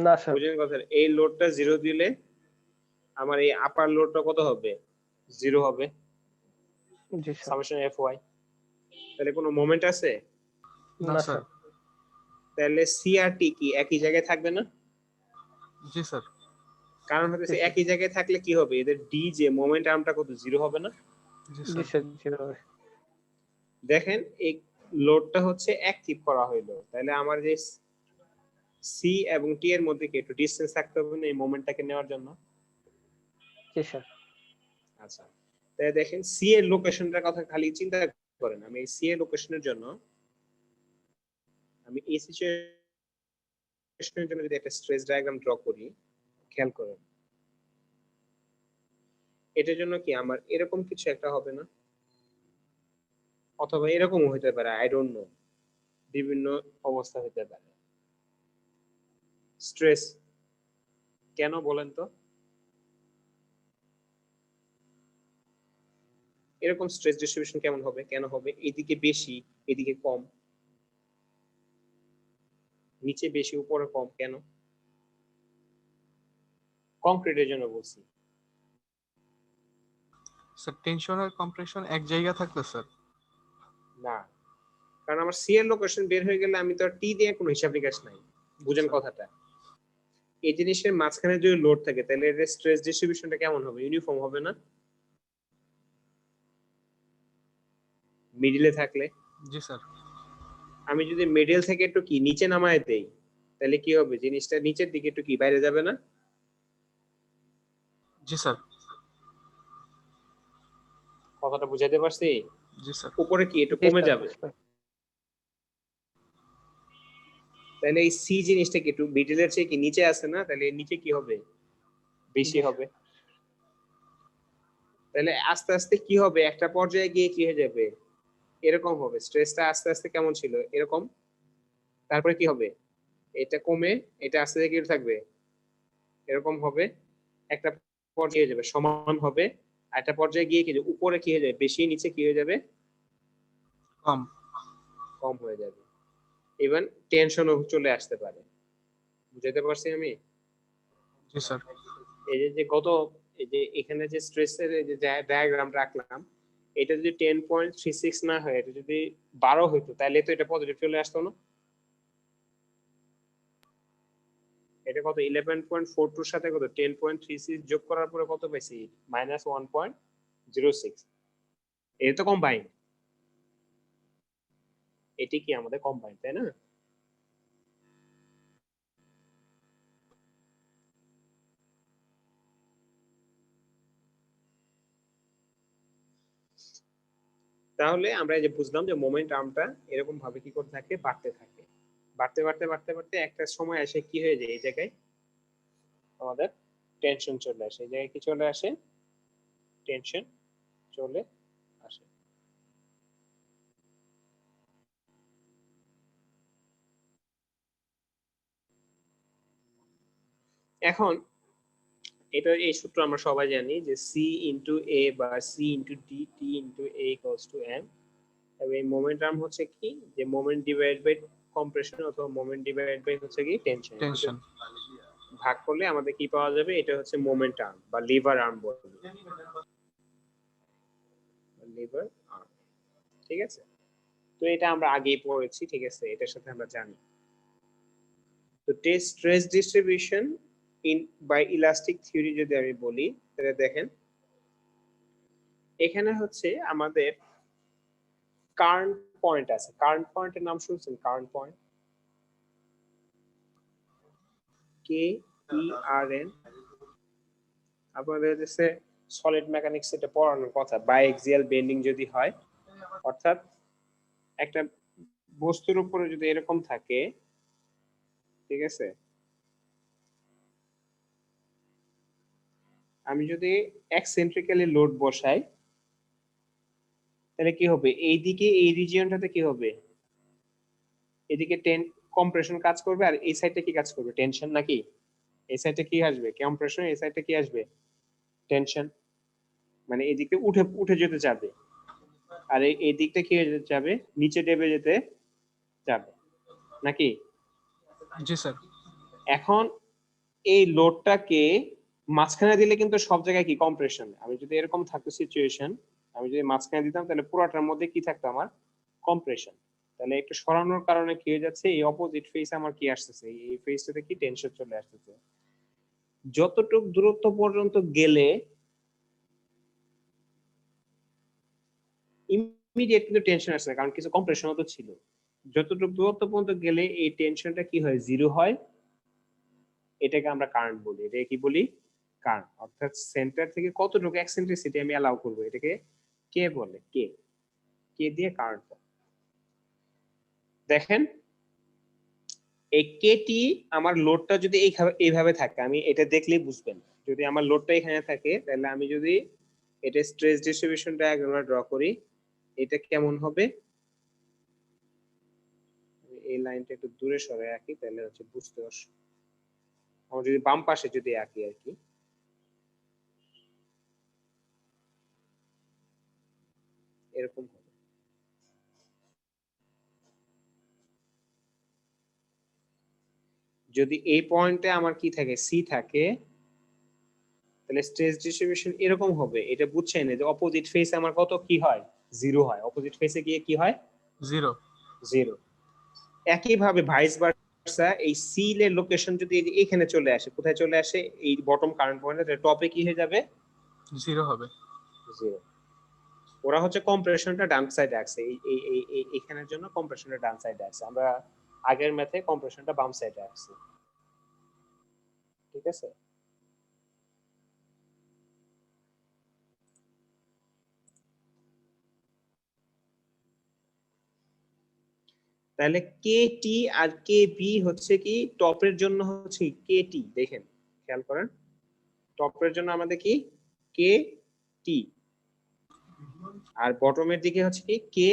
না স্যার। বুঝেন কথা, এই লোডটা জিরো দিলে আমার এই আপার লোডটা কত হবে, জিরো হবে, জি স্যার। Summation FY। তাহলে কোনো মোমেন্ট আছে? না না স্যার। স্যার। তাহলে CRT কি একই জায়গায় থাকবে না? জি স্যার। কারণ হচ্ছে একই জায়গায় থাকলে কি হবে, এদের ডি যে মোমেন্ট আর্মটা কত, জিরো হবে না? জি জি স্যার। স্যার। দেখেন এই লোডটা হচ্ছে অ্যাক্টিভ করা হইলো, তাহলে আমার যে সি এবং টি এর মধ্যে কি একটু ডিসটেন্স থাকতে হবে না এই মোমেন্টটাকে নেওয়ার জন্য? জি স্যার। আচ্ছা, তাহলে দেখেন সি এর লোকেশনটার কথা খালি চিন্তা করেন। আমি এই সি এর লোকেশনের জন্য আমি এই সিচুয়েশনের জন্য যদি একটা স্ট্রেস ডায়াগ্রাম ড্র করি, খেয়াল করুন এটার জন্য কি আমার এরকম কিছু একটা হবে না, অথবা এরকমও হতে পারে, আই ডোন্ট নো, বিভিন্ন অবস্থা হতে পারে। স্ট্রেস কেন বলেন তো? এরকম স্ট্রেস ডিস্ট্রিবিউশন কেমন হবে, কেন হবে? এদিকে বেশি, এদিকে কম, নিচে বেশি উপরে কম, কেন? কংক্রিটের জন্য বলছি। স্যার টেনশন আর কম্প্রেশন এক জায়গা থাকলে স্যার। না, কারণ আমার সি এর লোকেশন বের হয়ে গেলে আমি তো আর টি দিয়ে কোনো হিসাব নিকাশ নাই, বুঝেন কথাটা? এই জিনিসের মাঝখানে যদি লোড থাকে তাহলে এর স্ট্রেস ডিস্ট্রিবিউশনটা কেমন হবে? ইউনিফর্ম হবে না? মিডলে থাকলে, জি স্যার। আমি যদি মিডল থেকে একটু কি নিচে নামায় দেই তাহলে কি হবে? জিনিসটা নিচের দিকে একটু কি বাইরে যাবে না? জি স্যার। কথাটা বুঝাইতে পারছি? জি স্যার। উপরে কি একটু জি কমে স্যার, যাবে, জি স্যার। তাহলে এই সি জিনিসটা কি একটু মিডলের চেয়ে কি নিচে আছে না? তাহলে এর নিচে কি হবে? বেশি হবে। তাহলে আস্তে আস্তে কি হবে? একটা পর্যায়ে গিয়ে কি হয়ে যাবে? এরকম হবে। স্ট্রেসটা আস্তে আস্তে কেমন ছিল? এরকম। তারপরে কি হবে? এটা কমে এটা আস্তে আস্তে কি থাকবে? এরকম হবে। একটা পর্যায়ে যাবে, সমান হবে। একটা পর্যায়ে গিয়ে কি উপরে কি হয়ে যাবে? বেশি, নিচে কি হয়ে যাবে? কম। কম হয়ে যাবে। ইভেন টেনশনও চলে আসতে পারে। বুঝাতে পারছি আমি? জি স্যার। এই যে এই যে এখানে যে স্ট্রেসের যে ডায়াগ্রাম রাখলাম, এটা যদি 10.36 না হয়, এটা যদি 12 হইতো তাহলে তো এটা পজিটিভ চলে আসতো না? এটা কত? 11.42 এর সাথে কত 10.36 যোগ করার পরে কত পাইছি? -1.06। এটা তো কম্বাইন্ড। এটি কি আমাদের কম্বাইন্ড, তাই না? তাহলে আমরা এই যে বুঝলাম যে মোমেন্ট আর্মটা এরকম ভাবে কি করতে থাকে? বাড়তে থাকে। বাড়তে বাড়তে বাড়তে বাড়তে একটা সময় এসে কি হয়ে যায়? এই জায়গায় আমাদের টেনশন চলে আসে। এই জায়গায় কি চলে আসে? টেনশন চলে আসে। এখন এটা এই সূত্র আমরা সবাই জানি যে সি ইন্টু এ বা C into D T into A equals to M. এবং এই মোমেন্ট আর্ম হচ্ছে কি? যে মোমেন্ট ডিভাইড বাই কম্প্রেশন অথবা মোমেন্ট ডিভাইড বাই হচ্ছে কি টেনশন। টেনশন। ভাগ করলে আমাদের কি পাওয়া যাবে? এটা হচ্ছে মোমেন্ট আর্ম বা লিভার আর্ম বলবো। লিভার আর্ম, ঠিক আছে? তো এটা আমরা আগেই পড়েছি, ঠিক আছে? এটার সাথে আমরা জানি। তো stress distribution in by elastic theory যদি আমি বলি, তাহলে দেখেন এখানে হচ্ছে আমাদের কারেন্ট পয়েন্ট আছে। কারেন্ট পয়েন্টের নাম শুনছেন? কারেন্ট পয়েন্ট, কে ই আর এন। আপনাদের দেশে সলিড মেকানিক্স এটা পড়ানোর কথা। বাইএক্সিয়াল বেন্ডিং যদি হয়, অর্থাৎ একটা বস্তুর উপরে যদি এরকম থাকে, ঠিক আছে, আমি যদি এক্সেন্ট্রিক্যালি লোড বসাই তাহলে কি হবে? এইদিকে এই রিজিয়নটাতে কি হবে? এদিকে কম্প্রেশন কাজ করবে, আর এই সাইডে কি কাজ করবে? টেনশন, নাকি? এই সাইডে কি আসবে? কম্প্রেশন। এই সাইডে কি আসবে? টেনশন। মানে এদিকে উঠে উঠে যেতে যাবে, আর এই দিকটা কি হয়ে যাবে? নিচে ডেবে যেতে যাবে, নাকি? জি স্যার। এখন এই লোডটাকে মাঝখানে দিলে কিন্তু সব জায়গায় কি কম্প্রেশন। আমি যদি এরকম থাকতো সিচুয়েশন, আমি যদি মাঝখানে দিতাম তাহলে পুরোটার মধ্যে কি থাকতো? আমার কম্প্রেশন। তাহলে একটু সরানোর কারণে কি হয়ে যাচ্ছে? এই অপোজিট ফেস আমার কি আসতেছে? এই ফেসটাতে কি টেনশন চলে আসতেছে। যতটুক দূরত্ব পর্যন্ত গেলে ইমিডিয়েট কিন্তু টেনশন আসছে, কারণ কিছু কম্প্রেশনও তো ছিল। যতটুকু দূরত্ব পর্যন্ত গেলে এই টেনশনটা কি হয়? জিরো হয়। এটাকে আমরা কারেন্ট বলি। এটাকে কি বলি? কারেন্ট। অর্থাৎ সেন্টার থেকে কতটুকু এক্সেন্ট্রিসিটি আমি অ্যালাউ করব, এটাকে কে বলে? কে। কে দিয়ে কারেন্ট। দেখেন এই কেটি আমার লোডটা যদি এইভাবে থাকে, আমি এটা দেখলেই বুঝবেন। যদি আমার লোডটা এখানে থাকে, তাহলে আমি যদি এটা স্ট্রেস ডিস্ট্রিবিউশন ডায়াগ্রাম ড্র করি, এটা কেমন হবে? এই লাইনটা একটু দূরে সরে আঁকি, তাহলে হচ্ছে বুঝতে অসুবিধা। আমার যদি বাম পাশে যদি আঁকি আর কি, এরকম হবে। যদি এই পয়েন্টে আমার কি থাকে, সি থাকে, তাহলে স্ট্রেস ডিস্ট্রিবিউশন এরকম হবে। এটা বুঝছেন যে অপোজিট ফেস আমার কত কি হয়, জিরো হয়। অপোজিট ফেসে গিয়ে কি হয়, 0 জিরো। একইভাবে ভাইস ভার্সা, এই সি এর লোকেশন যদি এখানে চলে আসে, কোথায় চলে আসে, এই বটম কারেন্ট পয়েন্টে, টপে কি হয়ে যাবে, 0 হবে। জিরো। ওরা হচ্ছে কম্প্রেশনটা ডান সাইডে আছে, এই এখানের জন্য কম্প্রেশনটা ডান সাইডে আছে। আমরা আগের ম্যাথে কম্প্রেশনটা বাম সাইডে আছে, ঠিক আছে? তাহলে কে টি আর কে বি হচ্ছে কি, টপের জন্য হচ্ছে কে টি, দেখেন খেয়াল করেন, টপের জন্য আমাদের কি কে টি, আর বটমের দিকে হচ্ছে কি কে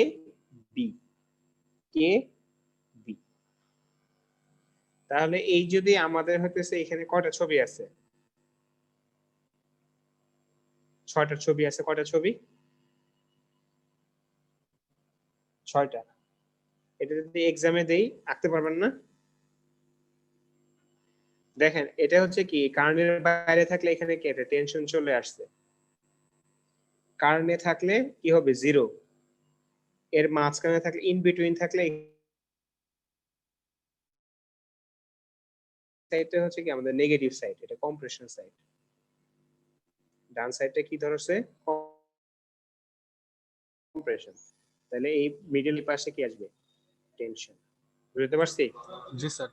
বি, কে বি। তাহলে এই যদি আমাদের হতেছে এখানে কয়টা ছবি আছে, 6টা ছবি আছে। কয়টা ছবি, 6টা। এটা যদি এক্সামে দেই আঁকতে পারবেন না? দেখেন এটা হচ্ছে কি, কারণের বাইরে থাকলে এখানে কি একটা টেনশন চলে আসছে, কারণে থাকলে কি হবে, জিরো। এর মাঝখানে থাকলে, ইন বিটুইন থাকলে, সাইডটা হচ্ছে কি আমাদের নেগেটিভ সাইড, এটা কম্প্রেশন সাইড। ডান সাইডটা কি ধরছে, কম্প্রেশন। তাহলে এই মিডল পাশে কি আসবে, টেনশন। বুঝতে পারছি? জি স্যার।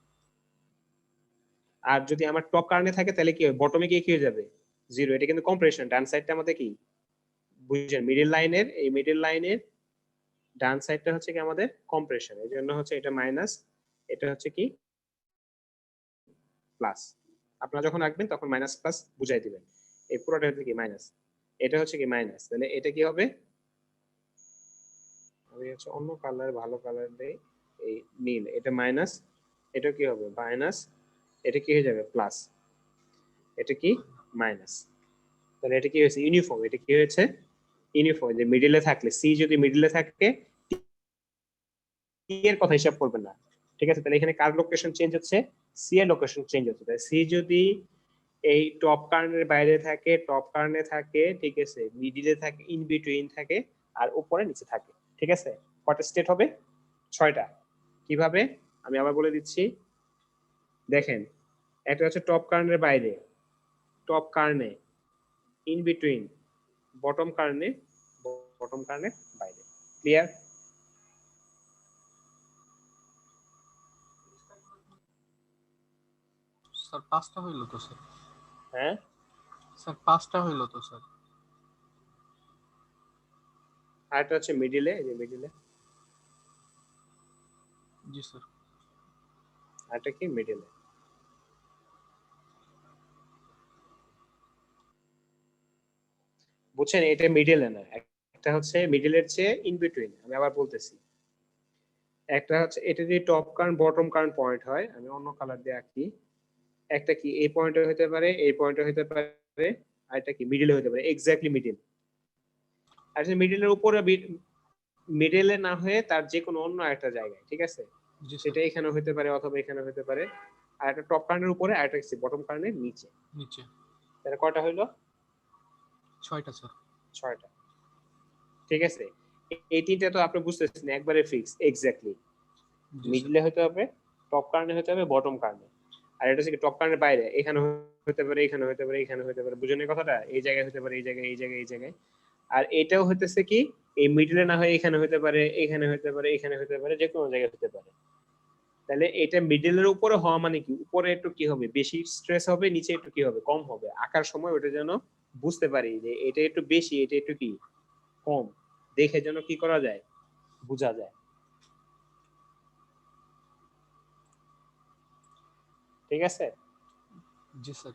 আর যদি আমার টপ কারণে থাকে, তাহলে কি হবে, বটমে গিয়ে কি হয়ে যাবে, জিরো। এটা কিন্তু কম্প্রেশন। ডান সাইডটা আমাদের কি, বুঝছেন, মিডল লাইনের, এই মিডল লাইনের ডান সাইডটা হচ্ছে কি আমাদের কম্প্রেশন। এই জন্য হচ্ছে এটা মাইনাস, এটা হচ্ছে কি প্লাস। আপনারা যখন আঁকবেন তখন মাইনাস প্লাস বুঝাই দিবেন। এই পুরোটা হচ্ছে কি মাইনাস, এটা হচ্ছে কি মাইনাস। তাহলে এটা কি হবে, আমি হচ্ছে অন্য কালার, ভালো কালার দেই, এই নীল, এটা মাইনাস, এটা কি হবে মাইনাস, এটা কি হয়ে যাবে প্লাস, এটা কি মাইনাস। তাহলে এটা কি হয়েছে, ইউনিফর্ম। এটা কি হয়েছে, ইউনিফর্ম। যে মিডলে থাকলে, সি যদি মিডলে থাকে, টি এর কথা হিসাব করবেন না, ঠিক আছে? তাহলে এখানে কার লোকেশন চেঞ্জ হচ্ছে, সি এর লোকেশন চেঞ্জ হচ্ছে। তাই সি যদি এই টপ কার্নের বাইরে থাকে, টপ কার্নে থাকে, ঠিক আছে, মিডিলে থাকে, ইন বিটুইন থাকে, আর উপরে নিচে থাকে, ঠিক আছে? কয়টা স্টেট হবে, 6টা। কিভাবে, আমি আবার বলে দিচ্ছি। দেখেন, একটা হচ্ছে টপ কার্নের বাইরে, টপ কার্নে, ইন বিটুইন, বটম কার্নে, বটম কার্নের বাইরে। ক্লিয়ার? স্যার 5টা হইলো তো স্যার। হ্যাঁ, স্যার 5টা হইলো তো স্যার। আরেকটা হচ্ছে মিডিলে, এই যে মিডিলে, জি স্যার। আরেকটা কি মিডিলে। বুঝছেন, এটা মিডিলে না, একটা হচ্ছে মিডিলের চেয়ে ইন বিটুইন। আমি আবার বলতেছি, একটা হচ্ছে এটা যদি top Karn bottom Karn point হয়, আমি অন্য কালার দিয়ে আঁকি, একটা কি এই পয়েন্টে হতে পারে, এই পয়েন্টে হতে পারে, আর একটা কি মিডিলে হতে পারে, এক্স্যাক্টলি মিডিল। আর মিডিলের উপরে, মিডিলে না হয়ে তার যে কোনো অন্য একটা জায়গায়, ঠিক আছে? জি স্যার। সেটা এখানে হতে পারে অথবা এখানে হতে পারে। আর একটা টপ কার্নের উপরে, আর একটা বটম কার্নের নিচে। নিচে। তাহলে কয়টা হইলো, 6টা স্যার। 6টা, ঠিক আছে? এই তিনটা তো আপনি বুঝতেছেন, একবারে ফিক্স, এক্স্যাক্টলি। জি স্যার। মিডলে হতে হবে, টপ কার্নে হতে হবে, বটম কার্নে। আর এটা হচ্ছে টপ কার্নের বাইরে, এখানে হতে পারে, এখানে হতে পারে, এখানে হতে পারে। বুঝেন এই কথাটা? এই জায়গায় হতে পারে, এই জায়গায়, এই জায়গায়, এই জায়গায়। আর এটাও হতেছে কি, এই মিডলে না হয়ে এখানে হতে পারে, এখানে হতে পারে, এখানে হতে পারে, যে কোনো জায়গায় হতে পারে। তাহলে এটা মিডলের উপরে হওয়া মানে কি, উপরে একটু কি হবে, বেশি স্ট্রেস হবে, নিচে একটু কি হবে, কম হবে। আঁকার সময় ওটা যেন বুঝতে পারি যে এটা একটু বেশি, এটা একটু কি কম, দেখে যেন কি করা যায়, বোঝা যায়। ঠিক আছে? জি স্যার।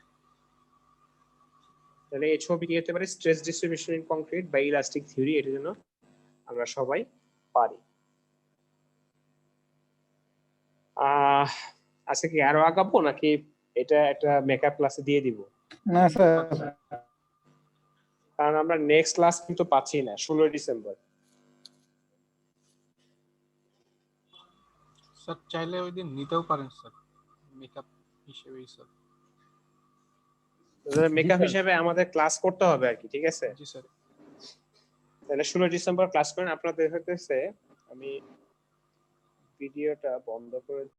তাহলে এই ছবি কি হতে পারে? স্ট্রেস ডিস্ট্রিবিউশন ইন কংক্রিট বা ইলাস্টিক থিওরি, এর জন্য আমরা সবাই পারি। আচ্ছা, কি আরো আগাবো নাকি এটা একটা মেকআপ ক্লাসে দিয়ে দিব? না স্যার, কারণ আমরা নেক্সট ক্লাস কিন্তু পাচ্ছি না 16 ডিসেম্বর। স্যার চাইলে ওই দিন নিতেও পারেন স্যার, মেকআপ হিসেবেই স্যার। Makeup sir. হিসেবে আমাদের ক্লাস করতে হবে আর কি, ঠিক আছে? জি স্যার। তাহলে 16 ডিসেম্বর ক্লাস করেন। আপনাদের হতেছে আমি ভিডিওটা বন্ধ করে